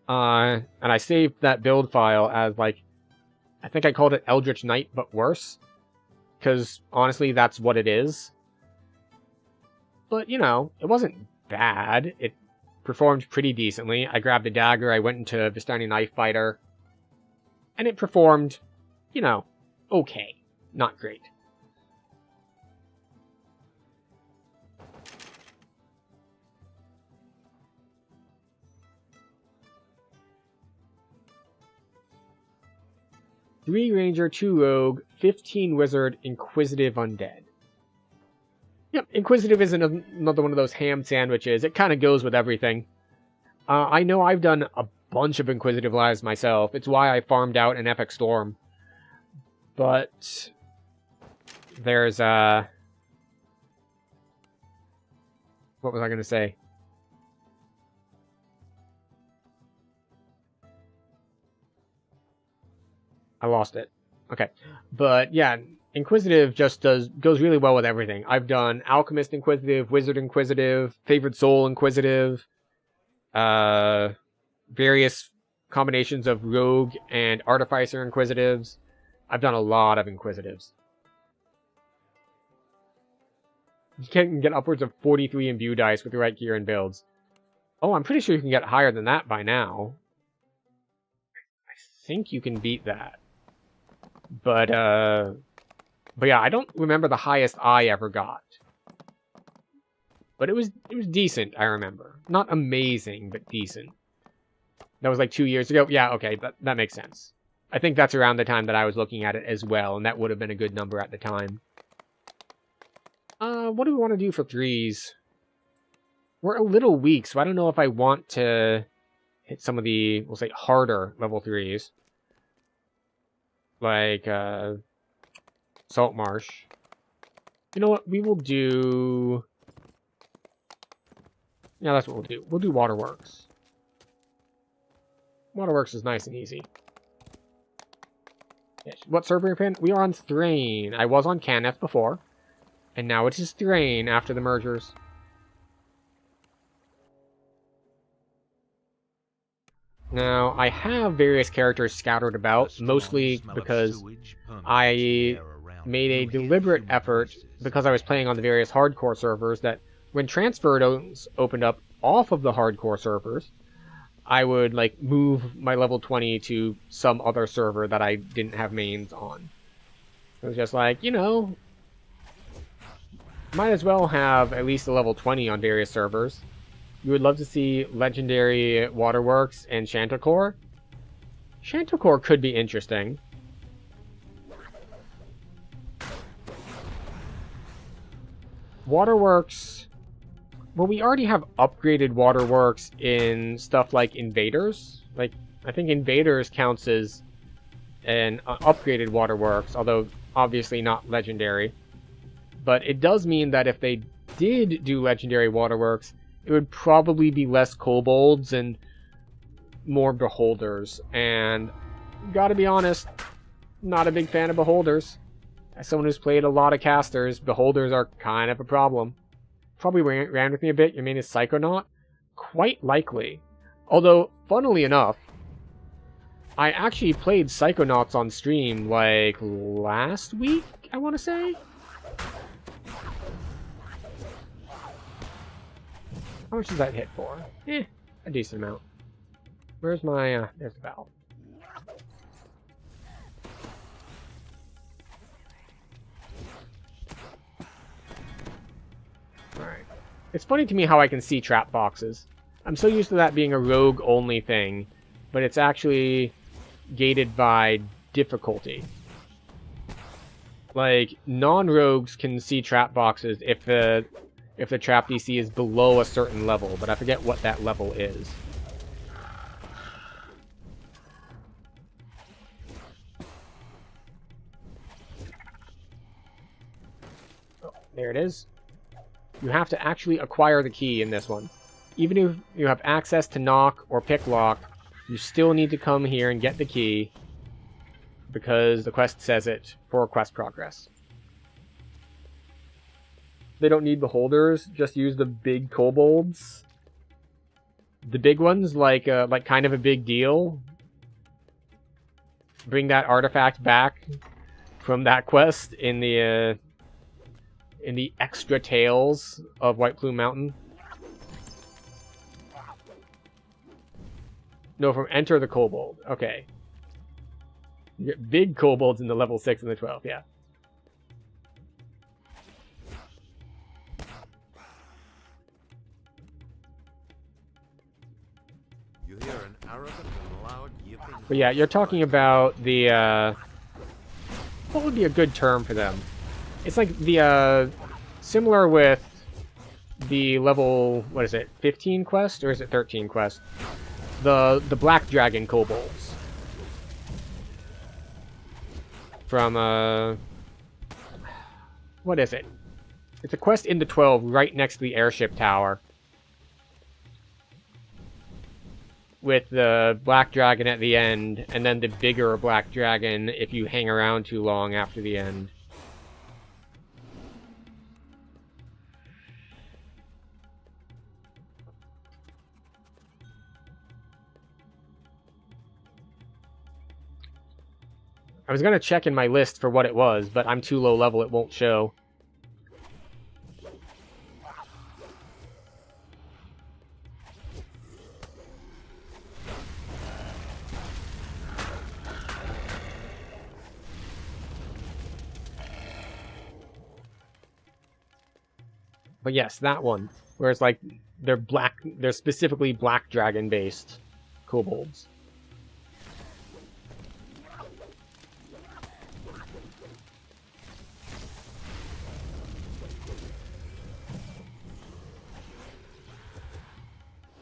And I saved that build file as, like, I think I called it Eldritch Knight, but worse. Because, honestly, that's what it is. But, you know, it wasn't bad. It performed pretty decently. I grabbed a dagger, I went into Vistani Knife Fighter, and it performed, you know, okay. Not great. Three Ranger, 2 Rogue, 15 Wizard, Inquisitive Undead. Yep, Inquisitive is another one of those ham sandwiches. It kind of goes with everything. I know I've done a bunch of Inquisitive lives myself. It's why I farmed out an Epic Storm. But there's what was I gonna say? I lost it. Okay. But yeah, Inquisitive just goes really well with everything. I've done Alchemist Inquisitive, Wizard Inquisitive, Favored Soul Inquisitive, various combinations of Rogue and Artificer Inquisitives. I've done a lot of Inquisitives. You can get upwards of 43 imbue dice with the right gear and builds. Oh, I'm pretty sure you can get higher than that by now. I think you can beat that. But yeah, I don't remember the highest I ever got. But it was decent, I remember. Not amazing, but decent. That was like 2 years ago. Yeah, okay, that makes sense. I think that's around the time that I was looking at it as well, and that would have been a good number at the time. What do we want to do for 3s? We're a little weak, so I don't know if I want to hit some of the, we'll say, harder level 3s. Like, Salt Marsh. You know what? We will do... Yeah, that's what we'll do. We'll do Waterworks. Waterworks is nice and easy. Yes. What server are you in? We are on Thrain. I was on Caneth before. And now it is Thrain after the mergers. Now, I have various characters scattered about, mostly because I made a deliberate effort, because I was playing on the various hardcore servers, that when transfer zones opened up off of the hardcore servers, I would like move my level 20 to some other server that I didn't have mains on. It was just like, you know, might as well have at least a level 20 on various servers. You would love to see Legendary Waterworks and Chanticleer. Chanticleer could be interesting. Waterworks... Well, we already have upgraded Waterworks in stuff like Invaders. Like, I think Invaders counts as an upgraded Waterworks, although obviously not Legendary. But it does mean that if they did do Legendary Waterworks, it would probably be less kobolds and more beholders. And gotta be honest, not a big fan of beholders. As someone who's played a lot of casters, beholders are kind of a problem. Probably ran with me a bit. Your main is Psychonaut? Quite likely. Although, funnily enough, I actually played Psychonauts on stream like last week, I want to say? How much does that hit for? A decent amount. Where's my, there's the valve. Alright. It's funny to me how I can see trap boxes. I'm so used to that being a rogue-only thing, but it's actually gated by difficulty. Like, non-rogues can see trap boxes if the trap DC is below a certain level, but I forget what that level is. Oh, there it is. You have to actually acquire the key in this one. Even if you have access to knock or pick lock, you still need to come here and get the key, because the quest says it for quest progress. They don't need beholders, just use the big kobolds. The big ones, like kind of a big deal. Bring that artifact back from that quest in the extra tales of White Plume Mountain. No, from Enter the Kobold. Okay. You get big kobolds in the level 6 and the 12, yeah. You hear an arrogant and loud yipping. But yeah, you're talking about the, what would be a good term for them? It's like the, similar with the level, what is it, 15 quest? Or is it 13 quest? The Black Dragon kobolds. From, What is it? It's a quest in the 12 right next to the airship tower. With the black dragon at the end, and then the bigger black dragon if you hang around too long after the end. I was gonna check in my list for what it was, but I'm too low level it won't show. But yes, that one. Where it's like, they're specifically black dragon based kobolds.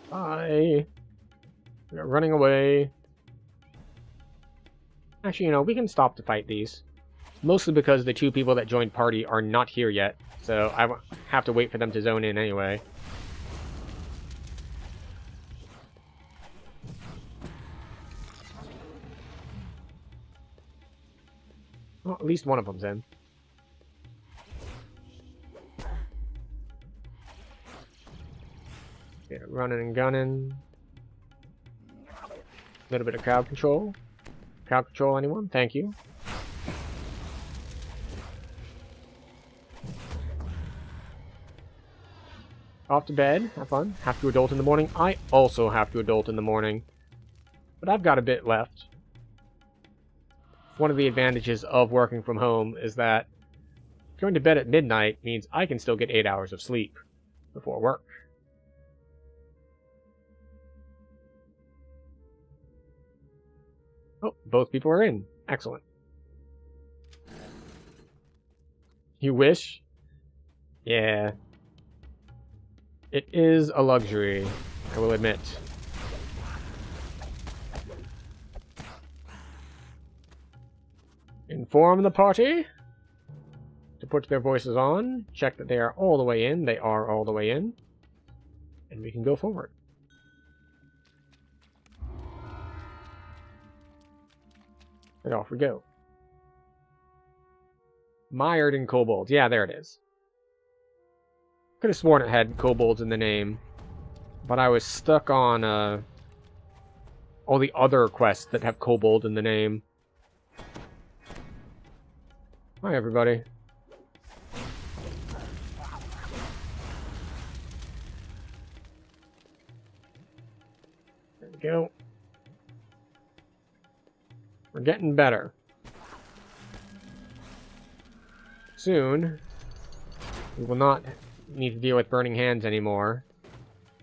Bye. They're running away. Actually, you know, we can stop to fight these. Mostly because the two people that joined party are not here yet. So I have to wait for them to zone in anyway. Well, at least one of them's in. Yeah, running and gunning. A little bit of crowd control. Crowd control, anyone? Thank you. Off to bed. Have fun. Have to adult in the morning. I also have to adult in the morning. But I've got a bit left. One of the advantages of working from home is that going to bed at midnight means I can still get 8 hours of sleep before work. Oh, both people are in. Excellent. You wish? Yeah. It is a luxury, I will admit. Inform the party to put their voices on. Check that they are all the way in. They are all the way in. And we can go forward. And off we go. Mired in kobolds. Yeah, there it is. Could have sworn it had kobolds in the name. But I was stuck on all the other quests that have kobold in the name. Hi, everybody. There we go. We're getting better. Soon, we will not need to deal with burning hands anymore,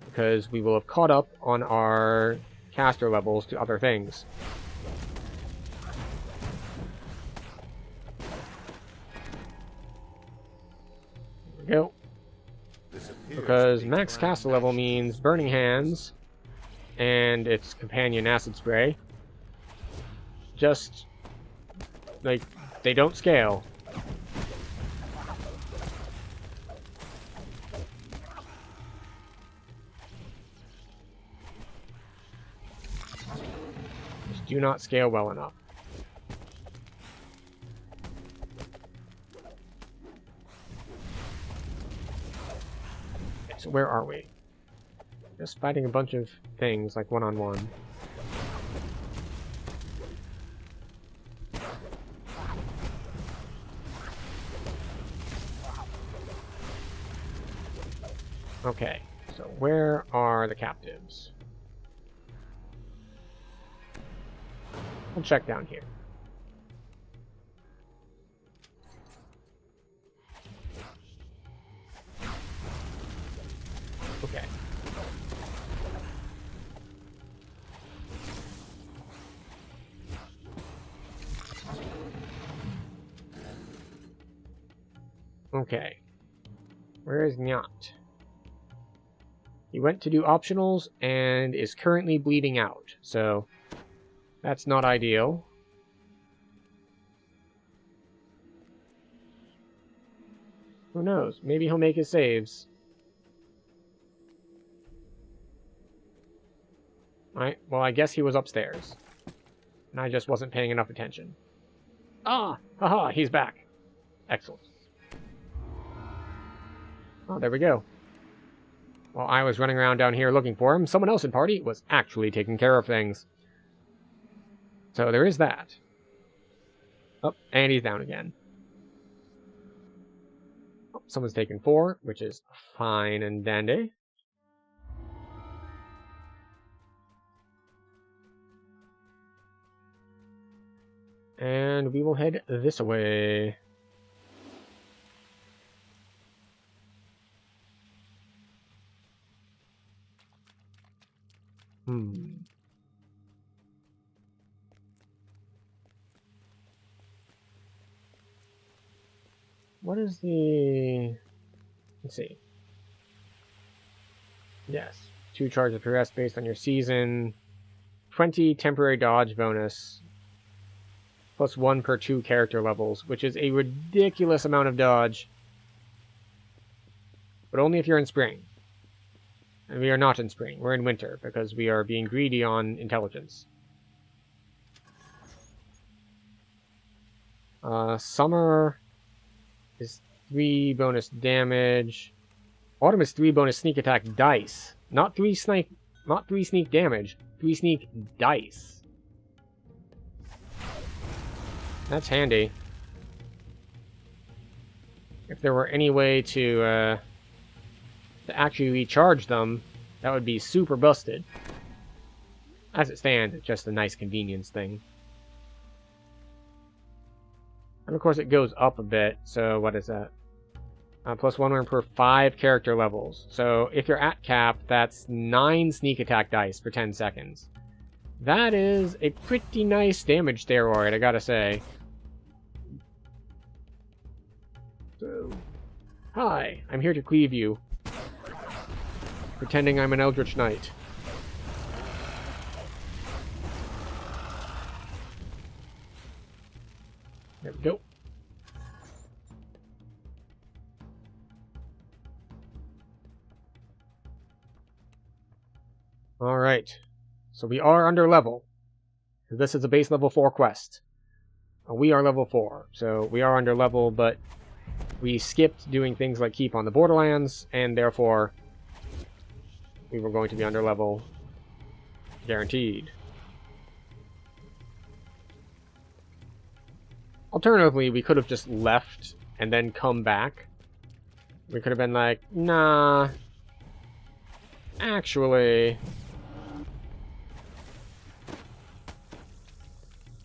because we will have caught up on our caster levels to other things. There we go. Because max caster level means burning hands and its companion acid spray. Just, like, they don't scale. Just do not scale well enough. Okay, so where are we? Just fighting a bunch of things, like one-on-one. Okay, so where are the captives? We'll check down here. Okay. Okay. Where is Nyat? He went to do optionals and is currently bleeding out, so that's not ideal. Who knows? Maybe he'll make his saves. Alright, well, I guess he was upstairs. And I just wasn't paying enough attention. Ah! Haha, he's back. Excellent. Oh, there we go. While I was running around down here looking for him, someone else in party was actually taking care of things. So there is that. Oh, and he's down again. Oh, someone's taken 4, which is fine and dandy. And we will head this way. What is the... Let's see. Yes. 2 charges per rest based on your season. 20 temporary dodge bonus. Plus 1 per 2 character levels, which is a ridiculous amount of dodge. But only if you're in spring. And we are not in spring. We're in winter, because we are being greedy on intelligence. Summer is 3 bonus damage. Autumn is 3 bonus sneak attack dice. Not 3 sneak damage. 3 sneak dice. That's handy. If there were any way to actually recharge them, that would be super busted. As it stands, it's just a nice convenience thing. And of course it goes up a bit, so what is that? Plus 1 per 5 character levels. So if you're at cap, that's 9 sneak attack dice for 10 seconds. That is a pretty nice damage steroid, I gotta say. So, hi, I'm here to cleave you. Pretending I'm an Eldritch Knight. There we go. Alright. So we are under level. This is a base level 4 quest. We are level 4, so we are under level, but we skipped doing things like keep on the Borderlands, and therefore we were going to be under level guaranteed. Alternatively, we could have just left and then come back. We could have been like, nah, actually,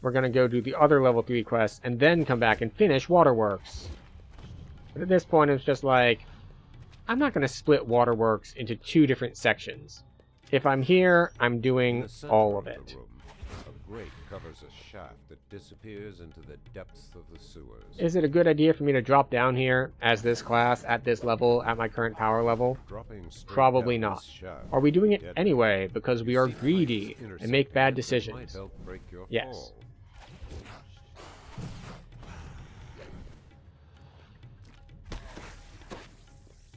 we're going to go do the other level 3 quests and then come back and finish Waterworks. But at this point, it's just like, I'm not going to split Waterworks into 2 different sections. If I'm here, I'm doing all of it. A grate covers a shaft that disappears into the depths of the sewers. Is it a good idea for me to drop down here as this class, at this level, at my current power level? Probably not. Are we doing it anyway because we are greedy and make bad decisions? Yes.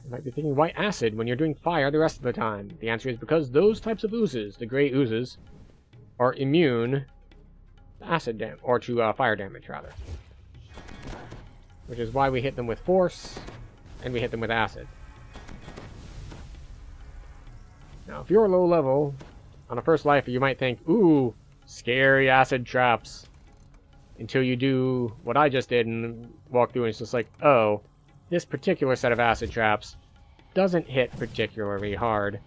You might be thinking, why acid when you're doing fire the rest of the time? The answer is because those types of oozes, the gray oozes, are immune to acid damage, or to fire damage, rather. Which is why we hit them with force, and we hit them with acid. Now, if you're low level, on a first life, you might think, ooh, scary acid traps. Until you do what I just did and walk through, and it's just like, oh, this particular set of acid traps doesn't hit particularly hard.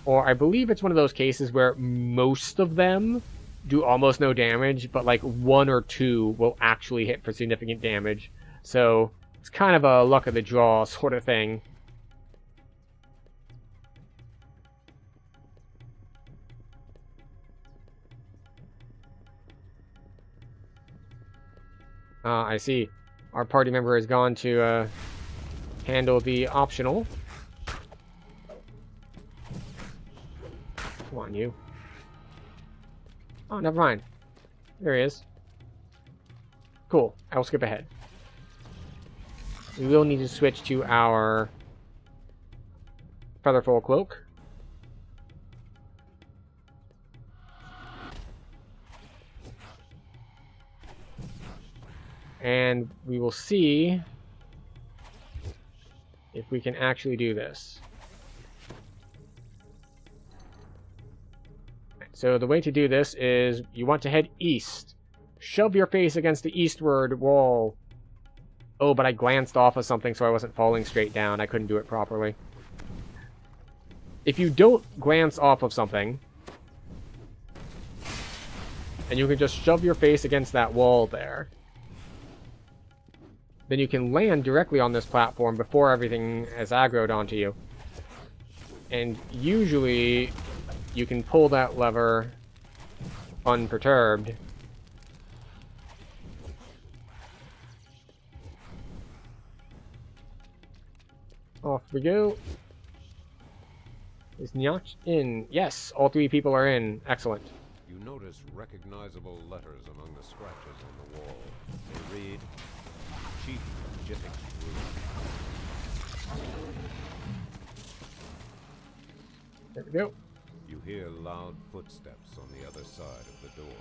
Or I believe it's one of those cases where most of them do almost no damage, but like 1 or 2 will actually hit for significant damage. So it's kind of a luck of the draw sort of thing. I see. Our party member has gone to handle the optional. Come on, you. Oh, never mind. There he is. Cool. I will skip ahead. we will need to switch to our Featherfall Cloak. And we will see if we can actually do this. So the way to do this is you want to head east. Shove your face against the eastward wall. Oh, but I glanced off of something so I wasn't falling straight down. I couldn't do it properly. If you don't glance off of something, and you can just shove your face against that wall there, then you can land directly on this platform before everything is aggroed onto you. And usually, you can pull that lever unperturbed. Off we go. Is Nyach in? Yes, all 3 people are in. Excellent. You notice recognizable letters among the scratches on the wall. They read, Chief Jittick's Room. There we go. You hear loud footsteps on the other side of the door.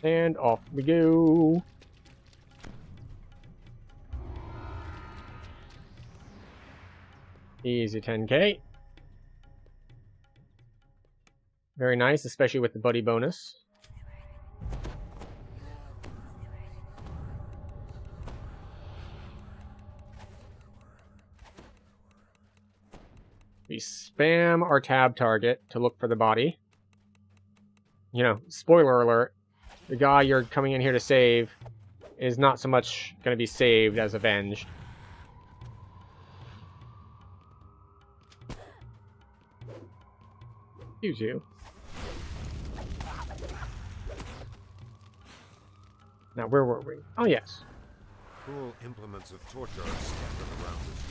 And off we go. Easy 10k. Very nice, especially with the buddy bonus. We spam our tab target to look for the body. You know, spoiler alert, the guy you're coming in here to save is not so much going to be saved as avenged. You two. Now, where were we? Oh, yes. Cruel implements of torture are scattered around this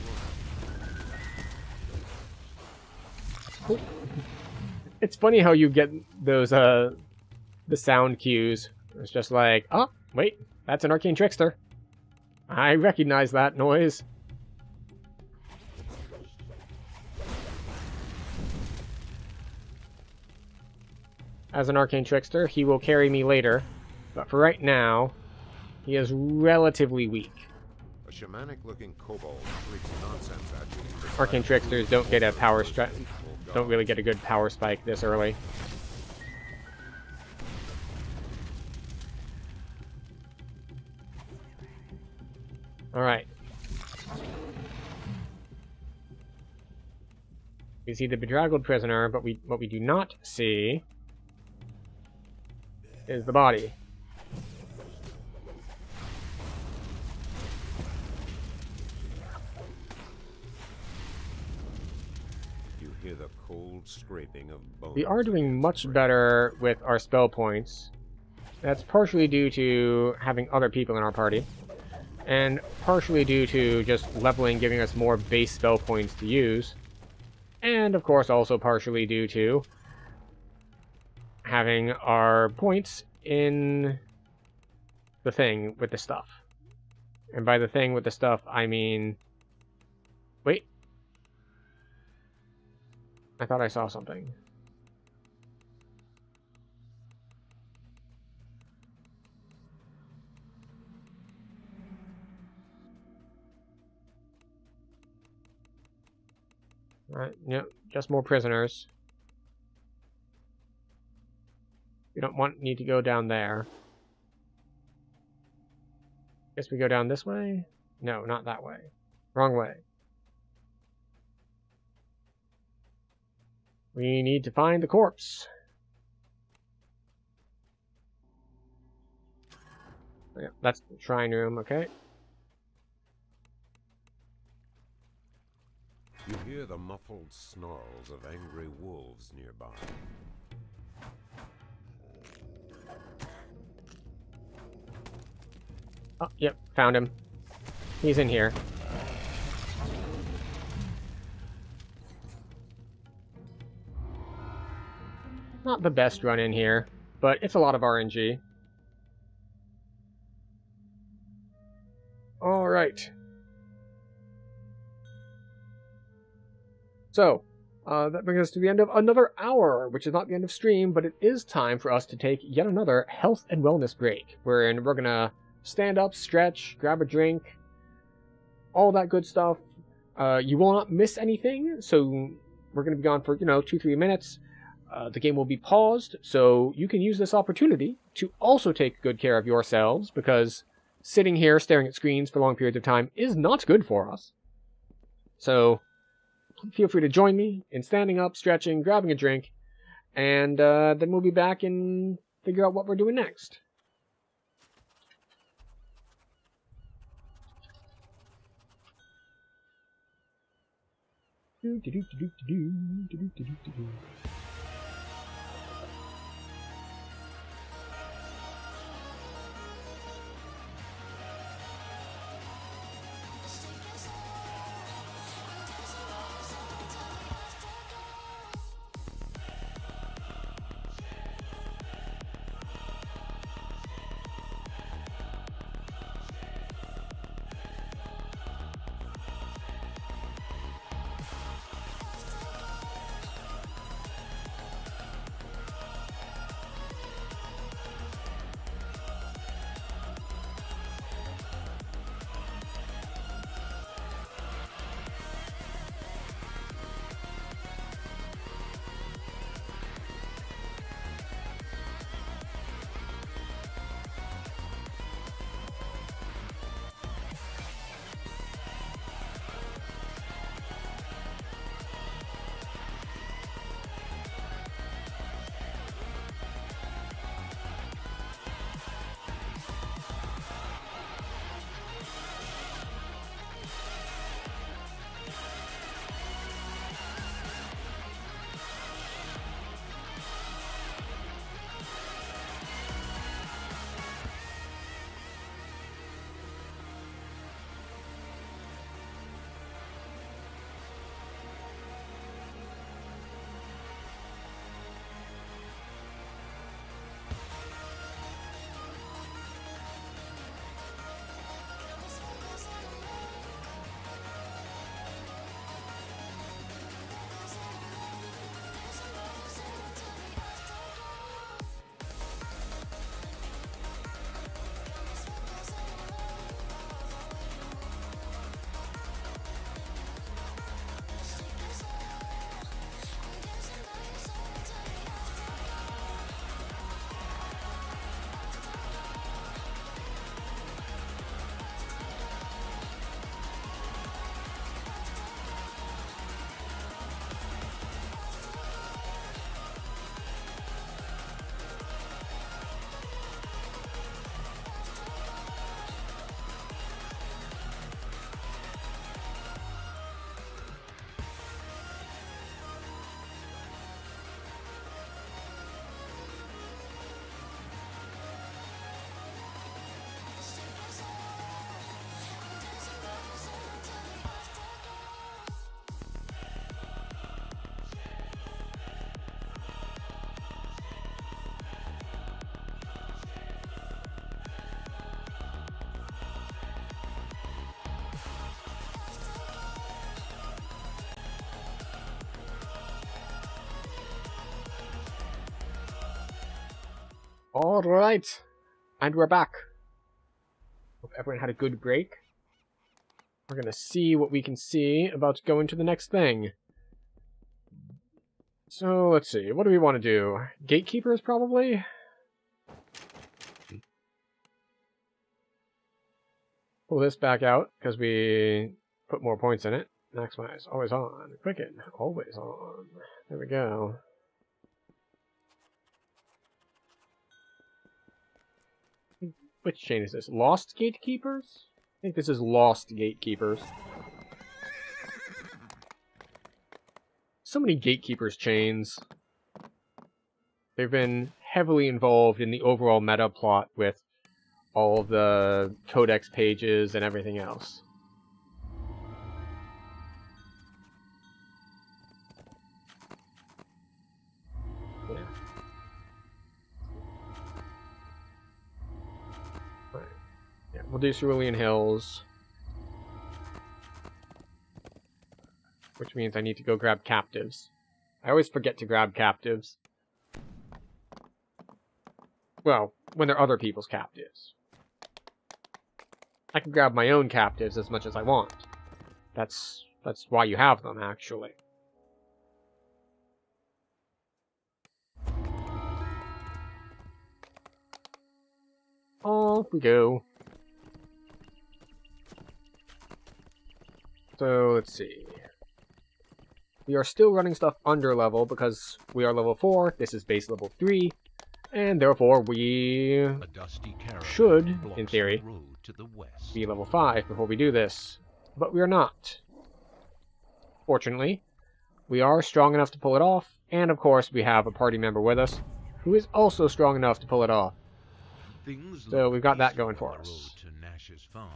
room. It's funny how you get those, the sound cues. It's just like, oh, wait, that's an arcane trickster. I recognize that noise. As an arcane trickster, he will carry me later. But for right now, he is relatively weak. A shamanic-looking kobold shrieks nonsense at you. Arcane tricksters don't get a power don't really get a good power spike this early. All right. We see the bedraggled prisoner, but what we do not see is the body. You hear the cold scraping of bones. We are doing much better with our spell points. That's partially due to having other people in our party, and partially due to just leveling giving us more base spell points to use, and of course also partially due to having our points in the thing with the stuff. And by the thing with the stuff, I mean... Wait. I thought I saw something. No, just more prisoners. We don't need to go down there. Guess we go down this way? No, not that way. Wrong way. We need to find the corpse. Yeah, that's the shrine room, okay. You hear the muffled snarls of angry wolves nearby. Oh, yep, found him. He's in here. Not the best run in here, but it's a lot of RNG. Alright. So, that brings us to the end of another hour, which is not the end of stream, but it is time for us to take yet another health and wellness break, wherein we're gonna stand up, stretch, grab a drink, all that good stuff. You will not miss anything, so we're gonna be gone for, 2-3 minutes. The game will be paused, so you can use this opportunity to also take good care of yourselves, because sitting here staring at screens for long periods of time is not good for us. So, feel free to join me in standing up, stretching, grabbing a drink, and then we'll be back and figure out what we're doing next. Alright, and we're back. Hope everyone had a good break. We're gonna see what we can see about to go into the next thing. So, let's see, what do we want to do? Gatekeepers, probably? Pull this back out, because we put more points in it. Maximize, always on. Quicken, always on. There we go. Which chain is this? Lost Gatekeepers? I think this is Lost Gatekeepers. So many Gatekeepers chains. They've been heavily involved in the overall meta plot with all of the codex pages and everything else. Yeah. Right. Yeah, we'll do Cerulean Hills. which means I need to go grab captives. I always forget to grab captives. Well, when they're other people's captives. I can grab my own captives as much as I want. That's why you have them, actually. Off we go. So, let's see. We are still running stuff under level because we are level 4, this is base level 3, and therefore we should, in theory, be level 5 before we do this. But we are not. Fortunately, we are strong enough to pull it off, and of course we have a party member with us who is also strong enough to pull it off. So we've got that going for us. To Nash's farm,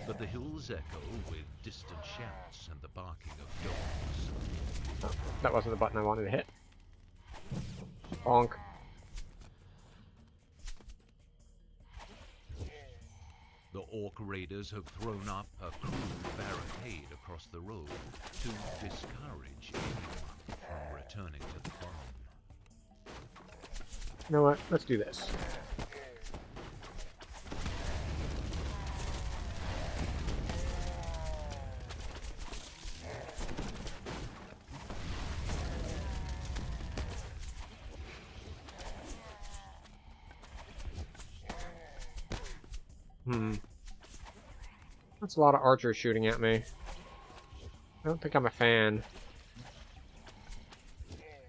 but the hills echo with distant shouts and the barking of dogs. Oh, that wasn't the button I wanted to hit. Bonk. The Orc raiders have thrown up a crude barricade across the road to discourage anyone from returning to the farm. You know what? Let's do this. That's a lot of archers shooting at me. I don't think I'm a fan.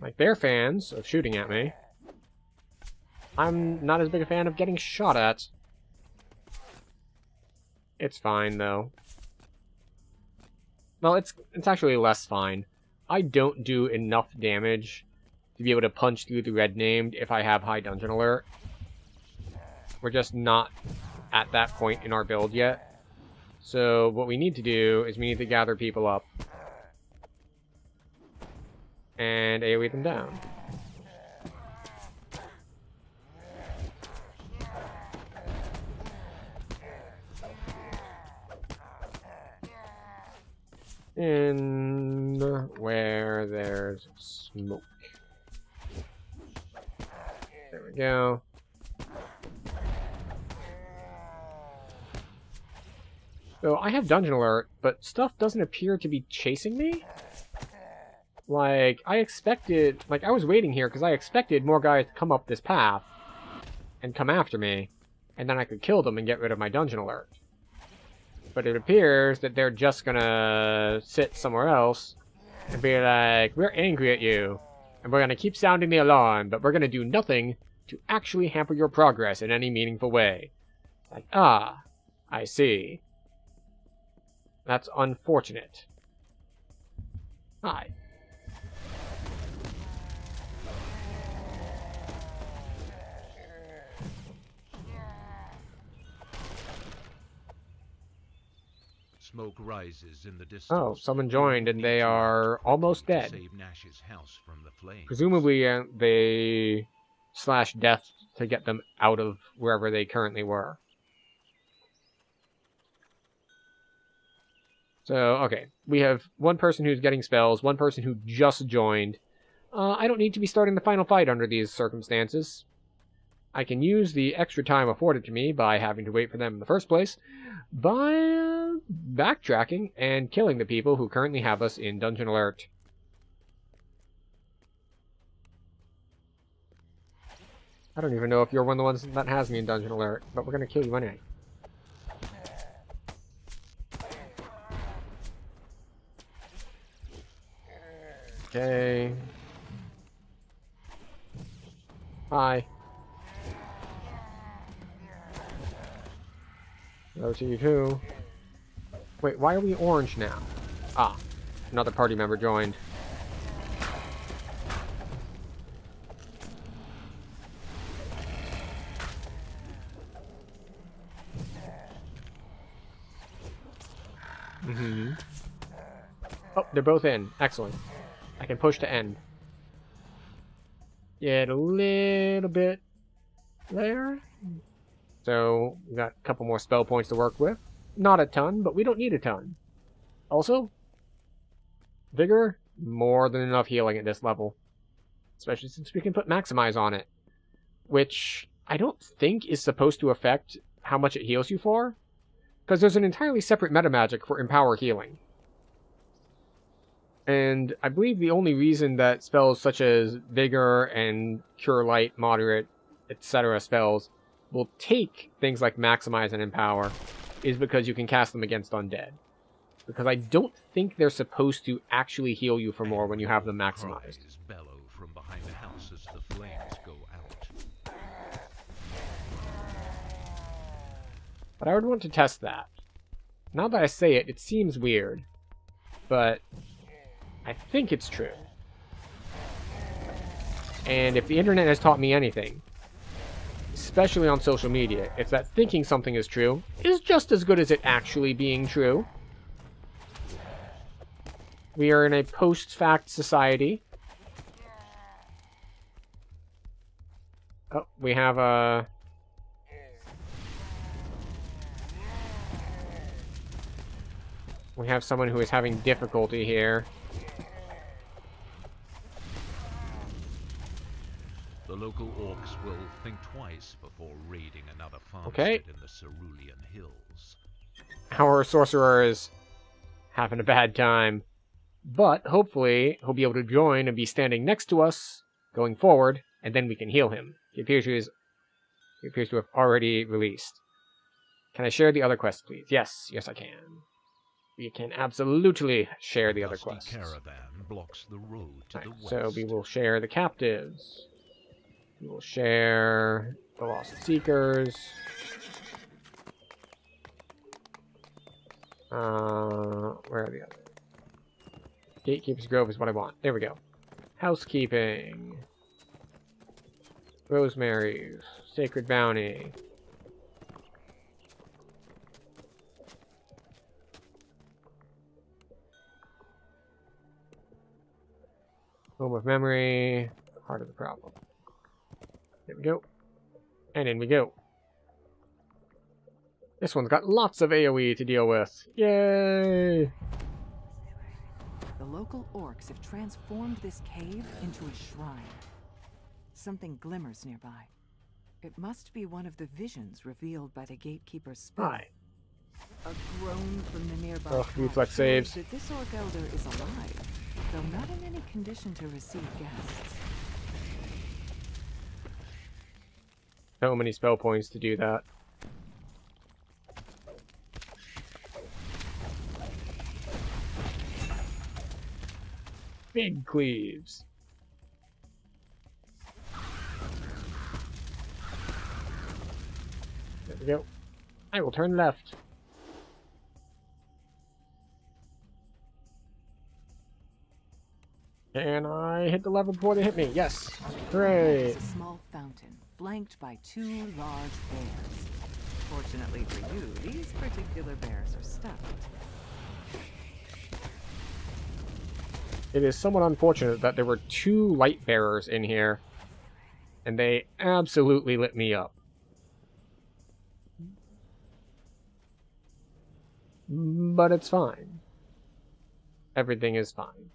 Like, they're fans of shooting at me. I'm not as big a fan of getting shot at. It's fine, though. Well, it's actually less fine. I don't do enough damage to be able to punch through the red named if I have high dungeon alert. We're just not at that point in our build yet. So what we need to do is we need to gather people up and AoE them down. And where there's smoke. There we go. So I have dungeon alert, but stuff doesn't appear to be chasing me. Like, I expected, like, I was waiting here because I expected more guys to come up this path and come after me, and then I could kill them and get rid of my dungeon alert. But it appears that they're just gonna sit somewhere else and be like, we're angry at you, and we're gonna keep sounding the alarm, but we're gonna do nothing to actually hamper your progress in any meaningful way. Like, ah, I see. That's unfortunate. Hi. Smoke rises in the distance. Oh, someone joined and they are almost dead. Save Nash's house from the flames. Presumably they slash death to get them out of wherever they currently were. So, okay, we have one person who's getting spells, one person who just joined. I don't need to be starting the final fight under these circumstances. I can use the extra time afforded to me by having to wait for them in the first place by backtracking and killing the people who currently have us in dungeon alert. I don't even know if you're one of the ones that has me in dungeon alert, but we're going to kill you anyway. Okay. Hi. Hello to you too. Wait, why are we orange now? Ah, another party member joined. Oh, they're both in. Excellent. I can push to end. Get a little bit there. So, we got a couple more spell points to work with. Not a ton, but we don't need a ton. Also, Vigor, more than enough healing at this level. Especially since we can put Maximize on it. Which I don't think is supposed to affect how much it heals you for. Because there's an entirely separate meta magic for Empower healing. And I believe the only reason that spells such as Vigor and Cure Light, Moderate, etc. spells will take things like Maximize and Empower is because you can cast them against undead. Because I don't think they're supposed to actually heal you for more when you have them maximized. Bellow from behind the house as the flames go out. But I would want to test that. Now that I say it, it seems weird. But I think it's true. And if the internet has taught me anything, especially on social media, it's that thinking something is true is just as good as it actually being true. We are in a post-fact society. Oh, we have a... We have someone who is having difficulty here. The local orcs will think twice before raiding another farmstead Okay. in the Cerulean Hills. Our sorcerer is having a bad time. But hopefully he'll be able to join and be standing next to us going forward, and then we can heal him. He appears to have already released. Can I share the other quest, please? Yes, yes I can. We can absolutely share the other Dusty quests. caravan blocks the road to the Right, west. so we will share the captives. We will share the Lost Seekers. Where are the others? Gatekeeper's Grove is what I want. There we go. Housekeeping. Rosemary's. Sacred Bounty. Home of Memory. Heart of the Problem. There we go. And in we go. This one's got lots of AoE to deal with. Yay! The local orcs have transformed this cave into a shrine. Something glimmers nearby. It must be one of the visions revealed by the gatekeeper's spell. Hi. A groan from the nearby Oh, hut reflex shows saves. that this orc elder is alive, though not in any condition to receive guests. So many spell points to do that. Big cleaves. There we go. I will turn left. Can I hit the lever before they hit me? Yes. Hooray. There's a small fountain flanked by 2 large bears. Fortunately for you, these particular bears are stuffed. It is somewhat unfortunate that there were 2 light bearers in here, and they absolutely lit me up. But it's fine. Everything is fine.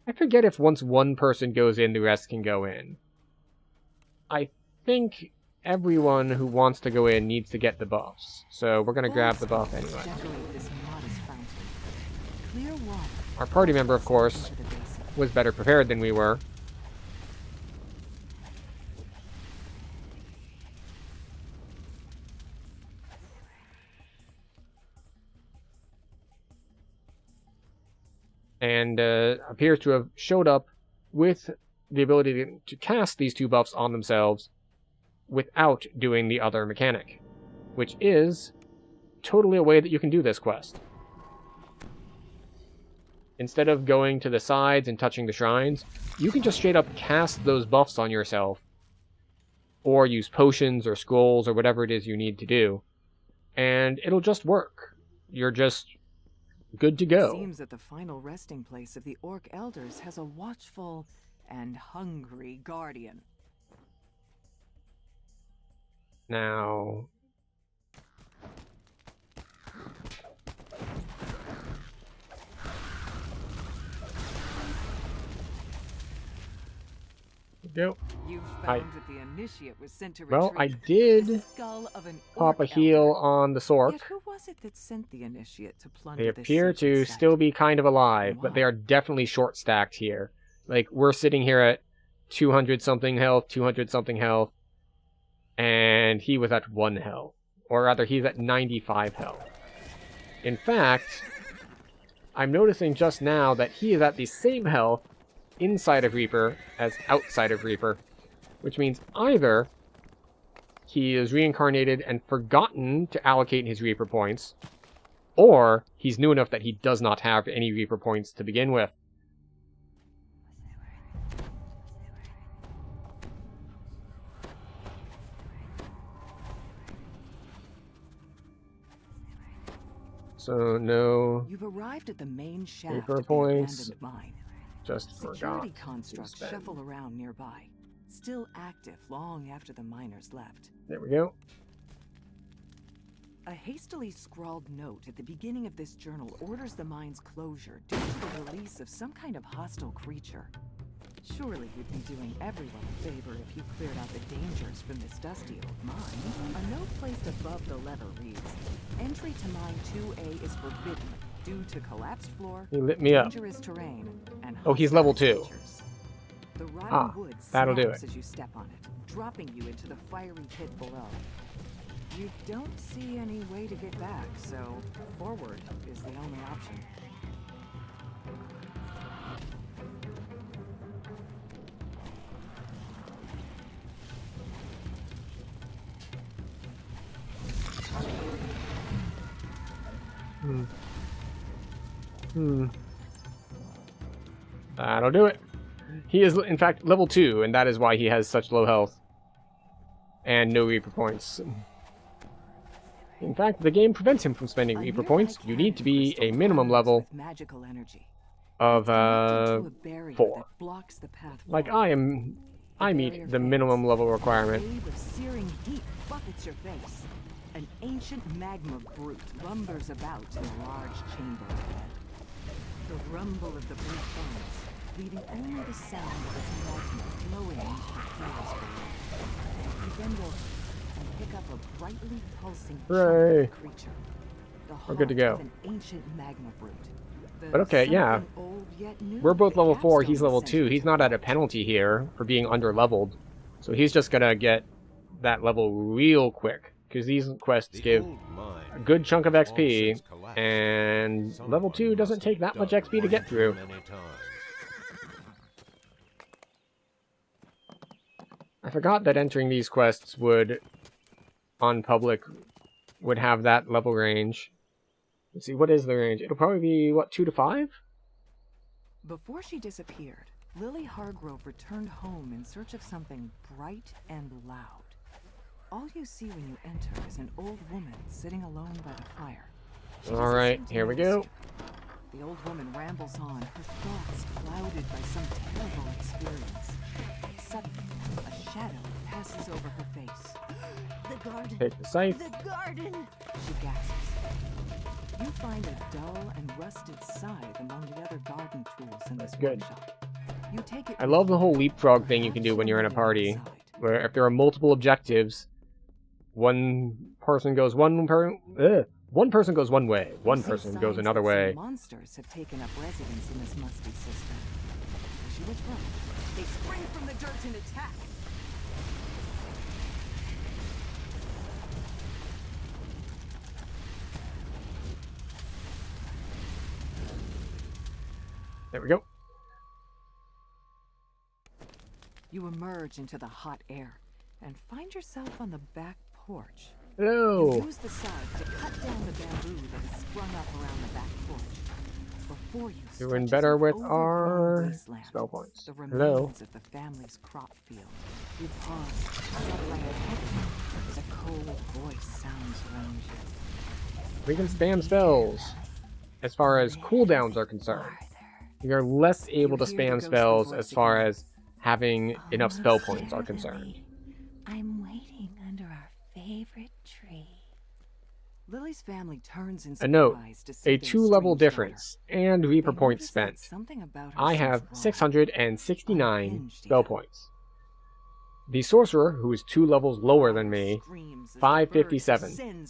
I forget if once one person goes in, the rest can go in. I think everyone who wants to go in needs to get the buffs. So we're going to grab the buff anyway. Decorate this modest fountain. Clear water. Our party member, of course, Into the basin. was better prepared than we were. And appears to have showed up with the ability to cast these 2 buffs on themselves without doing the other mechanic, which is totally a way that you can do this quest. Instead of going to the sides and touching the shrines, you can just straight up cast those buffs on yourself, or use potions or scrolls or whatever it is you need to do, and it'll just work. You're just good to go. It seems that the final resting place of the orc elders has a watchful and hungry guardian. Now, Go. You found that the initiate was sent to Well, I retrieve did the skull of an pop a orc heal elder. on the Yet Sork. who was it that sent the initiate to plunder They this appear sacred to site? still be kind of alive, And but they why? are definitely short-stacked here. Like, we're sitting here at 200-something health, 200-something health, and he was at 1 health. Or rather, he's at 95 health. In fact, I'm noticing just now that he is at the same health inside of Reaper as outside of Reaper, which means either he is reincarnated and forgotten to allocate his Reaper points, or he's new enough that he does not have any Reaper points to begin with. So no You've arrived at the main shaft Reaper of the points. abandoned mine. Just forgot Security to constructs spend. shuffle around nearby, still active long after the miners left. There we go. A hastily scrawled note at the beginning of this journal orders the mine's closure due to the release of some kind of hostile creature. Surely you'd be doing everyone a favor if you cleared out the dangers from this dusty old mine. A note placed above the lever reads, "Entry to mine 2A is forbidden due to collapsed floor, He lit me up. dangerous terrain, and Oh, he's hostile level 2. creatures." The rotting Ah, wood that'll do snaps it. as you step on it, dropping you into the fiery pit below. You don't see any way to get back, so forward is the only option. That'll do it. He is, in fact, level 2, and that is why he has such low health. And no Reaper points. In fact, the game prevents him from spending Reaper points. You need to be a minimum level Magical energy. of, Connected to a barrier 4. that blocks the path Like, forward. I meet the minimum level A requirement. wave of searing heat buffets your face. An ancient magma brute lumbers about in a large chamber ahead. The rumble of the brute ends, leaving only the sound of its magma flowing into the floors below. You then look and pick up a brightly pulsing Hooray. creature. The We're good to go. heart of an ancient magma brute. The But okay, yeah. something old yet new We're both that level 4, capstone he's level sent 2. you He's to. not at a penalty here for being under-leveled. So he's just gonna get that level real quick. Because these quests give a good chunk of XP, and level 2 doesn't take that much XP to get through. I forgot that entering these quests would, on public, would have that level range. Let's see, what is the range? It'll probably be, what, 2 to 5? Before she disappeared, Lily Hargrove returned home in search of something bright and loud. All you see when you enter is an old woman sitting alone by the fire. She doesn't Alright, seem to here we notice go. you. The old woman rambles on, her thoughts clouded by some terrible experience. Suddenly, a shadow passes over her face. The garden. Take the scythe. The garden. She gasps. You find a dull and rusted scythe among the other garden tools in this Good. workshop. You take it I love with the you. whole leapfrog thing you can do when you're in a party, where if there are multiple objectives, one person goes one person goes one way, one You see person goes signs another that some way. monsters have taken up residence in this musty system. As you approach, they spring from the dirt and attack. There we go. You emerge into the hot air and find yourself on the back porch. Hello. You use the scythe to cut down the bamboo that has sprung up around the back porch. Before you Doing stretches better an with overgrown our wasteland, spell points. the Hello. remains of the family's crop field. You pause, struggling ahead, as a cold voice sounds around you. We can spam spells. As far as cooldowns are concerned, we are less able to spam spells as far as having enough spell points are concerned. I'm waiting under our favorite tree. Lily's family turns in A note, surprise to see a their 2-level strange difference, and Reaper They points notice that spent. something about her I seems have wrong, 669 unhinged spell even. points. the sorcerer, who is 2 levels lower than me, 557.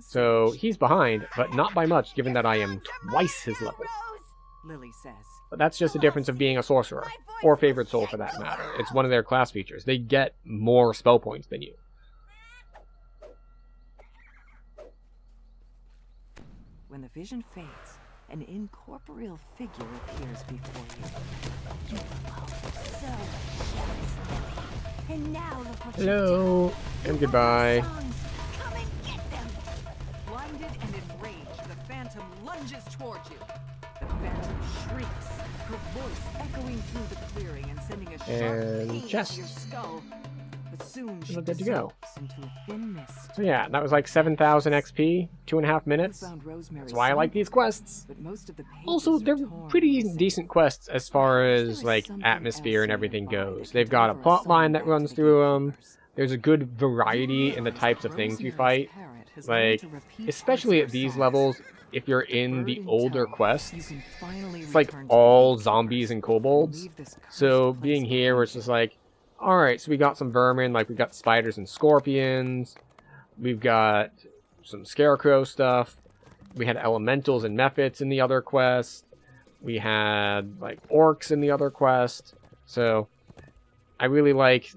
So he's behind, but not by much, given that I am twice his level. Lily says. But that's just the difference of being a sorcerer, or favored soul for that matter. It's one of their class features. They get more spell points than you. When the vision fades, an incorporeal figure appears before you. So jealous, Lily. And now look what Hello, and goodbye. Come and get them. Blinded and enraged, the phantom lunges toward you. The phantom shrieks, her voice echoing through the clearing and sending a sharp pain chest. to your skull. But soon she We're good to go. dissolves into a thin mist. So yeah, that was like 7,000 XP, 2.5 minutes. Found Rosemary's That's why I like these quests. but most of the pages Also, are they're torn pretty and decent quests as far as like atmosphere and everything goes. They've got a plot line that runs through them. There's a good variety in the types of things you fight. Like, especially at these levels, if you're in the older quests, it's like all zombies and kobolds. So being here where it's just like, alright, so we got some vermin, like we got spiders and scorpions. We've got some scarecrow stuff. We had elementals and mephits in the other quest. We had like orcs in the other quest. So I really like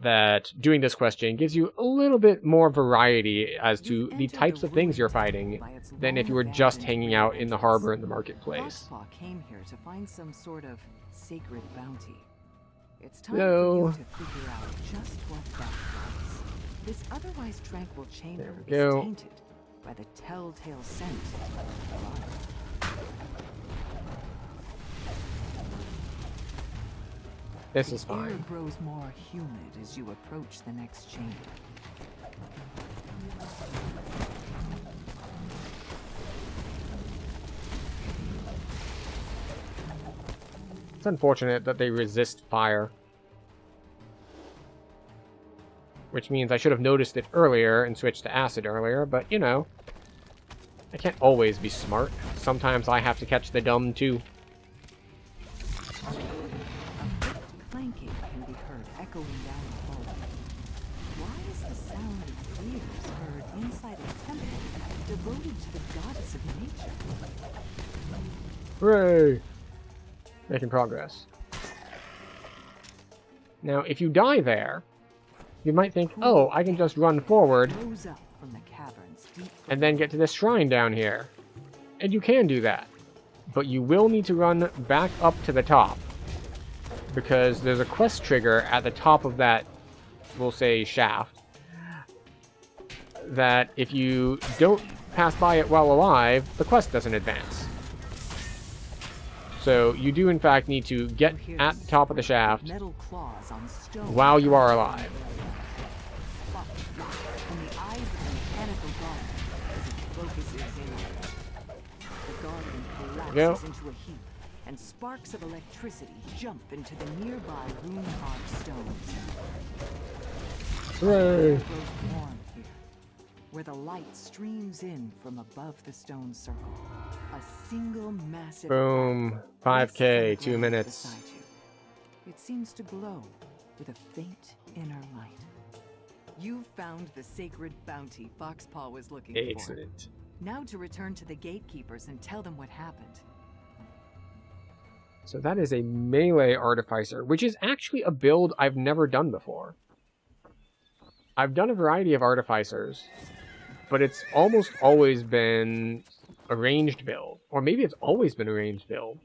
that doing this quest chain gives you a little bit more variety as to the types of things you're fighting than if you were just hanging out in the harbor and the marketplace. Foxpaw came here to find some sort of sacred bounty. It's time Hello. for you to figure out just what that was. This otherwise tranquil chamber There we is go. tainted by the telltale scent of blood. This is The air fine. grows more humid as you approach the next chamber. It's unfortunate that they resist fire. Which means I should have noticed it earlier and switched to acid earlier, but you know. I can't always be smart. Sometimes I have to catch the dumb too. Clanking can be heard echoing down the hall. Why is the sound of tears heard inside a temple devoted to the goddess of nature? Hooray! Making progress. Now, if you die there, you might think, oh, I can just run forward Rose up from the caverns deep and then get to this shrine down here. And you can do that. But you will need to run back up to the top. Because there's a quest trigger at the top of that, we'll say, shaft. That if you don't pass by it while alive, the quest doesn't advance. So you do in fact need to get at the top of the shaft metal claws on stone. while you are alive. In the eyes of the mechanical guard as it focuses in. The guardian collapses into a heap, and sparks of electricity jump into the nearby rune-carved stones. Hooray! It grows warm here, where the light streams in from above the stone circle. A single massive Boom. rests 5K, on the 2 ground minutes. beside you. It seems to glow with a faint inner light. You found the sacred bounty Foxpaw was looking for. Excellent. Now to return to the gatekeepers and tell them what happened. So that is a melee artificer, which is actually a build I've never done before. I've done a variety of artificers, but it's almost always been a ranged build. Or maybe it's always been a ranged build.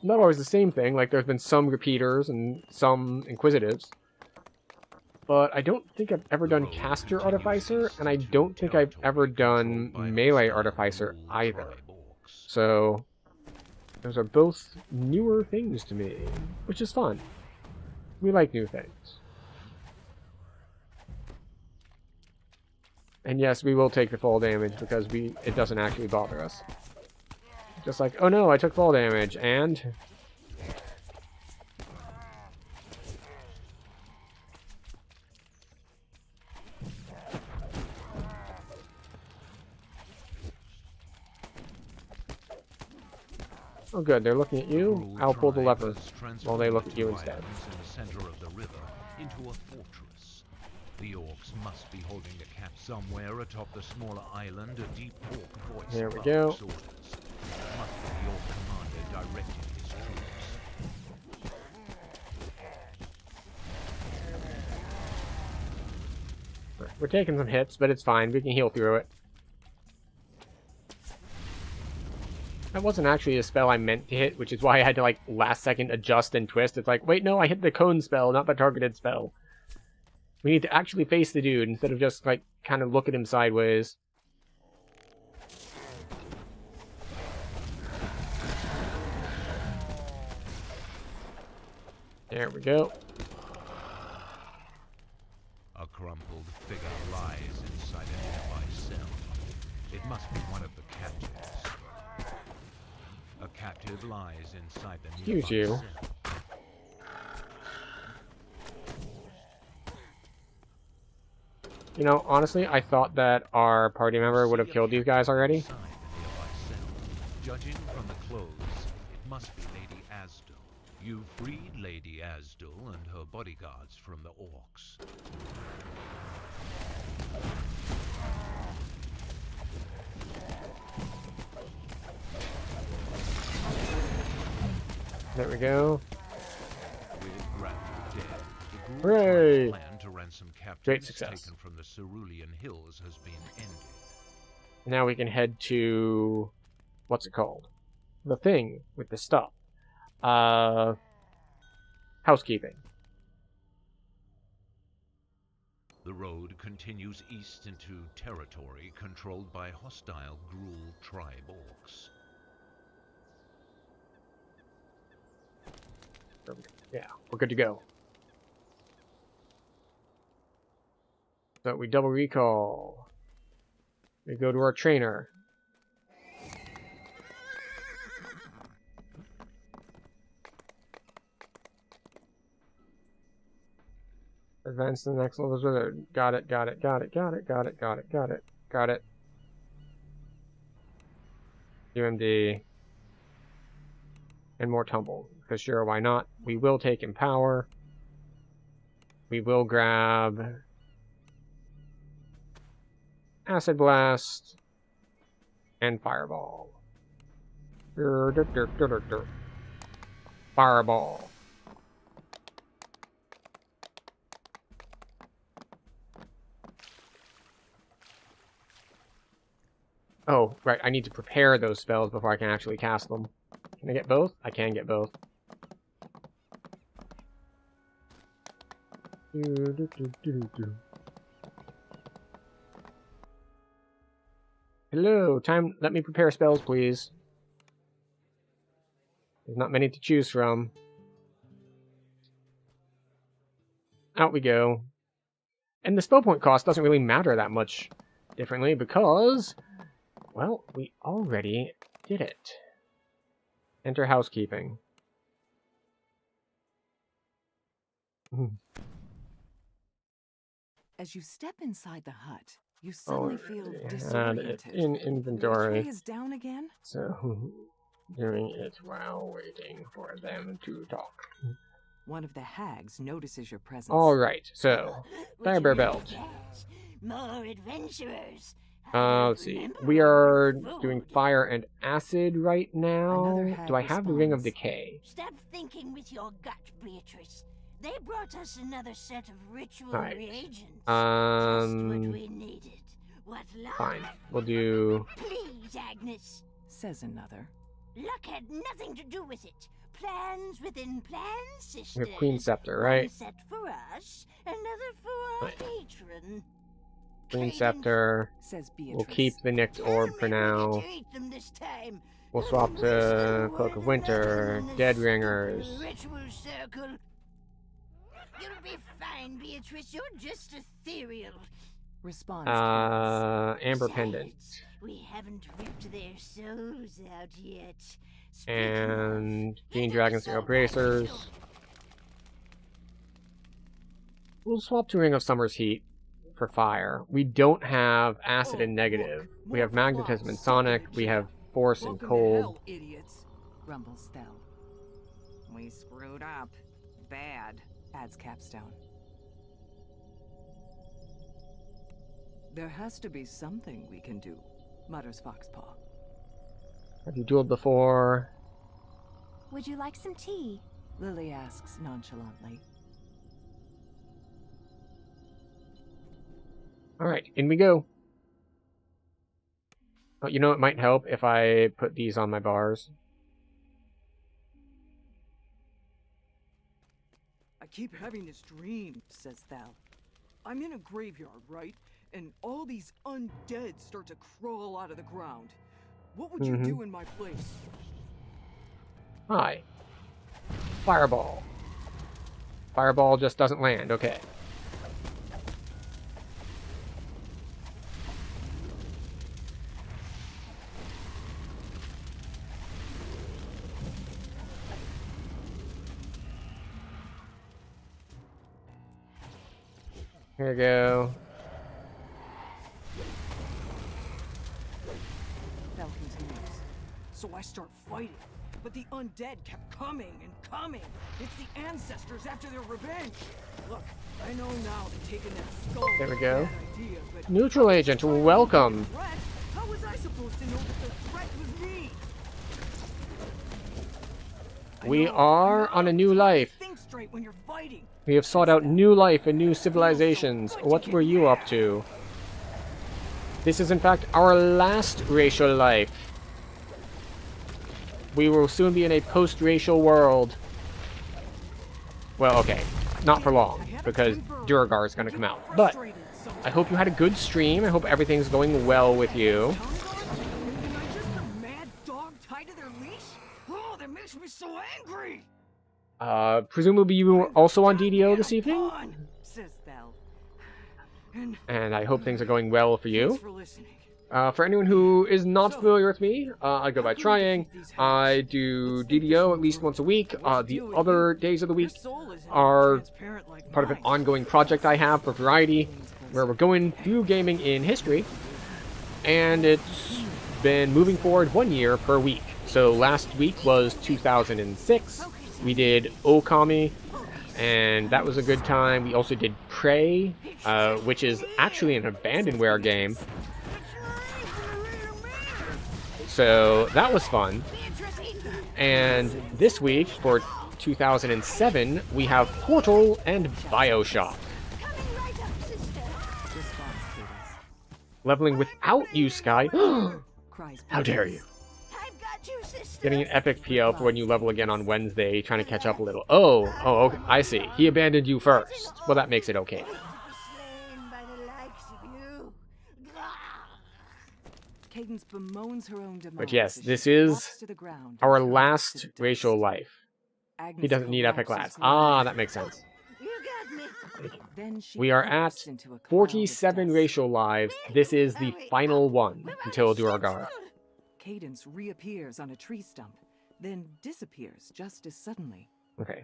Not always the same thing, like there's been some repeaters and some inquisitives. But I don't think I've ever done caster artificer, and I don't think I've ever done melee artificer either. So those are both newer things to me, which is fun. We like new things. And yes, we will take the fall damage because it doesn't actually bother us. Just like, oh no, I took fall damage, and... Oh good, they're looking at you. I'll pull the lever while they look at you instead. In the center of the river into a fortress. The orcs must be holding the cap somewhere atop the smaller island. A deep orc voice There we barks go. orders. Must be the orc commander directing his troops. We're taking some hits, but it's fine. We can heal through it. That wasn't actually a spell I meant to hit, which is why I had to, like, last second adjust and twist. It's like, wait, no, I hit the cone spell, not the targeted spell. We need to actually face the dude instead of just, like, kind of look at him sideways. There we go. A crumpled figure lies inside a nearby cell. It must be one of the captives. A captive lies inside the nearby Excuse you. cell. You know, honestly, I thought that our party member would have killed these guys already. Inside the nearby cell. Judging from the clothes, it must be Lady Asdal. You freed Lady Asdal and her bodyguards from the orcs. There we go. With Grandma dead, the Hooray! Ghouls' plan to ransom captives Great success. taken from the Cerulean Hills has been ended. Now we can head to... what's it called? The thing with the stuff. Housekeeping. The road continues east into territory controlled by hostile Gruul tribe orcs. Yeah, we're good to go. So we double recall. We go to our trainer. Advance to the next level. Got it, got it, got it, got it, got it, got it, got it, got it. UMD. And more tumble. Because sure, why not? We will take Empower. We will grab Acid Blast and Fireball. Fireball. Oh, right, I need to prepare those spells before I can actually cast them. Can I get both? I can get both. Hello, time. Let me prepare spells, please. There's not many to choose from. Out we go. And the spell point cost doesn't really matter that much differently because, well, we already did it. Enter housekeeping. As you step inside the hut, you suddenly feel Had disoriented. it in The inventory. tree is down again? So, doing it while waiting for them to talk. One of the hags notices your presence. Alright, so, Firebear Belt. More adventurers. Let's see. We are doing fire and acid right now. Another hag Do I have the Ring of responds. Decay? Stop thinking with your gut, Beatrice. They brought us another set of ritual Alright. reagents. Just what we needed. What luck. Fine. We'll do... Please, Agnes. Says another. Luck had nothing to do with it. Plans within plans, We sisters. have Queen Scepter, One right? set for us, another for our Right. patron. Queen Scepter. Says Beatrice. We'll keep the Nicked Orb for now. To eat them this time. We'll swap to Cloak of Winter, Dead Ringers. Ritual circle. You'll be fine, Beatrice. You're just ethereal. Responds Cadmus. Amber Pendant. Besides, we haven't ripped their souls out yet. Speaking And of, Green they Dragon did the Scale soul Bracers. package. We'll swap to Ring of Summer's Heat for fire. We don't have acid and negative. We have magnetism and sonic. We have force and Welcome to cold. hell, idiots. grumbles Thel. We screwed up. Bad, adds Capstone. There has to be something we can do, mutters Foxpaw. Have you dueled before? Would you like some tea? Lily asks nonchalantly. Alright, in we go. Oh, you know, it might help if I put these on my bars. I keep having this dream, says Thal. I'm in a graveyard, right? And all these undead start to crawl out of the ground. What would you do in my place? Hi. Fireball. Fireball just doesn't land, okay. Here we go. Thal continues. So I start fighting, but the undead kept coming and coming. It's the ancestors after their revenge. Look, I know now that taking that skull There we was a go. bad idea, but Neutral agent, welcome. how was I supposed to know that the threat was me? We are on a new life. Think straight when you're fighting. We have sought out new life and new civilizations. What were you up to? This is in fact our last racial life. We will soon be in a post-racial world. Well, okay. Not for long, because Duragar is going to come out. But I hope you had a good stream. I hope everything's going well with you. Am I just a mad dog tied to their leash? Oh, that makes me so angry. Presumably you were also on DDO this evening? Says Thal. And I hope things are going well for you. For anyone who is not familiar with me, I go by Trying. I do DDO at least once a week. The other days of the week are part of an ongoing project I have for Variety, where we're going through gaming in history. And it's been moving forward 1 year per week. So last week was 2006. We did Okami, and that was a good time. We also did Prey, which is actually an abandonware game. So that was fun. And this week, for 2007, we have Portal and Bioshock. Leveling without you, Sky. How dare you? Getting an epic PL for when you level again on Wednesday, trying to catch up a little. Oh, okay, I see. He abandoned you first. Well, that makes it okay. Cadence bemoans her own demise. But yes, this is our last racial life. He doesn't need epic last. Ah, that makes sense. We are at 47 racial lives. This is the final one until Duragar. Cadence reappears on a tree stump, then disappears just as suddenly. Okay.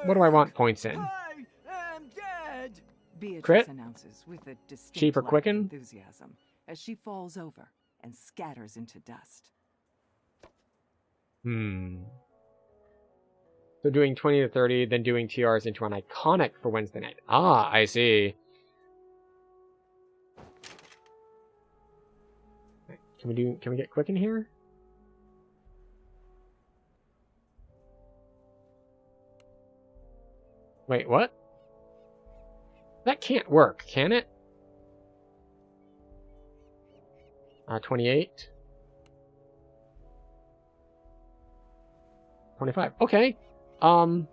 What do I want points in? Beatrice Crit? announces with a distinct Cheap or lack of quicken? enthusiasm as she falls over and scatters into dust. So doing 20 to 30, then doing TRs into an iconic for Wednesday night. Ah, I see. Can we get quicken here? Wait, what? That can't work, can it? 28. 25. Okay. I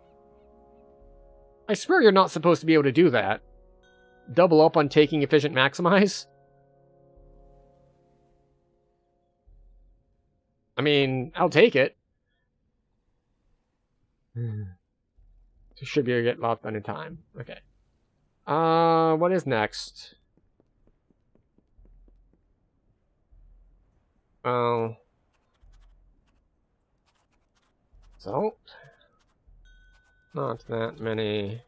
swear you're not supposed to be able to do that. Double up on taking efficient maximize? I mean, I'll take it. So should be able to get lots done in time. Okay. What is next? Oh. So. Not that many.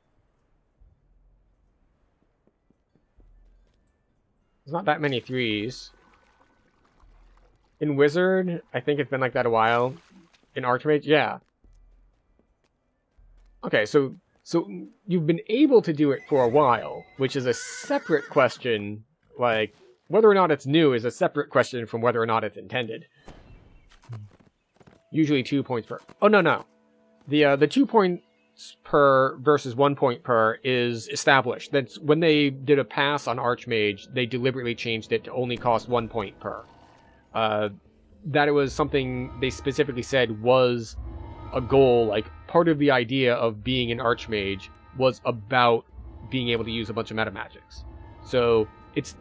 There's not that many threes. In Wizard, I think it's been like that a while. An Archmage? Yeah. Okay, so you've been able to do it for a while, which is a separate question. Like, whether or not it's new is a separate question from whether or not it's intended. Usually 2 points per... Oh, no. The 2 points per versus 1 point per is established. That's when they did a pass on Archmage, they deliberately changed it to only cost 1 point per. That it was something they specifically said was a goal, like part of the idea of being an Archmage was about being able to use a bunch of meta magics. So it's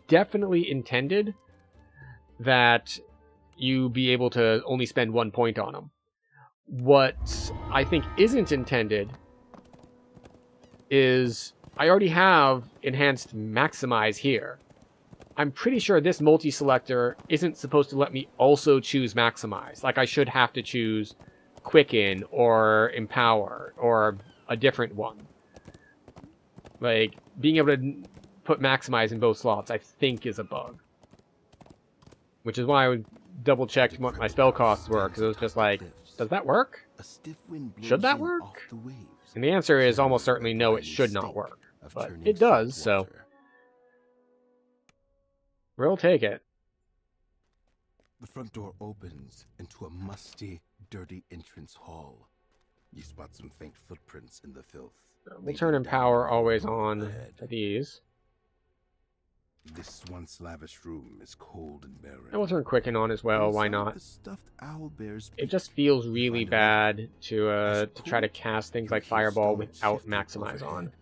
definitely intended that you be able to only spend 1 point on them. What I think isn't intended is I already have enhanced maximize here. I'm pretty sure this multi-selector isn't supposed to let me also choose maximize. Like I should have to choose quicken or empower or a different one. Like being able to put maximize in both slots I think is a bug. Which is why I would double check what my spell costs were, because it was just like, does that work? Should that work? And the answer is almost certainly no, it should not work. But it does, so we'll take it. The front door opens into a musty, dirty entrance hall. You spot some faint footprints in the filth. We'll turn Empower always on to these. This once lavish room is cold and barren. And we'll turn Quicken on as well, why not? It just feels really bad to try to cast things like Fireball without Maximize on.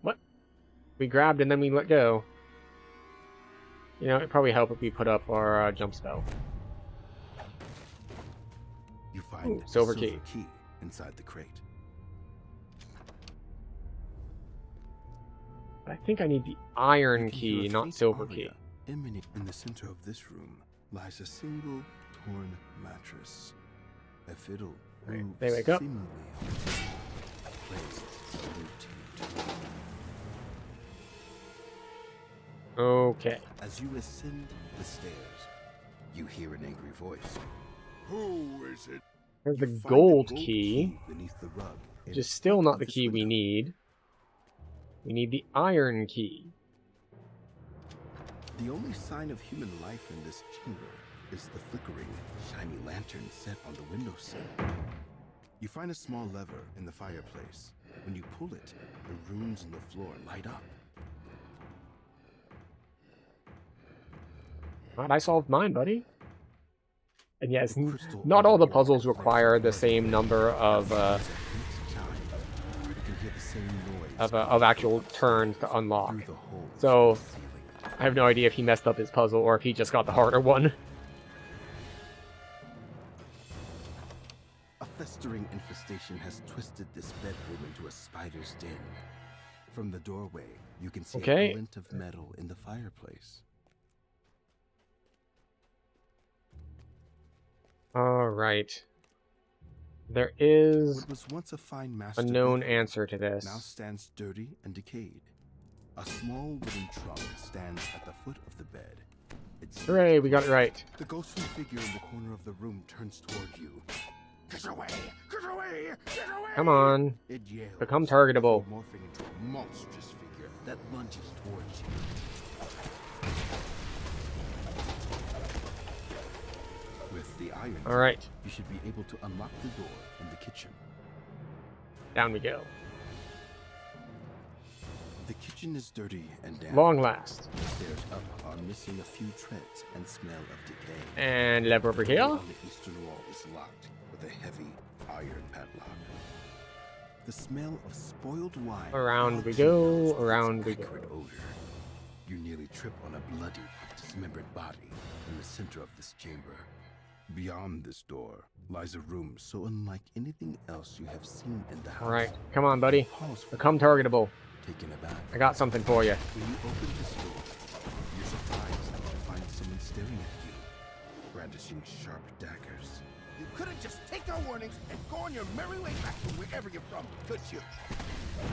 What? We grabbed and then we let go. You know, it'd probably help if we put up our jump spell. You find silver key inside the crate. I think I need the iron key, not silver key. In the center of this room lies a single torn mattress. A fiddle. They wake up. Okay. As you ascend the stairs, you hear an angry voice. Who is it? There's the gold key, beneath the rug, which is still not the key we need. We need the iron key. The only sign of human life in this chamber is the flickering, shiny lantern set on the windowsill. You find a small lever in the fireplace. When you pull it, the runes in the floor light up. Right, I solved mine, buddy. And yes, not all the puzzles require the same number of actual turns to unlock. So I have no idea if he messed up his puzzle or if he just got the harder one. A festering infestation has twisted this bedroom into a spider's den. From the doorway, you can see a glint of metal in the fireplace. Alright. There is what was once a fine a known answer to this. Now stands dirty and decayed. A small wooden trunk stands at the foot of the bed. Hooray, we got it right. The ghostly figure in the corner of the room turns toward you. Get away! Get away! Get away! Come on. It yells, become targetable. Morphing into a monstrous figure that lunges towards you. With the iron, alright, you should be able to unlock the door in the kitchen. Down we go. The kitchen is dirty and damp. Long last. The stairs up are missing a few treads and smell of decay. And lever over here. On the eastern wall is locked with a heavy iron padlock. The smell of spoiled wine. Around we go, around we go. Odor. You nearly trip on a bloody, dismembered body in the center of this chamber. Beyond this door lies a room so unlike anything else you have seen in the house. Alright, come on, buddy. Become targetable. Taken aback. I got something for you. When you open this door, you're surprised to find someone staring at you, brandishing sharp daggers. You couldn't just take our warnings and go on your merry way back to wherever you're from, could you?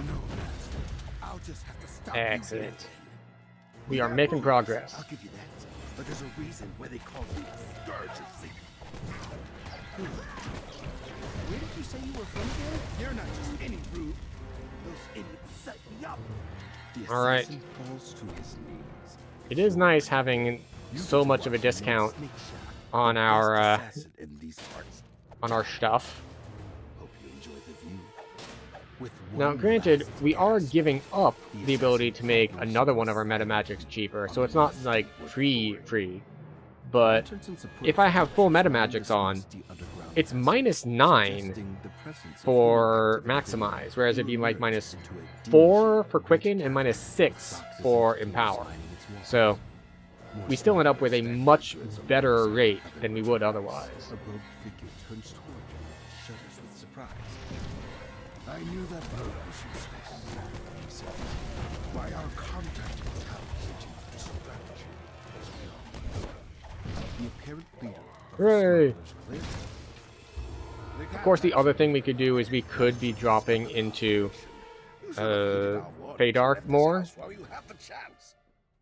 No, Master. I'll just have to stop Excellent. you. We are making progress. I'll give you that. but there's a reason why they call me a scourge of Satan. Where did you say you were from again? You're not just any rube. Those idiots set me up. The All right. assassin falls to his knees. It is nice having so much of a discount on our stuff. Hope you enjoy the view. With Now, granted, we are giving up the ability to make another one of our meta magics cheaper, so it's not like free, but if I have full meta magics on, it's -9 for maximize, whereas it'd be like -4 for quicken and -6 for empower. So we still end up with a much better rate than we would otherwise. A rogue figure turns toward you and shudders with surprise. I knew that rogue was useless, he said. By our contact intelligence into this strategy. The apparent leader of the Hooray! smugglers cleared. Of course, the other thing we could do is we could be dropping into Feydark more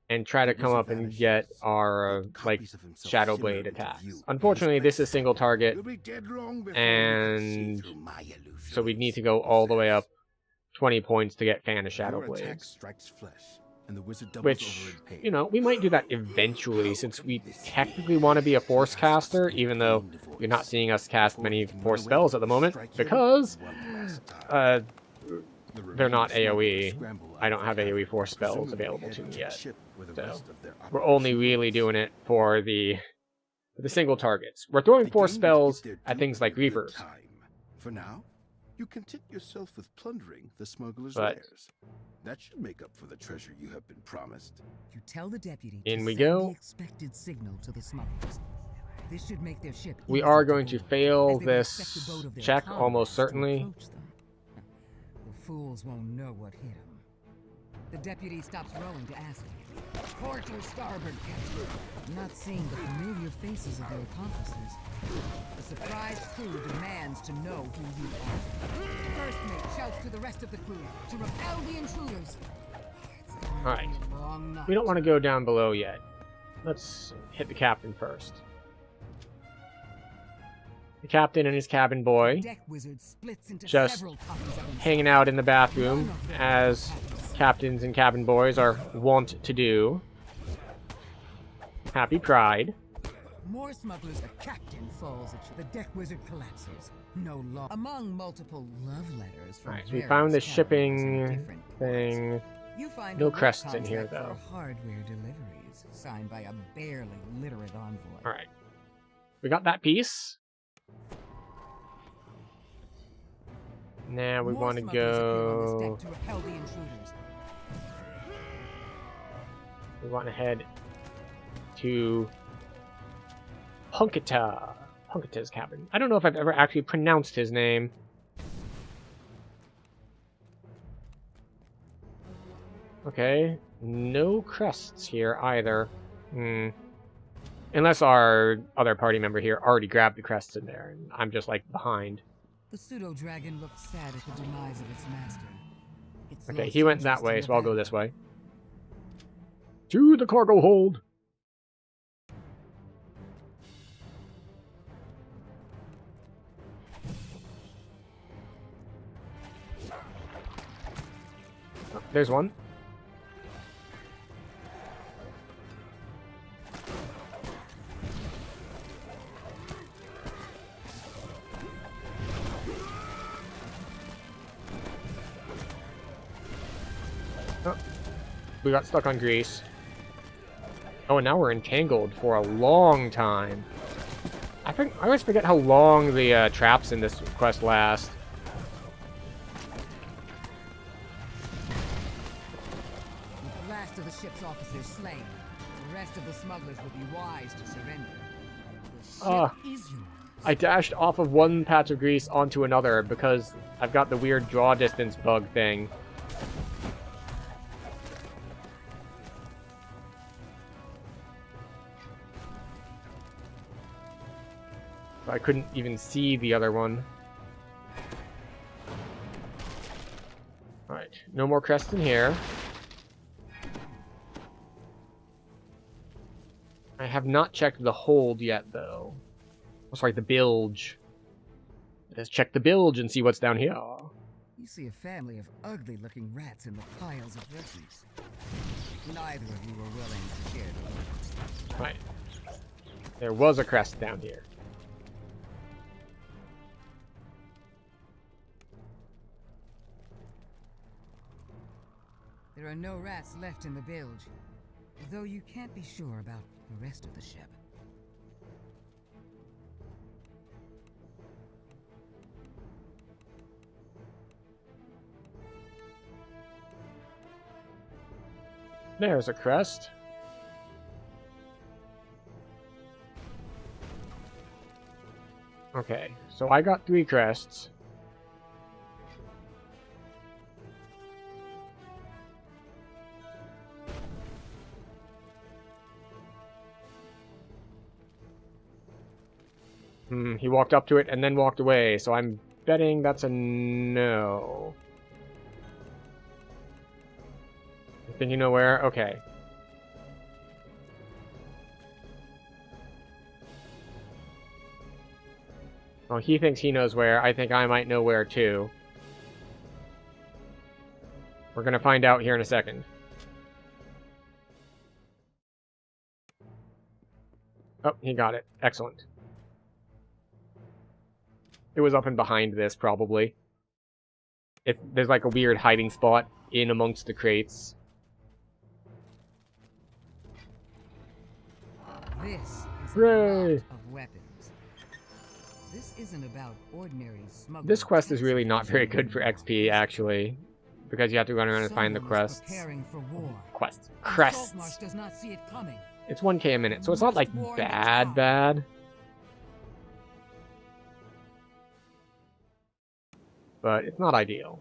and try to come up and get our like Shadow Blade attacks. Unfortunately, this is single target, and so we'd need to go all the way up 20 points to get Fan of Shadow Blades. Which, you know, we might do that eventually, since we technically want to be a Force caster, even though you're not seeing us cast many Force spells at the moment, because they're not AoE. I don't have AoE Force spells available to me yet. So we're only really doing it for the single targets. We're throwing Force spells at things like Reapers. For now, you content yourself with plundering the smuggler's But lairs. That should make up for the treasure you have been promised. You tell the deputy in to we send go. the expected signal to the smugglers. This should make their ship We easy are to going to board, fail as they will this expect a boat of their check kind almost to certainly. approach them. The fools won't know what hit them. The deputy stops rowing to ask, "Port or starboard, Captain?" Not seeing the familiar faces of their accomplices, the surprised crew demands to know who you are. First mate shouts to the rest of the crew to repel the intruders. Alright. We don't want to go down below yet. Let's hit the captain first. The captain and his cabin boy just hanging out in the bathroom, as captains and cabin boys are wont to do. Happy Pride. More smugglers. The captain falls. The deck wizard collapses. No law. Among multiple love letters from Alright, so we found the shipping thing. You find No a crests in here, contract though. for hardware deliveries, signed by a barely literate envoy. Alright. We got that piece. Now we More want to smugglers appear on this go... deck to repel the intruders. We want to head to Punkata's cabin. I don't know if I've ever actually pronounced his name. Okay, no crests here either. Unless our other party member here already grabbed the crests in there, and I'm just like behind. The pseudo-dragon looks sad at the demise of its master. It's Okay, lost he went that interest in way, the so I'll go battle. this way. To the cargo hold! Oh, there's one. Oh, we got stuck on grease. Oh, and now we're entangled for a long time. I always forget how long the traps in this quest last. With the last of the ship's officers slain, the rest of the smugglers would be wise to surrender. The ship is yours. I dashed off of one patch of grease onto another because I've got the weird draw distance bug thing. I couldn't even see the other one. Alright, no more crests in here. I have not checked the hold yet, though. Oh, sorry, the bilge. Let's check the bilge and see what's down here. You see a family of ugly-looking rats in the piles of refuse. Neither of you were willing to share the loot. Right. There was a crest down here. There are no rats left in the bilge, though you can't be sure about the rest of the ship. There's a crest. Okay, so I got 3 crests. He walked up to it and then walked away, so I'm betting that's a no. You think you know where? Okay. Well, he thinks he knows where. I think I might know where, too. We're gonna find out here in a second. Oh, he got it. Excellent. It was up and behind this, probably. There's like a weird hiding spot in amongst the crates. This is Hooray! a lot of weapons. This isn't about ordinary smuggling. This quest is really not very good for XP, actually. Because you have to run around and find the Someone is quests. preparing for war. Quests. And Crests. Saltmarsh does not see it coming. It's 1k a minute, so it's not like bad. But it's not ideal.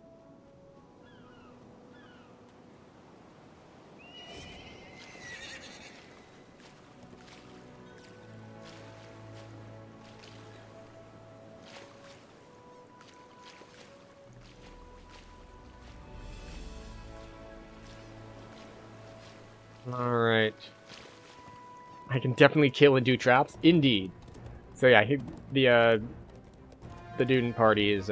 Alright. I can definitely kill and do traps. Indeed. So yeah, the Duden party is,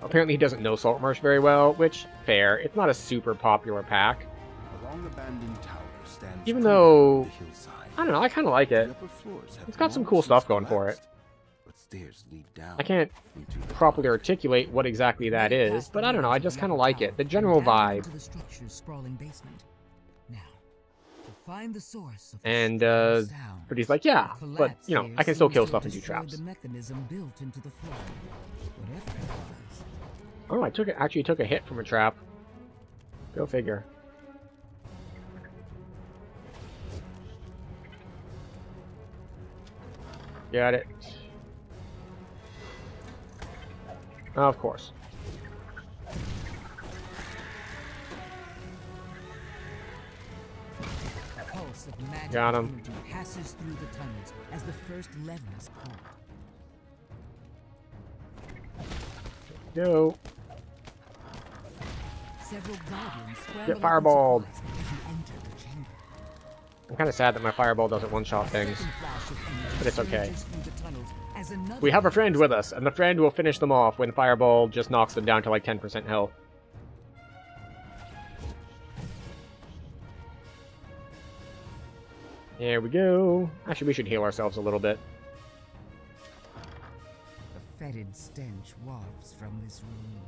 apparently he doesn't know Saltmarsh very well, which, fair. It's not a super popular pack. Along abandoned tower stands Even though, the hillside. I don't know, I kind of like it. The upper floors have It's got some long cool stuff since going for it. collapsed, but stairs lead down I can't into the properly articulate what exactly that is, but I don't know, I just kind of like it. The general vibe. The structure's sprawling basement. Now, to find the source of And, the sound, but he's like, yeah, the but, you know, collapse I can here still seems kill to stuff have and do destroyed traps. The mechanism built into the floor. Whatever it was. Oh, I actually took a hit from a trap. Go figure. Got it. Of course. A pulse of magic Got him. energy passes through the tunnels as the first lever is pulled. Go. Several guardians scramble Get up fireballed. in supplies as you enter the chamber. I'm kind of sad that my fireball doesn't one-shot things, Second flash of energy but it's okay. surges through the tunnels as another We have a friend with us, and the friend will finish them off when fireball just knocks them down to like 10% health. There we go. Actually, we should heal ourselves a little bit. A fetid stench wafts from this room.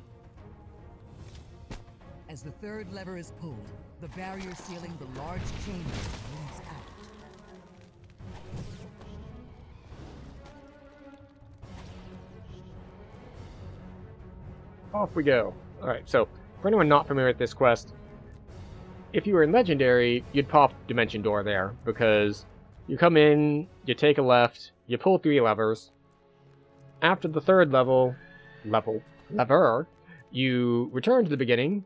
As the third lever is pulled, the barrier sealing the large chamber moves out. Off we go. Alright, so, for anyone not familiar with this quest, if you were in Legendary, you'd pop Dimension Door there, because you come in, you take a left, you pull 3 levers. After the third lever, you return to the beginning,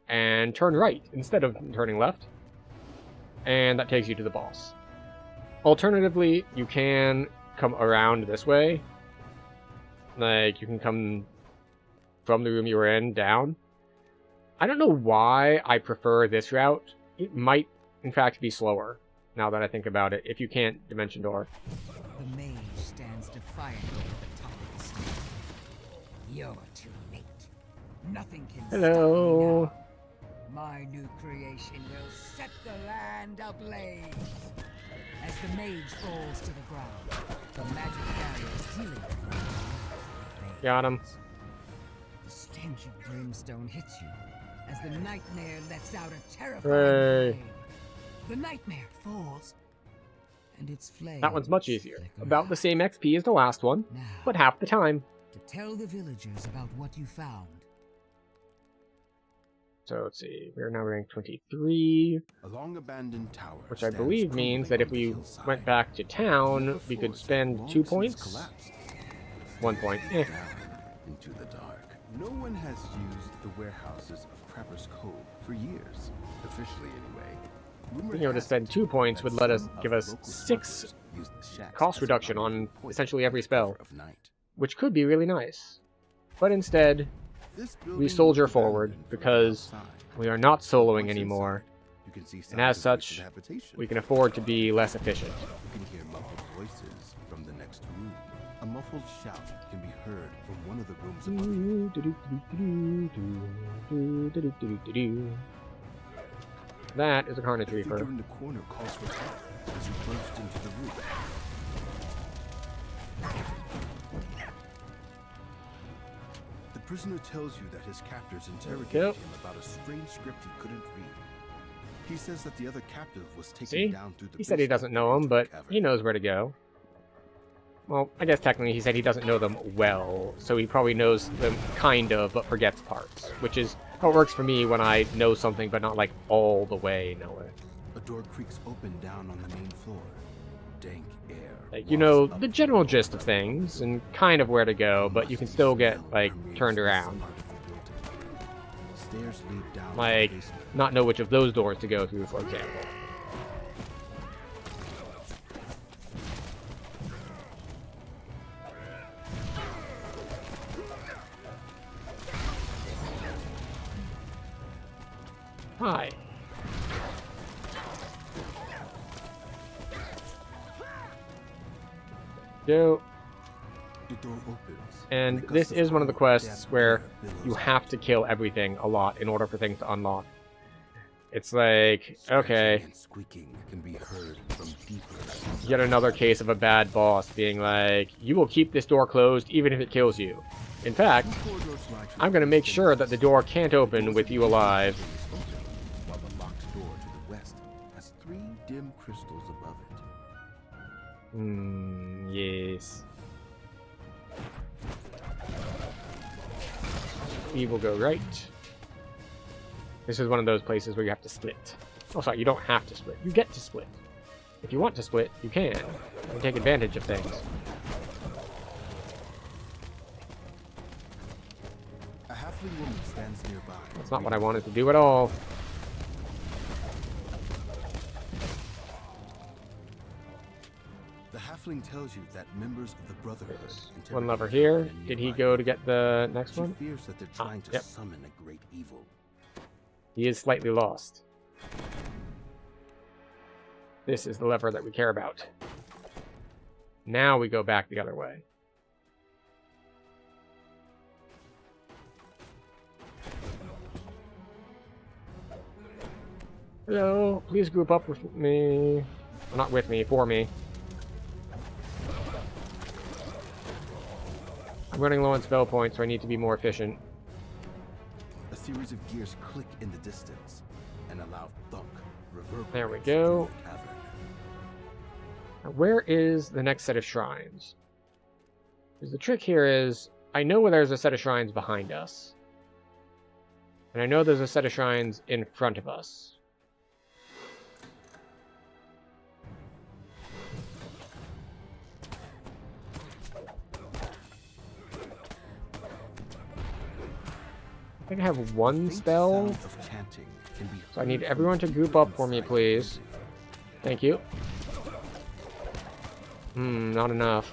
and turn right instead of turning left, and that takes you to the boss. Alternatively, you can come around this way, like you can come from the room you were in down. I don't know why I prefer this route. It might, in fact, be slower. now that I think about it, if you can't dimension door. The mage stands defiantly at the top of the stairs. You're too late. Nothing can Hello. stop me now. My new creation will set the land ablaze. As the mage falls to the ground, the magic barrier's healing fades. Got him. The stench of brimstone hits you as the nightmare lets out a terrifying Hooray. flame. The nightmare falls, and its flame. That one's much easier. About the same XP as the last one, but half the time. To tell the villagers about what you found. So let's see, we're now ranked 23, A long abandoned tower which I stands believe means that if we crumbling on the hillside. went back to town, The we could forest spend long 2 since points. collapsed. 1 point. Eh. Down into the dark. No one has used the warehouses of Crapper's Cove for years, officially anyway. Rumor Being able to has spend it 2 points that would let us some of give the us local 6 smugglers used the shacks cost as reduction a on poison essentially every spell, of night. which could be really nice. But instead, This we building soldier looked forward abandoned from the because outside. we are not soloing Once anymore, inside, you can see and as signs of such, recent habitation. we can afford to be less efficient. You can hear muffled voices from the next room. A muffled shout can be heard from one of the rooms above you. That is a Carnage The figure Reaper. in the corner calls for help as you burst into the room. The prisoner tells you that his captors interrogated Yep. him about a strange script he couldn't read. He says that the other captive was taken See? down through the He said he doesn't know them, but he knows where to go. Well, I guess technically he said he doesn't know them well, so he probably knows them kind of, but forgets parts, which is how it works for me when I know something, but not like all the way know it. A door creaks open down on the main floor. Dank air. Like, you know the general gist of things, and kind of where to go, but you can still get, like, turned around. Stairs lead down Like, to the basement. not know which of those doors to go through, for example. Hi. Go. The door opens. And this is one of the quests where you have to kill everything a lot in order for things to unlock. It's like, okay, And squeaking can be heard from deeper. yet another case of a bad boss being like, you will keep this door closed even if it kills you. In fact, I'm going to make sure that the door can't open with you alive. While the locked door to the west has 3 dim crystals above it. Yes. We will go right. This is one of those places where you have to split. Oh, sorry, you don't have to split. You get to split. If you want to split, you can. You can take advantage of things. A halfling woman stands nearby. That's not what I wanted to do at all. The halfling tells you that members of the Brotherhood. One lever here. Did he go to get the next She one? fears that they're trying to yep. summon a great evil. He is slightly lost. This is the lever that we care about. Now we go back the other way. Hello, please group up with me. Well, not with me, for me. I'm running low on spell points, so I need to be more efficient. A series of gears click in the distance, and a loud thunk reverberates There we go. through the cavern. Now, where is the next set of shrines? Because the trick here is, I know where there's a set of shrines behind us. And I know there's a set of shrines in front of us. I think I have one spell. Of chanting can be So I need heard everyone to from group deep up for me, inside please. Thank you. Not enough.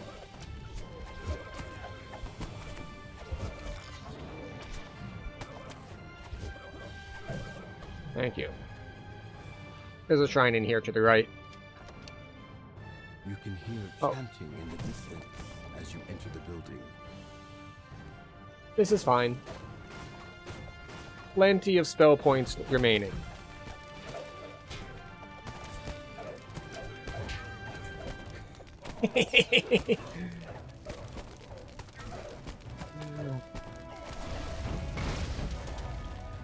Thank you. There's a shrine in here to the right. You can hear chanting in the distance as you enter the building. This is fine. Plenty of spell points remaining.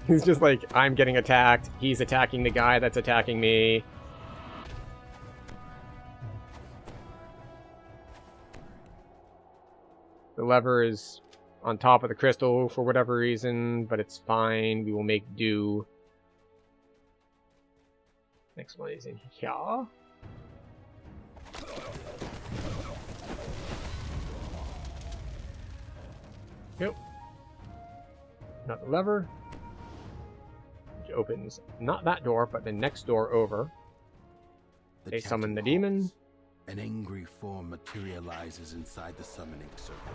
He's just like, I'm getting attacked. He's attacking the guy that's attacking me. The lever is on top of the crystal for whatever reason, but it's fine. We will make do. Next one is in here. Yep. Not the lever. Which opens not that door, but the next door over. They summon the demon. An angry form materializes inside the summoning circle.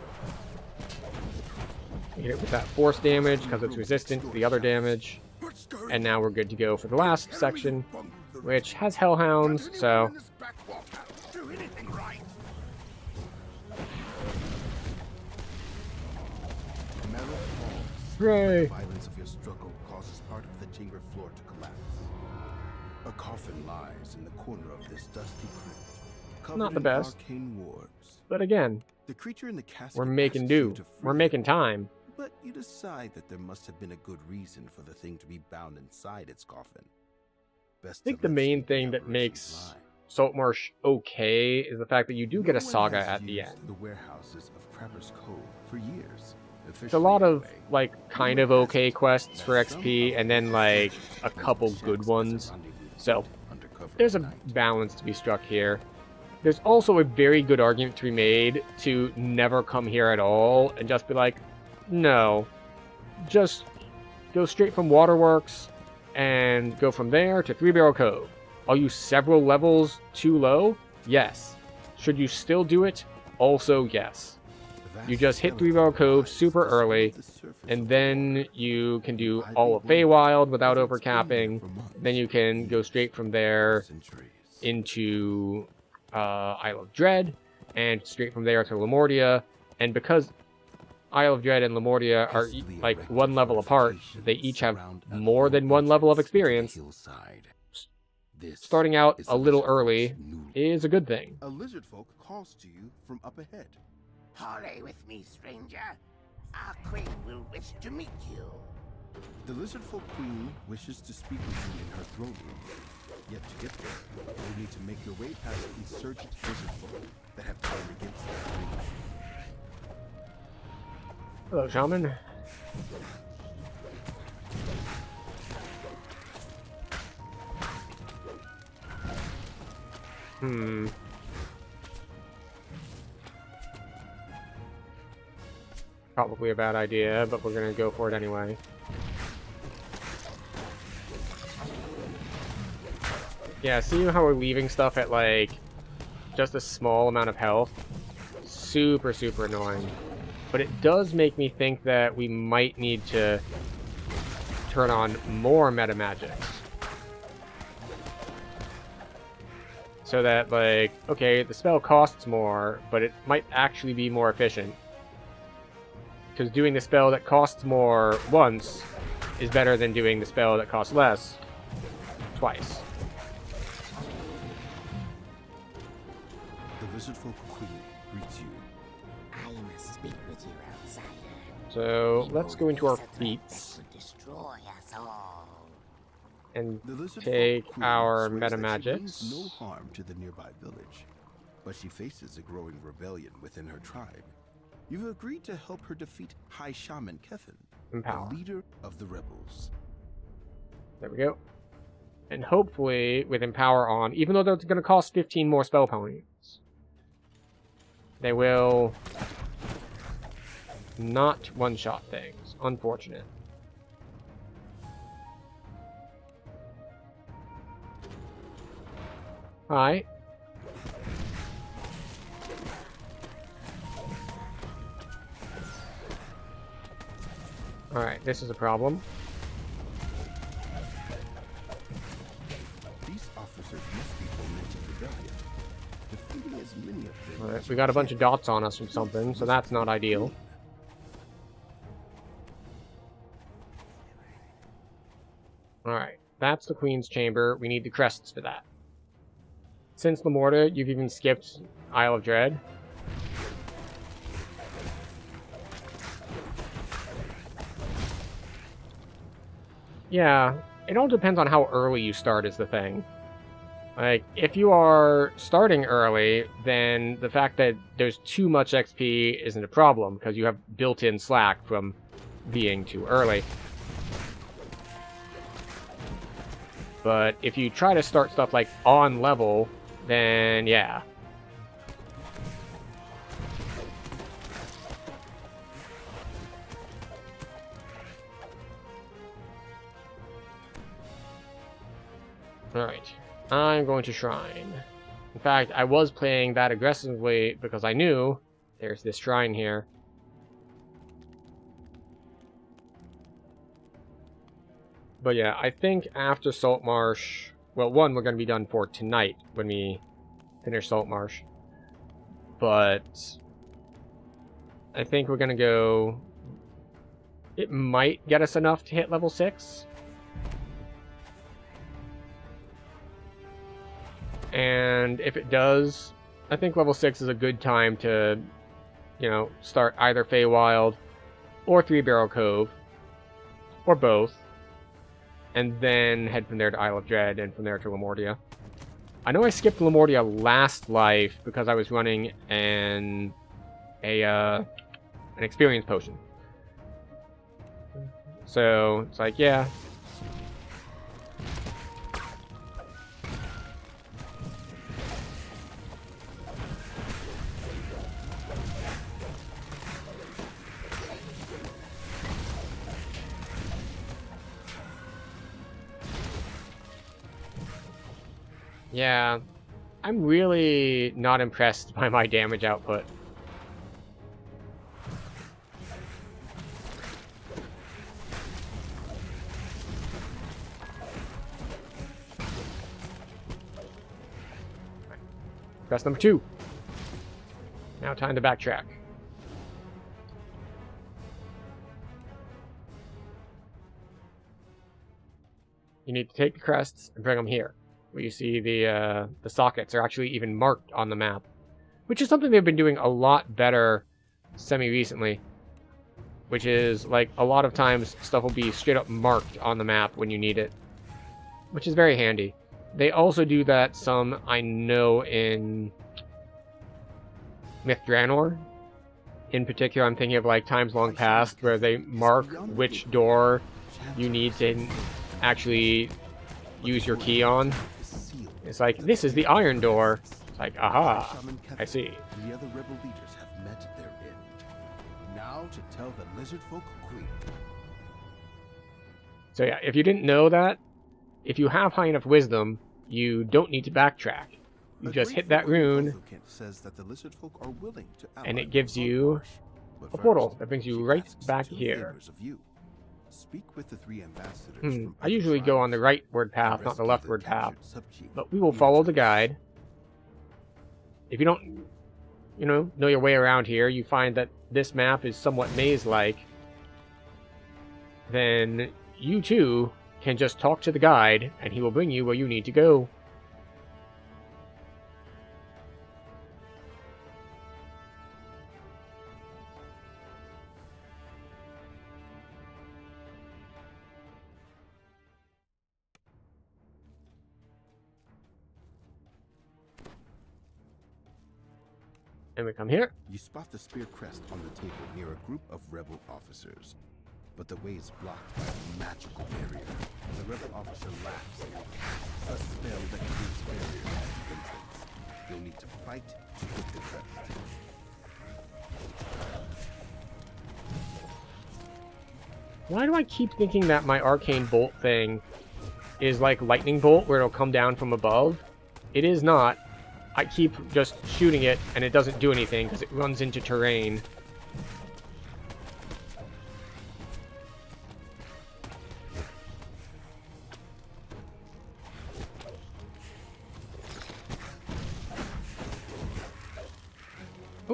We hit it with that force damage because it's resistant to the other damage. And now we're good to go for the last section, which has hellhounds, so... Hooray! The violence of your struggle causes part of the chamber floor to collapse. A coffin lies in the corner of this dusty crypt. Not the best, arcane wards. but again, the creature in the casket we're making do. We're making time. But you decide that there must have been a good reason for the thing to be bound inside its coffin. I think the main thing that makes Saltmarsh okay is the fact that you do get a saga at the end. The warehouses of Crabber's Cove for years. It's a lot of, like, kind of okay quests for XP, and then, like, a couple good ones. So, there's a balance to be struck here. There's also a very good argument to be made to never come here at all and just be like, no, just go straight from Waterworks and go from there to Three Barrel Cove. Are you several levels too low? Yes. Should you still do it? Also, yes. You just hit Three Barrel Cove super early, and then you can do all of Feywild without overcapping. Then you can go straight from there into Isle of Dread, and straight from there to Lemordia. And because Isle of Dread and Lemordia are like one level apart, they each have more than one level of experience. Starting out a little early is a good thing. A lizard folk calls to you from up ahead. Parley with me, stranger. Our queen will wish to meet you. The lizard folk queen wishes to speak with you in her throne room. Yet to get there, you need to make your way past insurgent lizard folk that have turned against them. Hello, Shaman. Probably a bad idea, but we're gonna go for it anyway. Yeah, see how we're leaving stuff at, like, just a small amount of health? Super, super annoying. But it does make me think that we might need to turn on more meta magics. So that, like, okay, the spell costs more, but it might actually be more efficient. Because doing the spell that costs more once is better than doing the spell that costs less twice. The lizard folk queen greets you. I must speak with you, outsider. So let's go into our feats Destroy us all. and take our meta magics. magics. No harm to the nearby village, but she faces a growing rebellion within her tribe. You've agreed to help her defeat High Shaman Kefin, Empower. the leader of the rebels. There we go. And hopefully, with Empower on, even though that's going to cost 15 more spell points, they will not one-shot things. Unfortunate. Alright. Alright, this is a problem. These officers must be fomenting rebellion. defeating as many of them. Alright, we got a bunch of dots on us from something, so that's not ideal. Alright, that's the Queen's Chamber. We need the crests for that. Since Lamorta, you've even skipped Isle of Dread. Yeah, it all depends on how early you start is the thing. Like, if you are starting early, then the fact that there's too much XP isn't a problem, because you have built-in slack from being too early. But if you try to start stuff like on level, then yeah. Alright, I'm going to Shrine. In fact, I was playing that aggressively because I knew there's this shrine here. But yeah, I think after Saltmarsh... Well, one, we're going to be done for tonight when we finish Saltmarsh. But I think we're going to go... It might get us enough to hit level 6. And if it does, I think level 6 is a good time to, you know, start either Feywild or Three Barrel Cove, or both, and then head from there to Isle of Dread, and from there to Lamortia. I know I skipped Lamortia last life because I was running an experience potion. So, it's like, yeah. Yeah, I'm really not impressed by my damage output. Quest number 2. Now time to backtrack. You need to take the crests and bring them here. Where you see the sockets are actually even marked on the map, which is something they've been doing a lot better semi-recently, which is, like, a lot of times stuff will be straight up marked on the map when you need it, which is very handy. They also do that some, I know, in Myth Draenor. In particular, I'm thinking of, like, Times Long Past, where they mark which door you need to actually use your key on. It's like, this is the iron door. It's like, aha, I see. The other rebel leaders have met their end. Now to tell the lizard folk queen. So yeah, if you didn't know that, if you have high enough wisdom, you don't need to backtrack. You just hit that rune, says that the lizard folk are willing to and it gives you a portal that brings you right back here. Speak with the 3 ambassadors. I usually go on the rightward path, not the leftward path. But we will follow the guide. If you don't, you know your way around here, you find that this map is somewhat maze-like, then you too can just talk to the guide, and he will bring you where you need to go. And we come here. You spot the spear crest on the table near a group of rebel officers, but the way is blocked by a magical barrier. The rebel officer laughs and casts a spell that creates barrier at the entrance. You'll need to fight to get the crest. Why do I keep thinking that my arcane bolt thing is like lightning bolt, where it'll come down from above? It is not. I keep just shooting it, and it doesn't do anything, because it runs into terrain.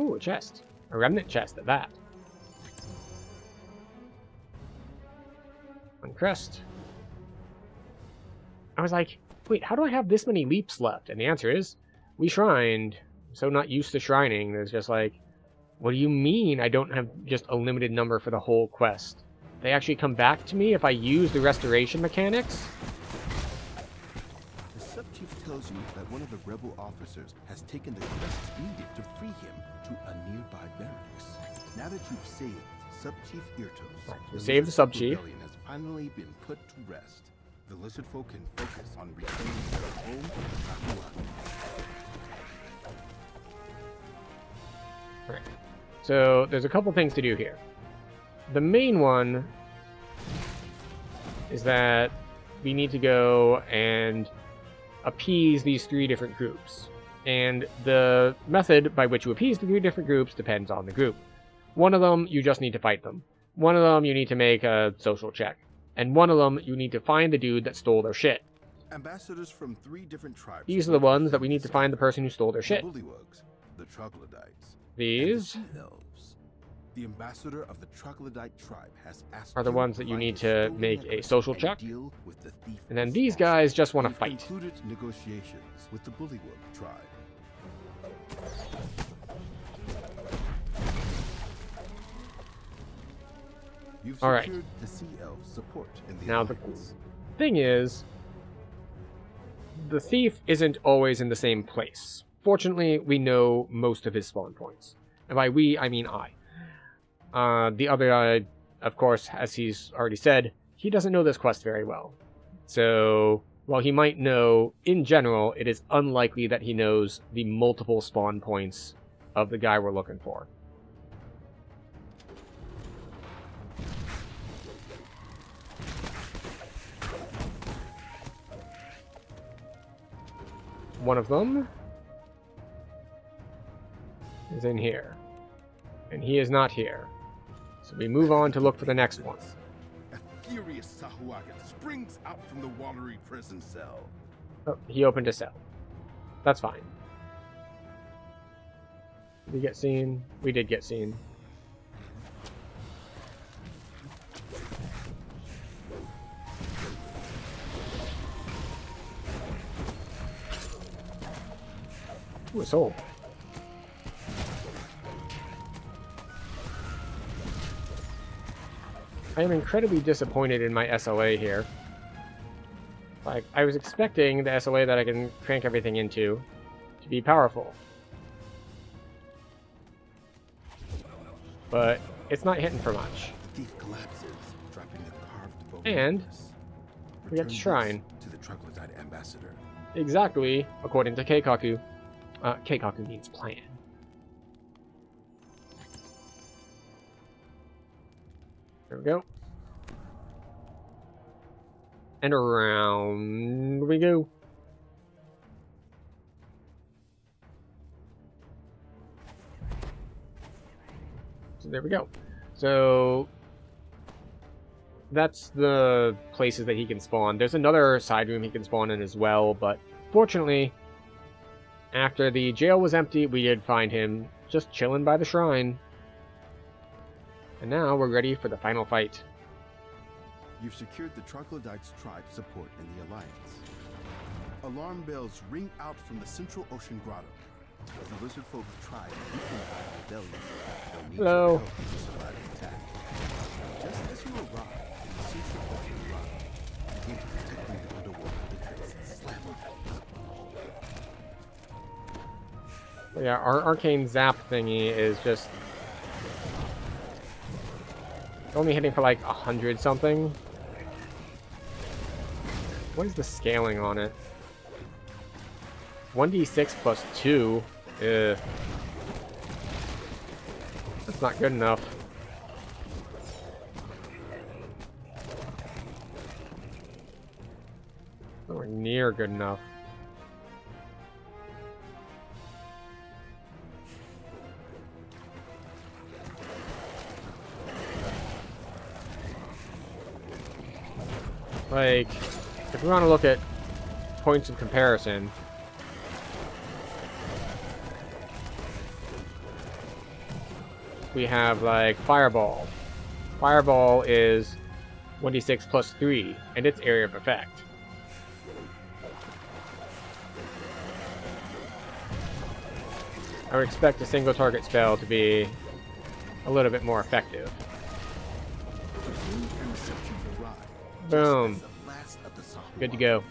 Ooh, a chest. A remnant chest at that. One crest. I was like, wait, how do I have this many leaps left? And the answer is, we shrined. I'm so not used to shrining. There's just like, what do you mean I don't have just a limited number for the whole quest? They actually come back to me if I use the restoration mechanics? The sub-chief tells you that one of the rebel officers has taken the quest needed to free him to a nearby barracks. Now that you've saved Sub-Chief Irtos, we saved the sub-chief. Rebellion has finally been put to rest. The lizard folk can focus on returning their home to Tahuan. Alright. So there's a couple things to do here. The main one is that we need to go and appease these 3 different groups. And the method by which you appease the 3 different groups depends on the group. One of them, you just need to fight them. One of them, you need to make a social check. And one of them, you need to find the dude that stole their shit. Ambassadors from 3 different tribes. These are the ones that we need to find the person who stole their shit. The bullywugs, the troglodytes. These and the sea elves. The ambassador of the troglodyte tribe has asked are the ones that you need to make a social check. And then these guys just want to fight. Concluded negotiations with the bullywug tribe. You've All right. secured the sea elves' support in the Now the alliance. thing is, the thief isn't always in the same place. Fortunately, we know most of his spawn points. And by we, I mean I. The other guy, of course, as he's already said, he doesn't know this quest very well. So, while he might know, in general, it is unlikely that he knows the multiple spawn points of the guy we're looking for. One of them is in here. And he is not here. So we move on to look for the next one. A furious Sahuagin springs out from the watery prison cell. Oh, he opened a cell. That's fine. Did we get seen? We did get seen. Ooh, a soul. I am incredibly disappointed in my SLA here. Like, I was expecting the SLA that I can crank everything into to be powerful. But it's not hitting for much. The thief collapses, dropping the carved bone. And we get the Return shrine. this to the troglodyte ambassador. Exactly, according to Keikaku. Keikaku means plan. There we go. And around we go. So there we go. So that's the places that he can spawn. There's another side room he can spawn in as well, but fortunately, after the jail was empty, we did find him just chilling by the shrine. And now we're ready for the final fight. You've secured the troglodytes' tribe support in the alliance. Alarm bells ring out from the Central Ocean Grotto. As the lizard folk tribe weakened by rebellion, they'll need Hello. your help to survive the attack. Just as you arrive in the Central Ocean Grotto, begin protecting the underworld entrance. Slam them. Yeah, our arcane zap thingy is just only hitting for like 100 something. What is the scaling on it? 1d6 plus 2. Ugh. That's not good enough. Nowhere near good enough. Like, if we want to look at points of comparison, we have like Fireball. Fireball is 1d6 plus 3, and its area of effect. I would expect a single target spell to be a little bit more effective. Boom. Good to go.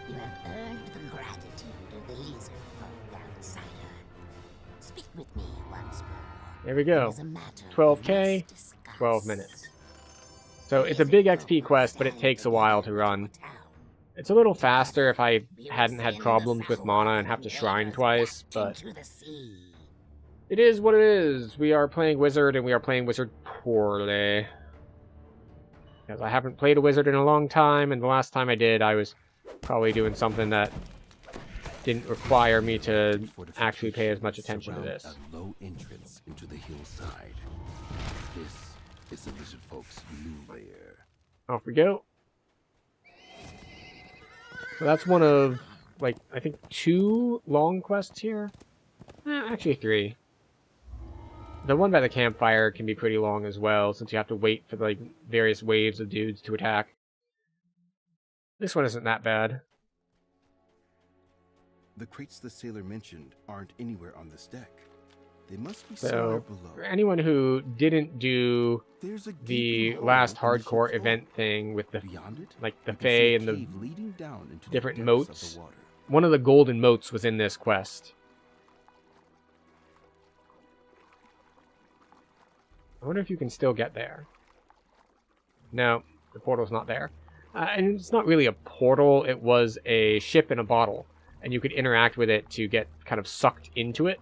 You have earned the gratitude of the lizard folk outsider. Speak with me once more. There we go. 12k, 12 minutes. So it's a big XP quest, but it takes a while to run. It's a little faster if I hadn't had problems with mana and have to shrine twice, but it is what it is. We are playing Wizard, and we are playing Wizard poorly. Because I haven't played a Wizard in a long time, and the last time I did, I was probably doing something that didn't require me to actually pay as much attention to this. A low entrance into the hillside. This is the lizard folks' new lair. Off we go. So that's one of, like, I think 2 long quests here? Actually 3. The one by the campfire can be pretty long as well, since you have to wait for, like, various waves of dudes to attack. This one isn't that bad. The crates the sailor mentioned aren't anywhere on this deck. They must be somewhere So, below. for anyone who didn't do the last hardcore event thing with the, like, the Fae and the different moats, one of the golden moats was in this quest. I wonder if you can still get there. No, the portal's not there. And it's not really a portal, it was a ship in a bottle. And you could interact with it to get kind of sucked into it.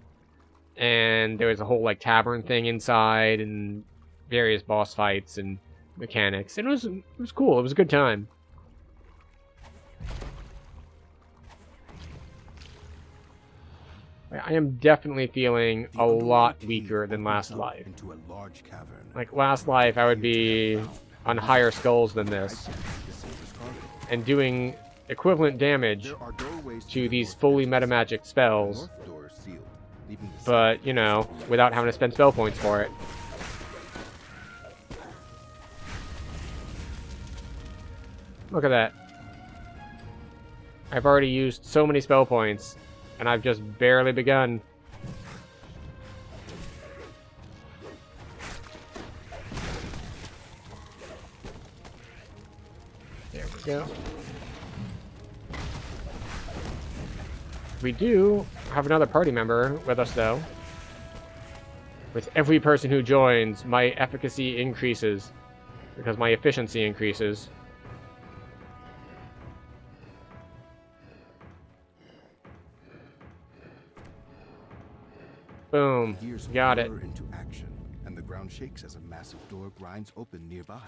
And there was a whole, like, tavern thing inside, and various boss fights and mechanics. And it was cool, it was a good time. I am definitely feeling a lot weaker than last life. Like, last life I would be on higher skulls than this, and doing equivalent damage to these fully metamagic spells, but, you know, without having to spend spell points for it. Look at that. I've already used so many spell points, and I've just barely begun. There we go. We do have another party member with us, though. With every person who joins, my efficacy increases, because my efficiency increases. Boom. Got it. Into action, and the ground shakes as a massive door grinds open nearby.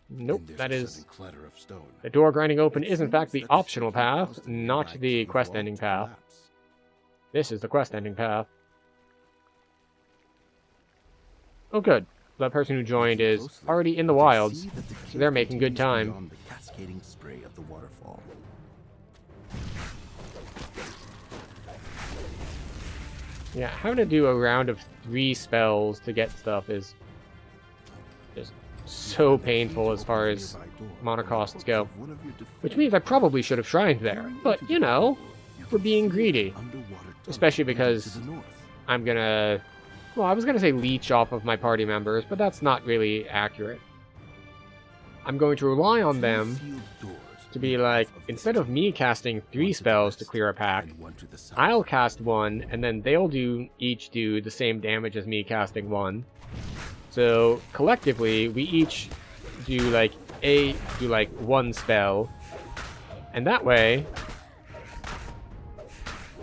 Nope, that is... Clutter of stone. The door grinding open is in fact the optional path, not the quest ending path. This is the quest ending path. Oh good. That person who joined is already in the wilds, so they're making good time. The cascading spray of the waterfall. Yeah, having to do a round of 3 spells to get stuff is just so painful as far as mana costs go. Which means I probably should have shrined there, but you know, we're being greedy. Especially because I'm gonna... Well, I was gonna say leech off of my party members, but that's not really accurate. I'm going to rely on them to be like, instead of me casting 3 spells to clear a pack, I'll cast 1, and then they'll each do the same damage as me casting 1. So collectively, we each do like 1 spell, and that way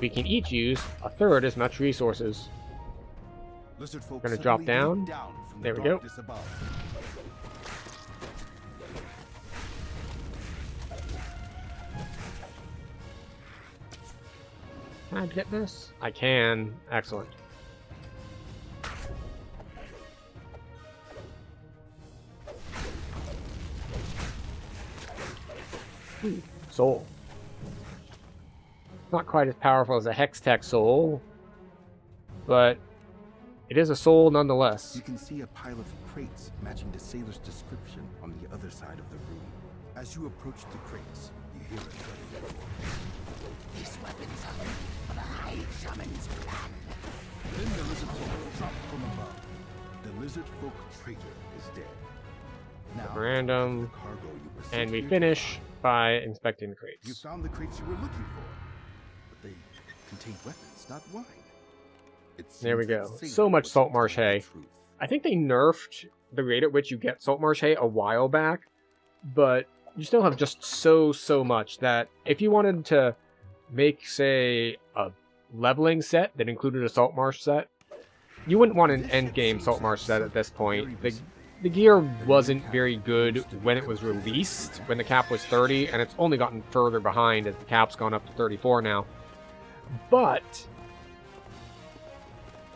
we can each use 1/3 as much resources. We're gonna drop down. There we go. Can I get this? I can. Excellent. Soul. Not quite as powerful as a Hextech soul, but it is a soul nonetheless. You can see a pile of crates matching the sailor's description on the other side of the room. As you approach the crates, you hear it. These weapons are for the High Shaman's plan. Then the lizard folk drop from above. The lizard folk traitor is dead. Now, Random. the cargo you were sent And we here finish by inspecting the crates. You found the crates you were looking for, but they contained weapons, not wine. There we go. So much salt marsh hay. I think they nerfed the rate at which you get salt marsh hay a while back, but you still have just so much that if you wanted to make, say, a leveling set that included a salt marsh set, you wouldn't want an endgame salt marsh set at this point. The gear wasn't very good when it was released, when the cap was 30, and it's only gotten further behind as the cap's gone up to 34 now. But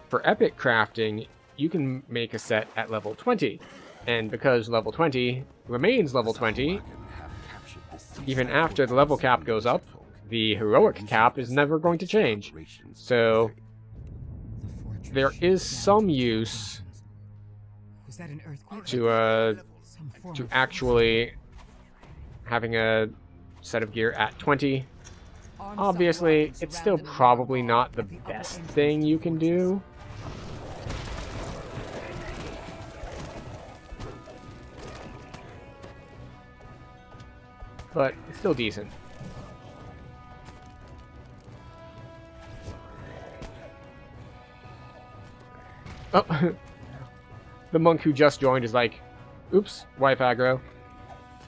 for epic crafting, you can make a set at level 20. And because level 20 remains level 20, even after the level cap goes up, the heroic cap is never going to change. So there is some use to actually having a set of gear at 20. Obviously, it's still probably not the best thing you can do. But it's still decent. Oh, the monk who just joined is like, oops, wife aggro.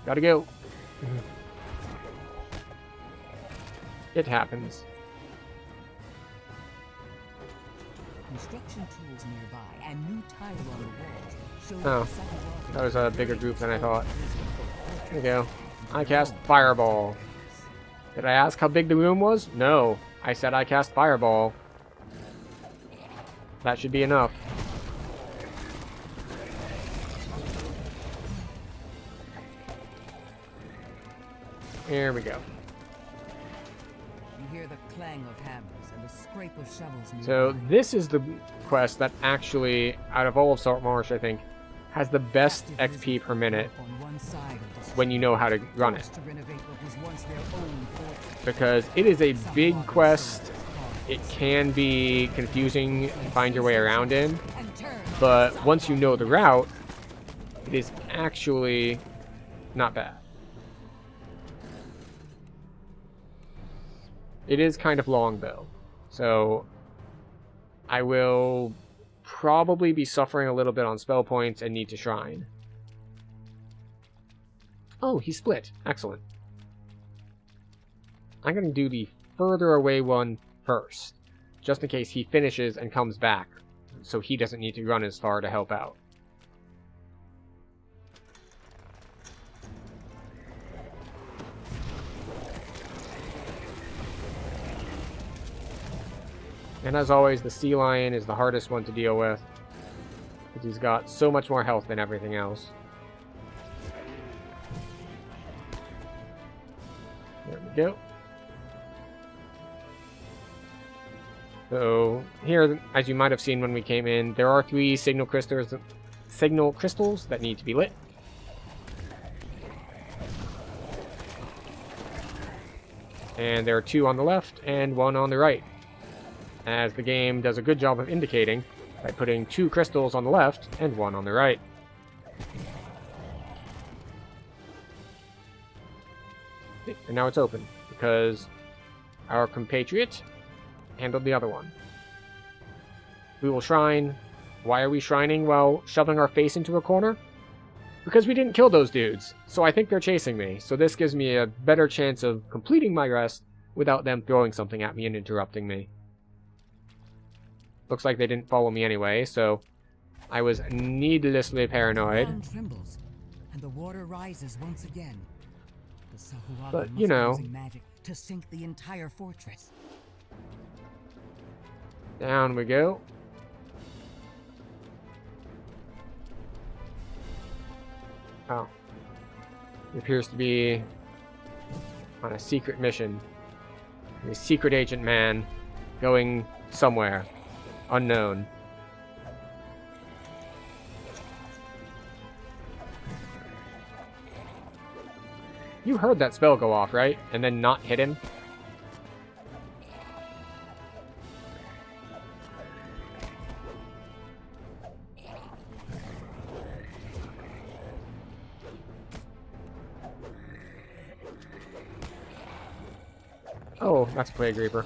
Gotta go. It happens. Construction tools nearby and new tile on the walls show Oh, that was a bigger group than I thought. There we go. I cast Fireball. Did I ask how big the room was? No. I said I cast Fireball. That should be enough. Here we go. You hear the clang of hammers and the scrape of shovels nearby. So this is the quest that actually, out of all of Saltmarsh, I think, has the best XP per minute when you know how to run it. Because it is a big quest. It can be confusing to find your way around in, but once you know the route, it is actually not bad. It is kind of long though, so I will probably be suffering a little bit on spell points and need to shrine. Oh, he split. Excellent. I'm going to do the further away one first, just in case he finishes and comes back, so he doesn't need to run as far to help out. And as always, the sea lion is the hardest one to deal with, because he's got so much more health than everything else. There we go. So here, as you might have seen when we came in, there are 3 signal crystals that need to be lit. And there are 2 on the left and 1 on the right, as the game does a good job of indicating by putting 2 crystals on the left and 1 on the right. And now it's open, because our compatriot handled the other one. We will shrine. Why are we shrining while shoving our face into a corner? Because we didn't kill those dudes, so I think they're chasing me, so this gives me a better chance of completing my rest without them throwing something at me and interrupting me. Looks like they didn't follow me anyway, so I was needlessly paranoid. The ground trembles, and the water rises once again. The Sahuagin But, must you be know, using magic to sink the entire fortress. Down we go. Oh. He appears to be on a secret mission. A secret agent man going somewhere. Unknown. You heard that spell go off, right? And then not hit him? Oh, that's a Plague Reaper.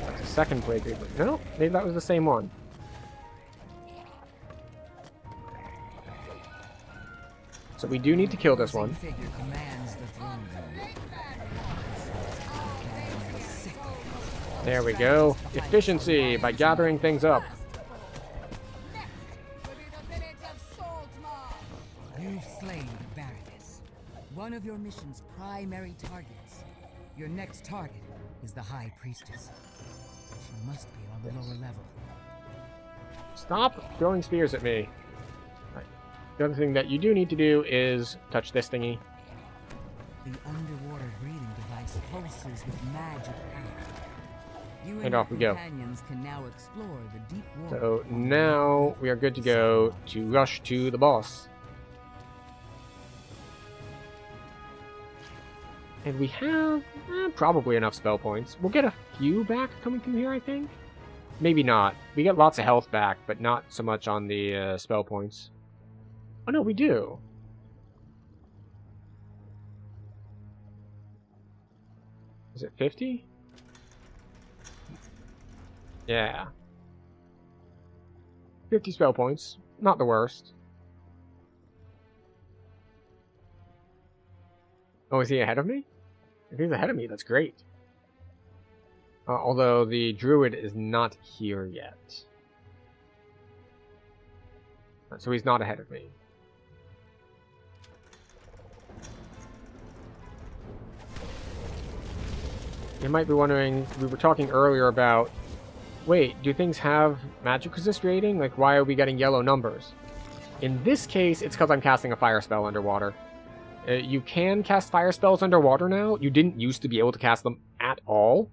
That's a second Plague Reaper. No, maybe that was the same one. So we do need to kill this one. There we go. Efficiency by gathering things up. You've slain the Baroness, one of your mission's primary targets. Your next target is the High Priestess. She must be on the lower level. Stop throwing spears at me. Right. The other thing that you do need to do is touch this thingy. The underwater breathing device pulses with magic power. You And off we go. companions can now explore the deep water. So now we are good to go to rush to the boss. And we have probably enough spell points. We'll get a few back coming from here, I think. Maybe not. We get lots of health back, but not so much on the spell points. Oh no, we do. Is it 50? Yeah. 50 spell points. Not the worst. Oh, is he ahead of me? If he's ahead of me, that's great. Although the druid is not here yet. So he's not ahead of me. You might be wondering, we were talking earlier about, wait, do things have magic resist rating? Like, why are we getting yellow numbers? In this case, it's because I'm casting a fire spell underwater. You can cast fire spells underwater now. You didn't used to be able to cast them at all.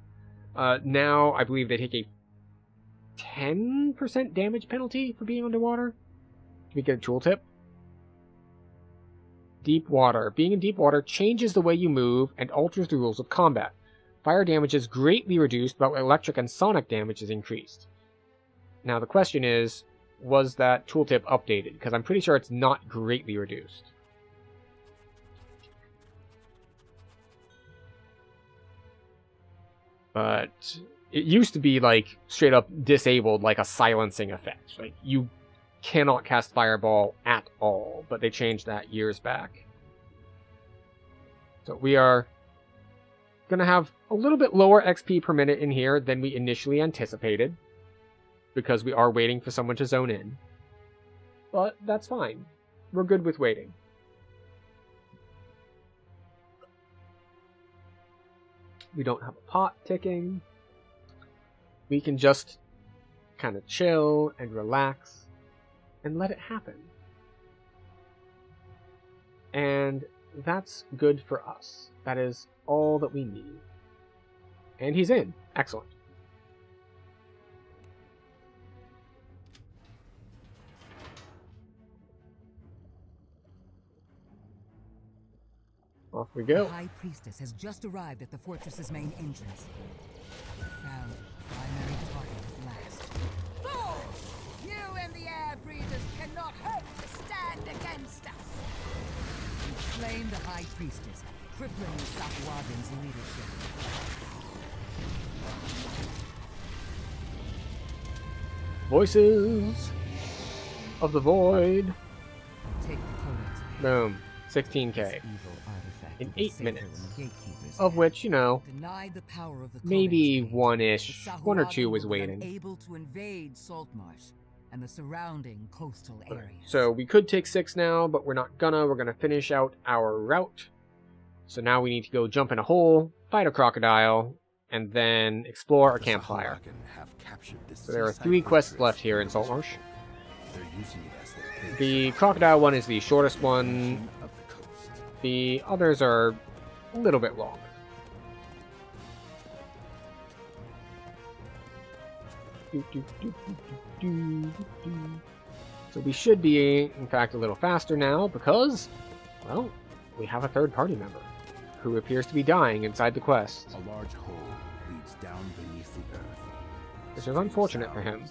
Now, I believe they take a 10% damage penalty for being underwater. Can we get a tooltip? Deep water. Being in deep water changes the way you move and alters the rules of combat. Fire damage is greatly reduced, but electric and sonic damage is increased. Now, the question is, was that tooltip updated? Because I'm pretty sure it's not greatly reduced. But it used to be, like, straight up disabled, like a silencing effect. Like, you cannot cast Fireball at all, but they changed that years back. So we are going to have a little bit lower XP per minute in here than we initially anticipated, because we are waiting for someone to zone in. But that's fine. We're good with waiting. We don't have a pot ticking. We can just kind of chill and relax and let it happen. And that's good for us. That is all that we need. And he's in. Excellent. Off we go. The High Priestess has just arrived at the fortress's main entrance. Found primary target at last. Fools! You and the air breathers cannot hope to stand against us! You've slain the High Priestess, crippling the Sahuagin's leadership. Voices of the Void. Take the codex. Boom. 16k. In 8 minutes. Of which, you know, maybe one-ish, 1 or 2 was waiting. Able to invade Saltmarsh and the surrounding coastal areas. So we could take 6 now, but we're not gonna. We're gonna finish out our route. So now we need to go jump in a hole, fight a crocodile, and then explore a campfire. So there are 3 quests left here in Saltmarsh. The crocodile one is the shortest one. The others are a little bit long. So we should be, in fact, a little faster now because, well, we have a third-party member who appears to be dying inside the quest. A large hole leads down beneath the earth. Which is unfortunate for him,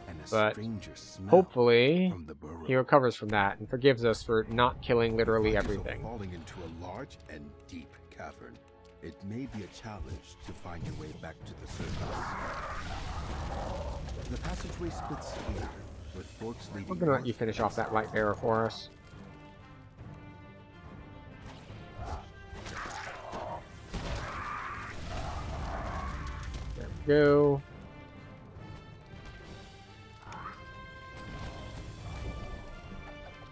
And a but stranger smell hopefully from the burrow. he recovers from that and forgives us for not killing literally everything. Falling into a large and deep cavern. It may be a challenge to find your way back to the surface. The passageway splits here, with forks leading. We're gonna let you finish off that light bearer for us. There we go.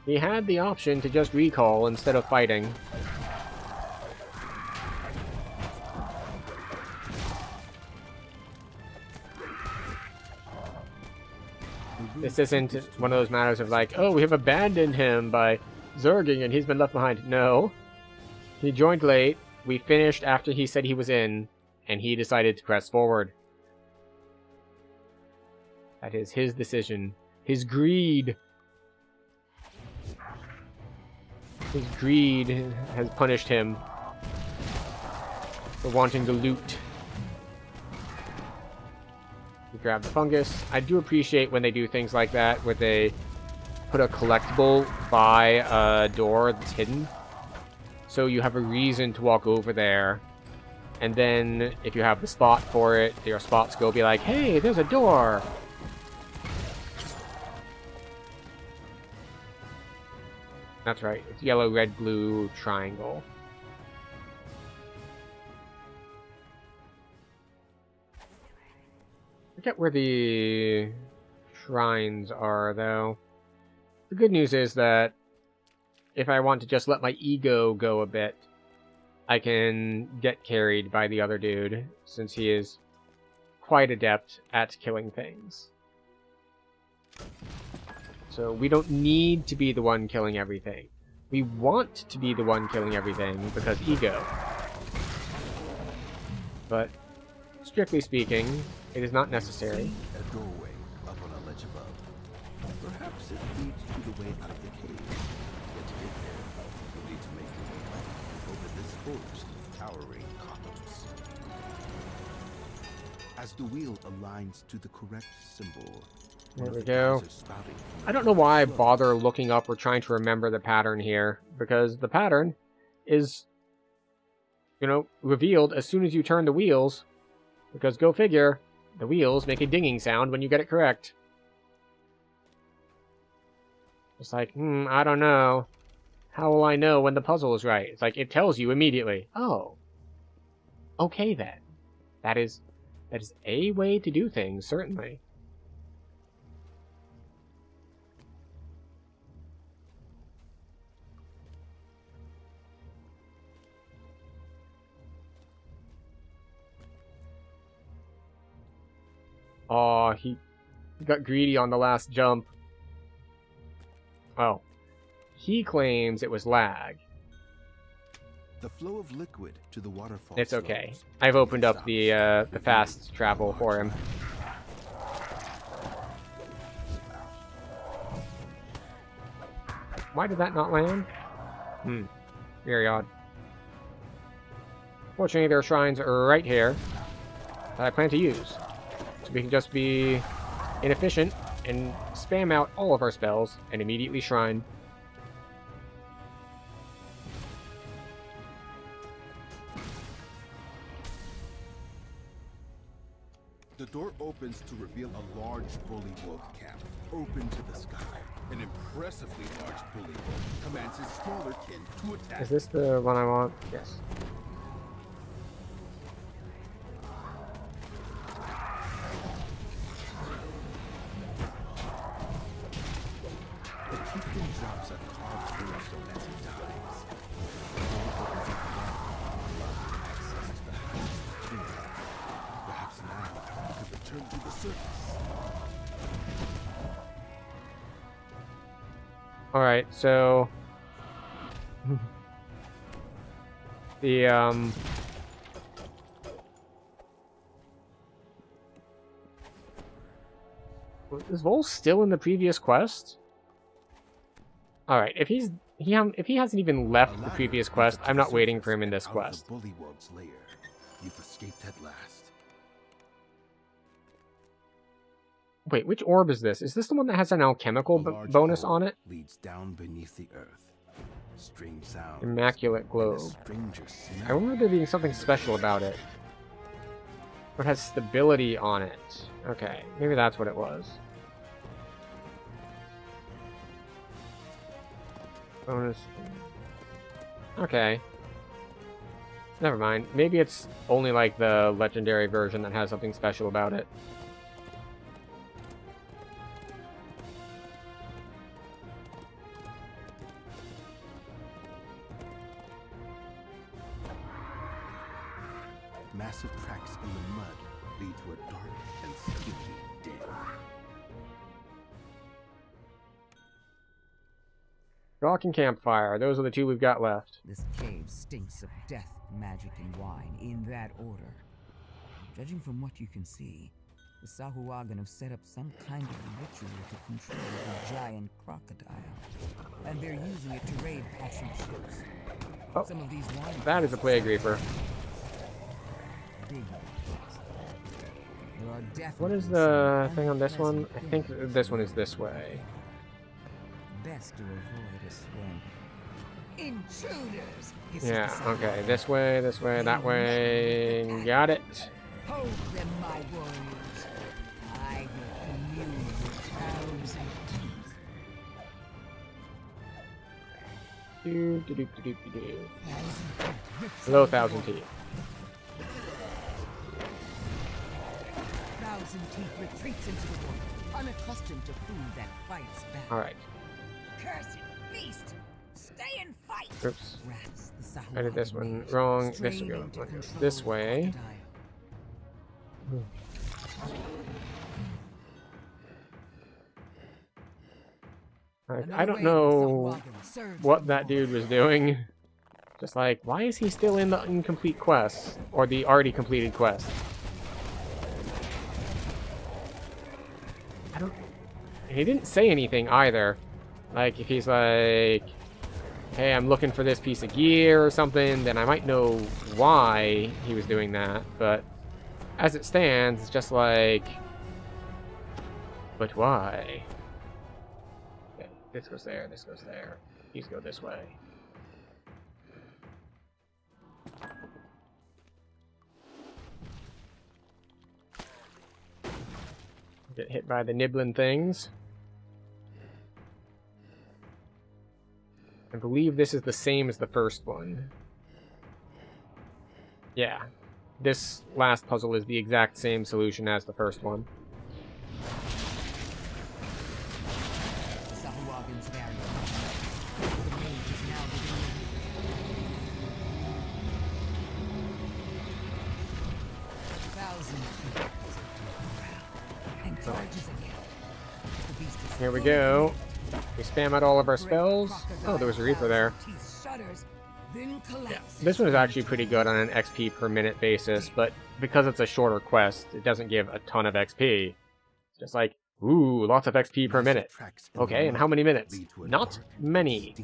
He had the option to just recall instead of fighting. This isn't one of those matters of like, oh, we have abandoned him by zerging and he's been left behind. No. He joined late, we finished after he said he was in, and he decided to press forward. That is his decision. His greed. His greed has punished him for wanting to loot. You grab the fungus. I do appreciate when they do things like that, where they put a collectible by a door that's hidden. So you have a reason to walk over there. And then, if you have the spot for it, your spots go be like, hey, there's a door! That's right, it's yellow, red, blue, triangle. Forget where the shrines are, though. The good news is that if I want to just let my ego go a bit, I can get carried by the other dude, since he is quite adept at killing things. So we don't need to be the one killing everything. We want to be the one killing everything because ego. But strictly speaking, it is not necessary. A doorway up on a ledge above. Perhaps it leads to the way out of the cave. Yet to get there, you'll need to make your way back over this forest of towering columns. As the wheel aligns to the correct symbol, there we go. I don't know why I bother looking up or trying to remember the pattern here, because the pattern is, you know, revealed as soon as you turn the wheels, because go figure, the wheels make a dinging sound when you get it correct. It's like, I don't know. How will I know when the puzzle is right? It's like, it tells you immediately. Oh. Okay then. That is a way to do things, certainly. Aw, he got greedy on the last jump. Oh. He claims it was lag. The flow of liquid to the waterfall. It's okay. I've opened up the fast travel for him. Why did that not land? Very odd. Fortunately, there are shrines right here that I plan to use. So we can just be inefficient and spam out all of our spells and immediately shrine. The door opens to reveal a large bullywug camp, open to the sky. An impressively large bullywug commands his smaller kin to attack. Is this the one I want? Yes. The chieftain drops a carved tombstone as he dies. The door opens up again, allowing access to the highest tomb. Perhaps now he could return to the surface. Alright, so the Is Vol still in the previous quest? Alright, if he hasn't even left the previous quest, I'm not waiting for him in this quest. Bullywug's lair. You've escaped at last. Wait, which orb is this? Is this the one that has an alchemical bonus on it? Leads down beneath the earth. Strange sound. Immaculate globe. I remember there being something special about it. It has stability on it. Okay, maybe that's what it was. Bonus. Okay. Never mind. Maybe it's only like the legendary version that has something special about it. Massive tracks in the mud lead to a dark and sticky den. Rock and campfire. Those are the two we've got left. This cave stinks of death, magic, and wine, in that order. Judging from what you can see, the Sahuagin have set up some kind of ritual to control the giant crocodile. And they're using it to raid passing ships. Oh, some of these wine that is a plague reaper. What is the thing on this one? I think this one is this way. Best to avoid a swim. Intruders! Yeah, okay. This way, that way. Got it. Hold them, my warriors. I will commune with cows and Hello, 1,000 teeth. Thousand Teeth retreats into the water, unaccustomed to food that fights back. Alright. Cursed beast! Stay and fight! Oops. I did this one wrong. This will go this way. I don't know what that dude was doing. Just like, why is he still in the incomplete quest? Or the already completed quest? He didn't say anything either. Like, if he's like, hey, I'm looking for this piece of gear or something, then I might know why he was doing that. But as it stands, it's just like, but why? Okay, this goes there, this goes there. These go this way. Get hit by the nibbling things. I believe this is the same as the first one. Yeah. This last puzzle is the exact same solution as the first one. Sahuagin's barrier. The mage is now within and charges again. The beast is Here we go. We spam out all of our spells. Oh, there was a Reaper there. Yeah, this one is actually pretty good on an XP per minute basis, but because it's a shorter quest, it doesn't give a ton of XP. It's just like, ooh, lots of XP per minute. Okay, and how many minutes? Not many.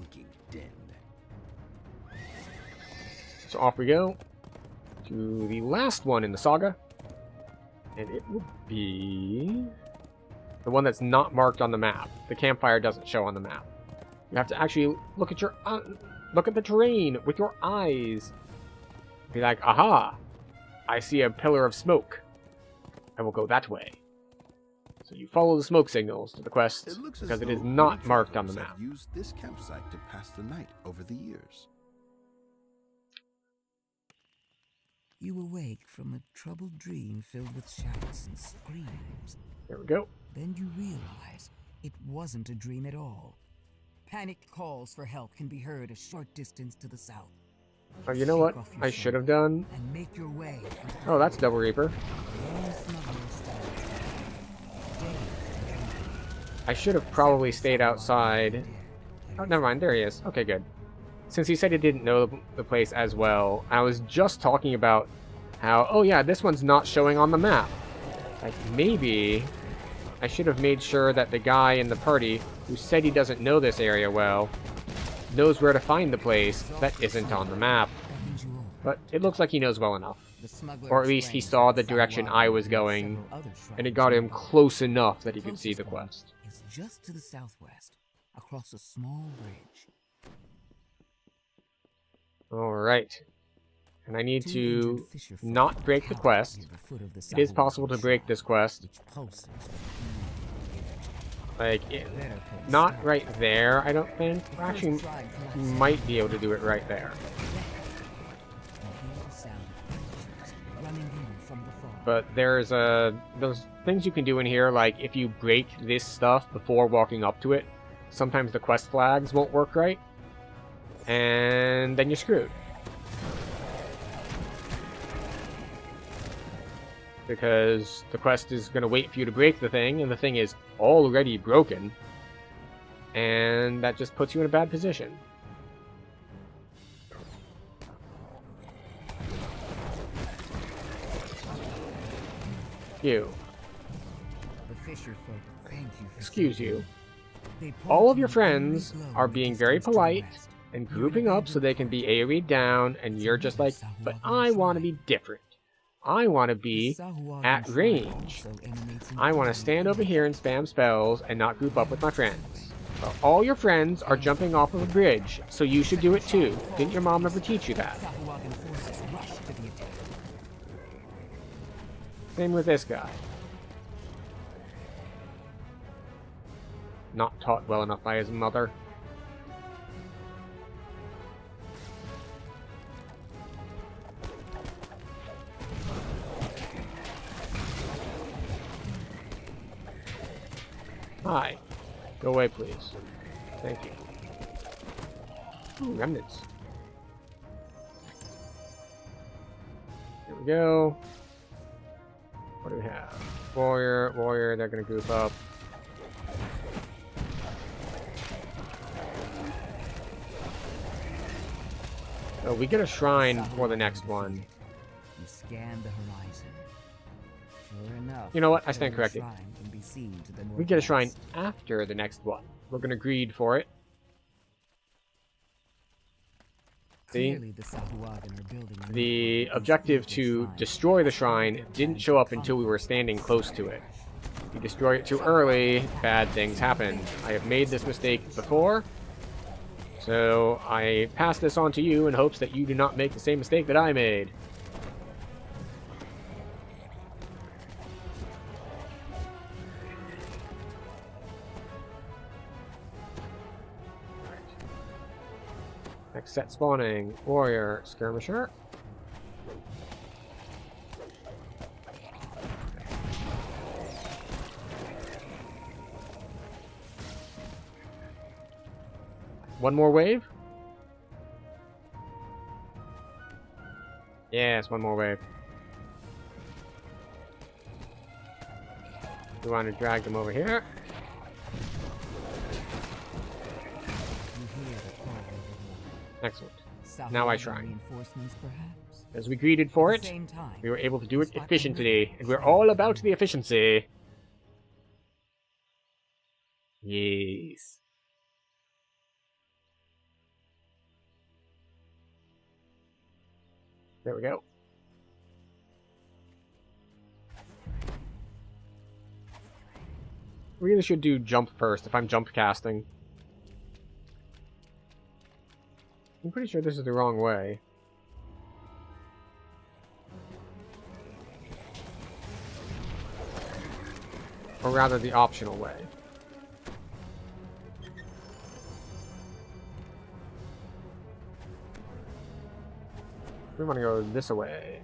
So off we go to the last one in the saga, and it will be the one that's not marked on the map. The campfire doesn't show on the map. You have to actually look at your look at the terrain with your eyes. Be like, aha! I see a pillar of smoke. I will go that way. So you follow the smoke signals to the quest because it is not marked on the map. Used this campsite to pass the night over the years. You awake from a troubled dream filled with shouts and screams. There we go. Then you realize it wasn't a dream at all. Panicked calls for help can be heard a short distance to the south. Oh, you know what I should have done? And make your way. Oh, that's Double Reaper. I should have probably stayed outside. Oh, never mind. There he is. Okay, good. Since he said he didn't know the place as well, I was just talking about how, oh yeah, this one's not showing on the map. Like, maybe I should have made sure that the guy in the party who said he doesn't know this area well knows where to find the place that isn't on the map. But it looks like he knows well enough. Or at least he saw the direction I was going, and it got him close enough that he could see the quest. It's just to the southwest, across a small bridge. Alright. And I need to not break the quest. It is possible to break this quest. Like, not right there, I don't think. I actually might be able to do it right there. But there's those things you can do in here, like if you break this stuff before walking up to it, sometimes the quest flags won't work right, and then you're screwed. Because the quest is going to wait for you to break the thing, and the thing is already broken, and that just puts you in a bad position. You. Excuse you. All of your friends are being very polite and grouping up so they can be AoE'd down, and you're just like, but I want to be different. I want to be at range. I want to stand over here and spam spells and not group up with my friends. Well, all your friends are jumping off of a bridge, so you should do it too. Didn't your mom ever teach you that? Same with this guy. Not taught well enough by his mother. Hi. Go away, please. Thank you. Ooh, remnants. Here we go. What do we have? Warrior, they're gonna group up. Oh, we get a shrine for the next one. You scan the horizon. Sure enough, you know what? I stand corrected. We get a shrine after the next one. We're gonna greed for it. See? The objective to destroy the shrine didn't show up until we were standing close to it. If you destroy it too early, bad things happen. I have made this mistake before, so I pass this on to you in hopes that you do not make the same mistake that I made. Next set spawning. Warrior, skirmisher. One more wave? Yes, one more wave. We want to drag them over here. Excellent. Now I shrine. As we greeted for it, we were able to do it efficiently, and we're all about the efficiency. Yes. There we go. Really should do jump first if I'm jump casting. I'm pretty sure this is the wrong way. Or rather, the optional way. We want to go this way.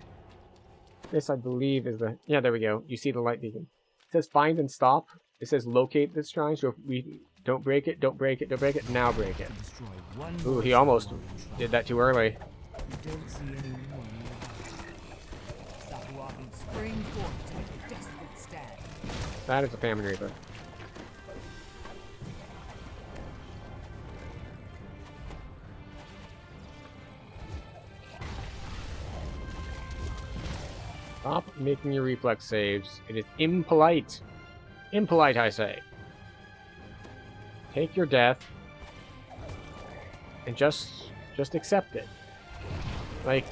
This, I believe, is the... Yeah, there we go. You see the light beacon. It says find and stop. It says locate this shrine, so if we don't break it, don't break it, don't break it, now break it. Ooh, he almost did that too early. That is a Famine Reaper. Stop making your reflex saves. It is impolite. Impolite, I say. Take your death and just accept it. Like,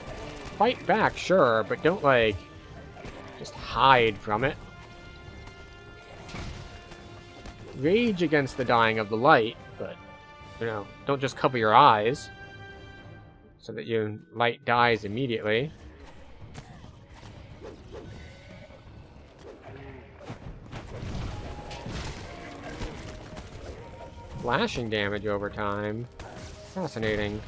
fight back, sure, but don't, like, just hide from it. Rage against the dying of the light, but, you know, don't just cover your eyes so that your light dies immediately. Slashing damage over time. Fascinating.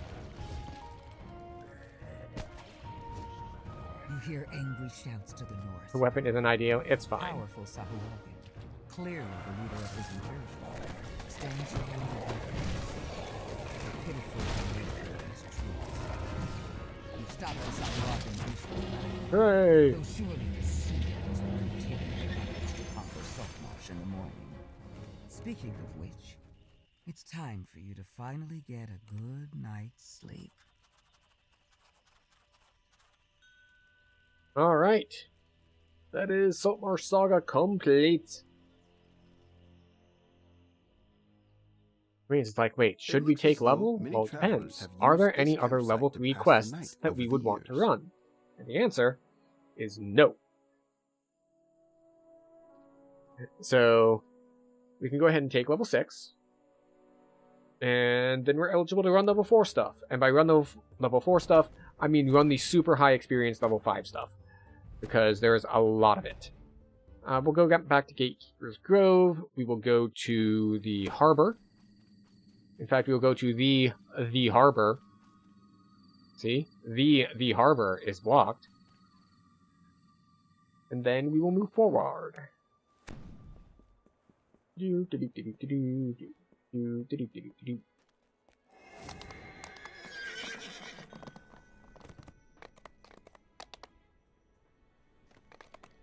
You hear angry shouts to the north. The weapon isn't ideal. It's fine. Powerful Sahuagin, clearly the leader of his incursion, stands surrounded by a pitiful narrator of his truth. You stop the Sahuagin recently. Hooray! Though surely the sea has learned tyranny efforts to conquer Saltmarsh in the morning. Speaking of which, it's time for you to finally get a good night's sleep. Alright. That is Saltmarsh Saga complete. Means it's like, wait, should we take level? Well, it depends. Are there any other level 3 quests that we would want to run? And the answer is no. So, we can go ahead and take level 6. And then we're eligible to run level 4 stuff. And by run level 4 stuff, I mean run the super high experience level 5 stuff. Because there's a lot of it. We'll go back to Gatekeeper's Grove. We will go to the harbor. In fact, we will go to the harbor. See? The harbor is blocked. And then we will move forward.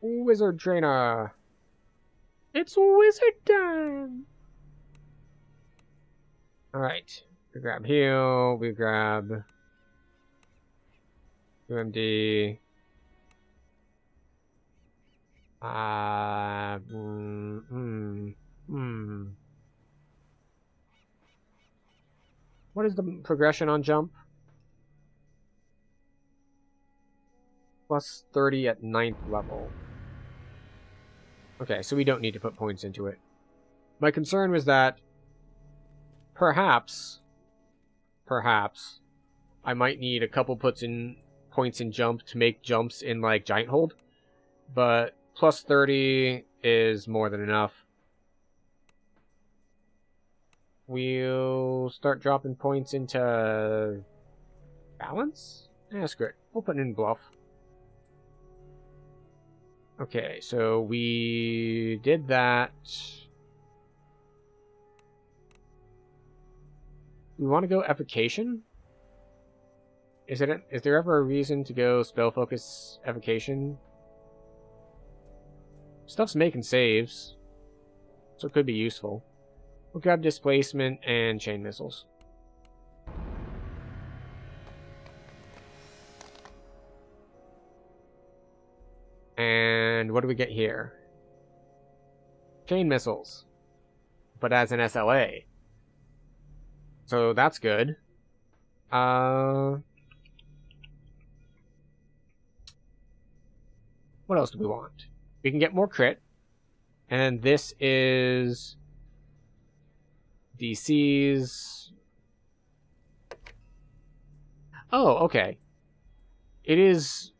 Wizard Trainer! It's wizard time! Alright. We grab heal, we grab UMD. What is the progression on jump? Plus 30 at 9th level. Okay, so we don't need to put points into it. My concern was that perhaps I might need a couple points in jump to make jumps in like Giant Hold, but plus 30 is more than enough. We'll start dropping points into balance? Screw it. We'll put it in bluff. Okay, so we did that. We want to go Evocation? Is there ever a reason to go Spell Focus Evocation? Stuff's making saves, so it could be useful. We'll grab Displacement and Chain Missiles. And what do we get here? Chain Missiles, but as an SLA. So that's good. What else do we want? We can get more crit. And this is DC's. Oh, okay. It is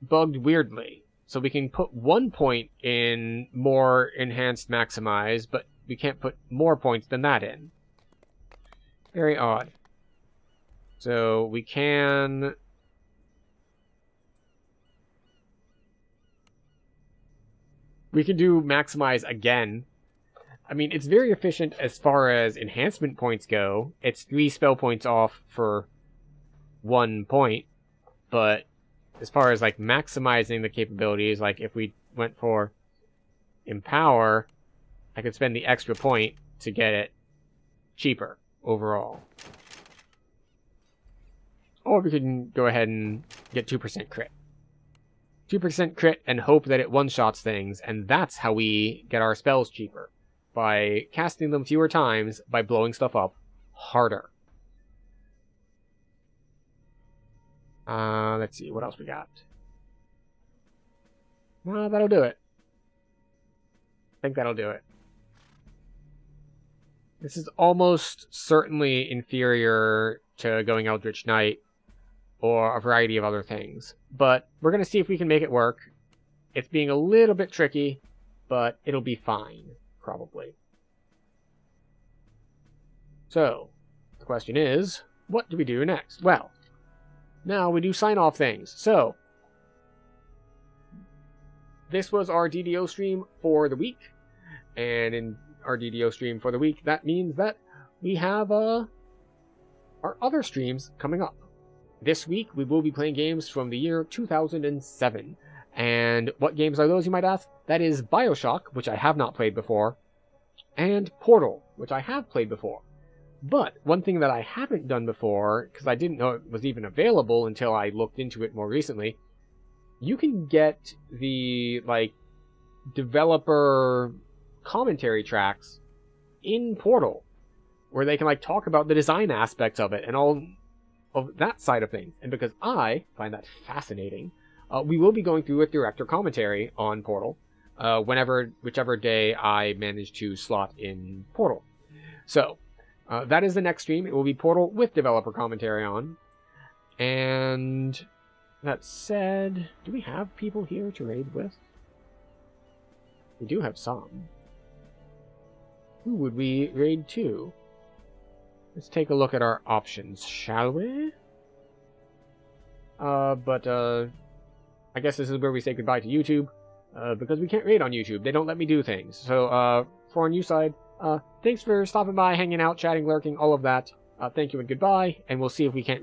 bugged weirdly. So we can put 1 point in more enhanced maximize, but we can't put more points than that in. Very odd. So we can... We can do maximize again. I mean, it's very efficient as far as enhancement points go. It's 3 spell points off for 1 point. But as far as like maximizing the capabilities, like if we went for Empower, I could spend the extra point to get it cheaper overall. Or we can go ahead and get 2% crit. 2% crit and hope that it one-shots things, and that's how we get our spells cheaper. By casting them fewer times, by blowing stuff up harder. Let's see, what else we got? That'll do it. I think that'll do it. This is almost certainly inferior to going Eldritch Knight or a variety of other things. But we're going to see if we can make it work. It's being a little bit tricky, but it'll be fine, probably. So, the question is, what do we do next? Well, now we do sign-off things. So, this was our DDO stream for the week. And in our DDO stream for the week, that means that we have our other streams coming up. This week, we will be playing games from the year 2007. And what games are those, you might ask? That is BioShock, which I have not played before, and Portal, which I have played before. But one thing that I haven't done before, because I didn't know it was even available until I looked into it more recently, you can get the, developer commentary tracks in Portal, where they can, talk about the design aspects of it and all of that side of things. And because I find that fascinating, we will be going through a director commentary on Portal, whichever day I manage to slot in Portal. So, that is the next stream. It will be Portal with developer commentary on. And that said, do we have people here to raid with? We do have some. Who would we raid to? Let's take a look at our options, shall we? I guess this is where we say goodbye to YouTube, because we can't raid on YouTube. They don't let me do things. So, for our new side, thanks for stopping by, hanging out, chatting, lurking, all of that. Thank you and goodbye, and we'll see if we can't raid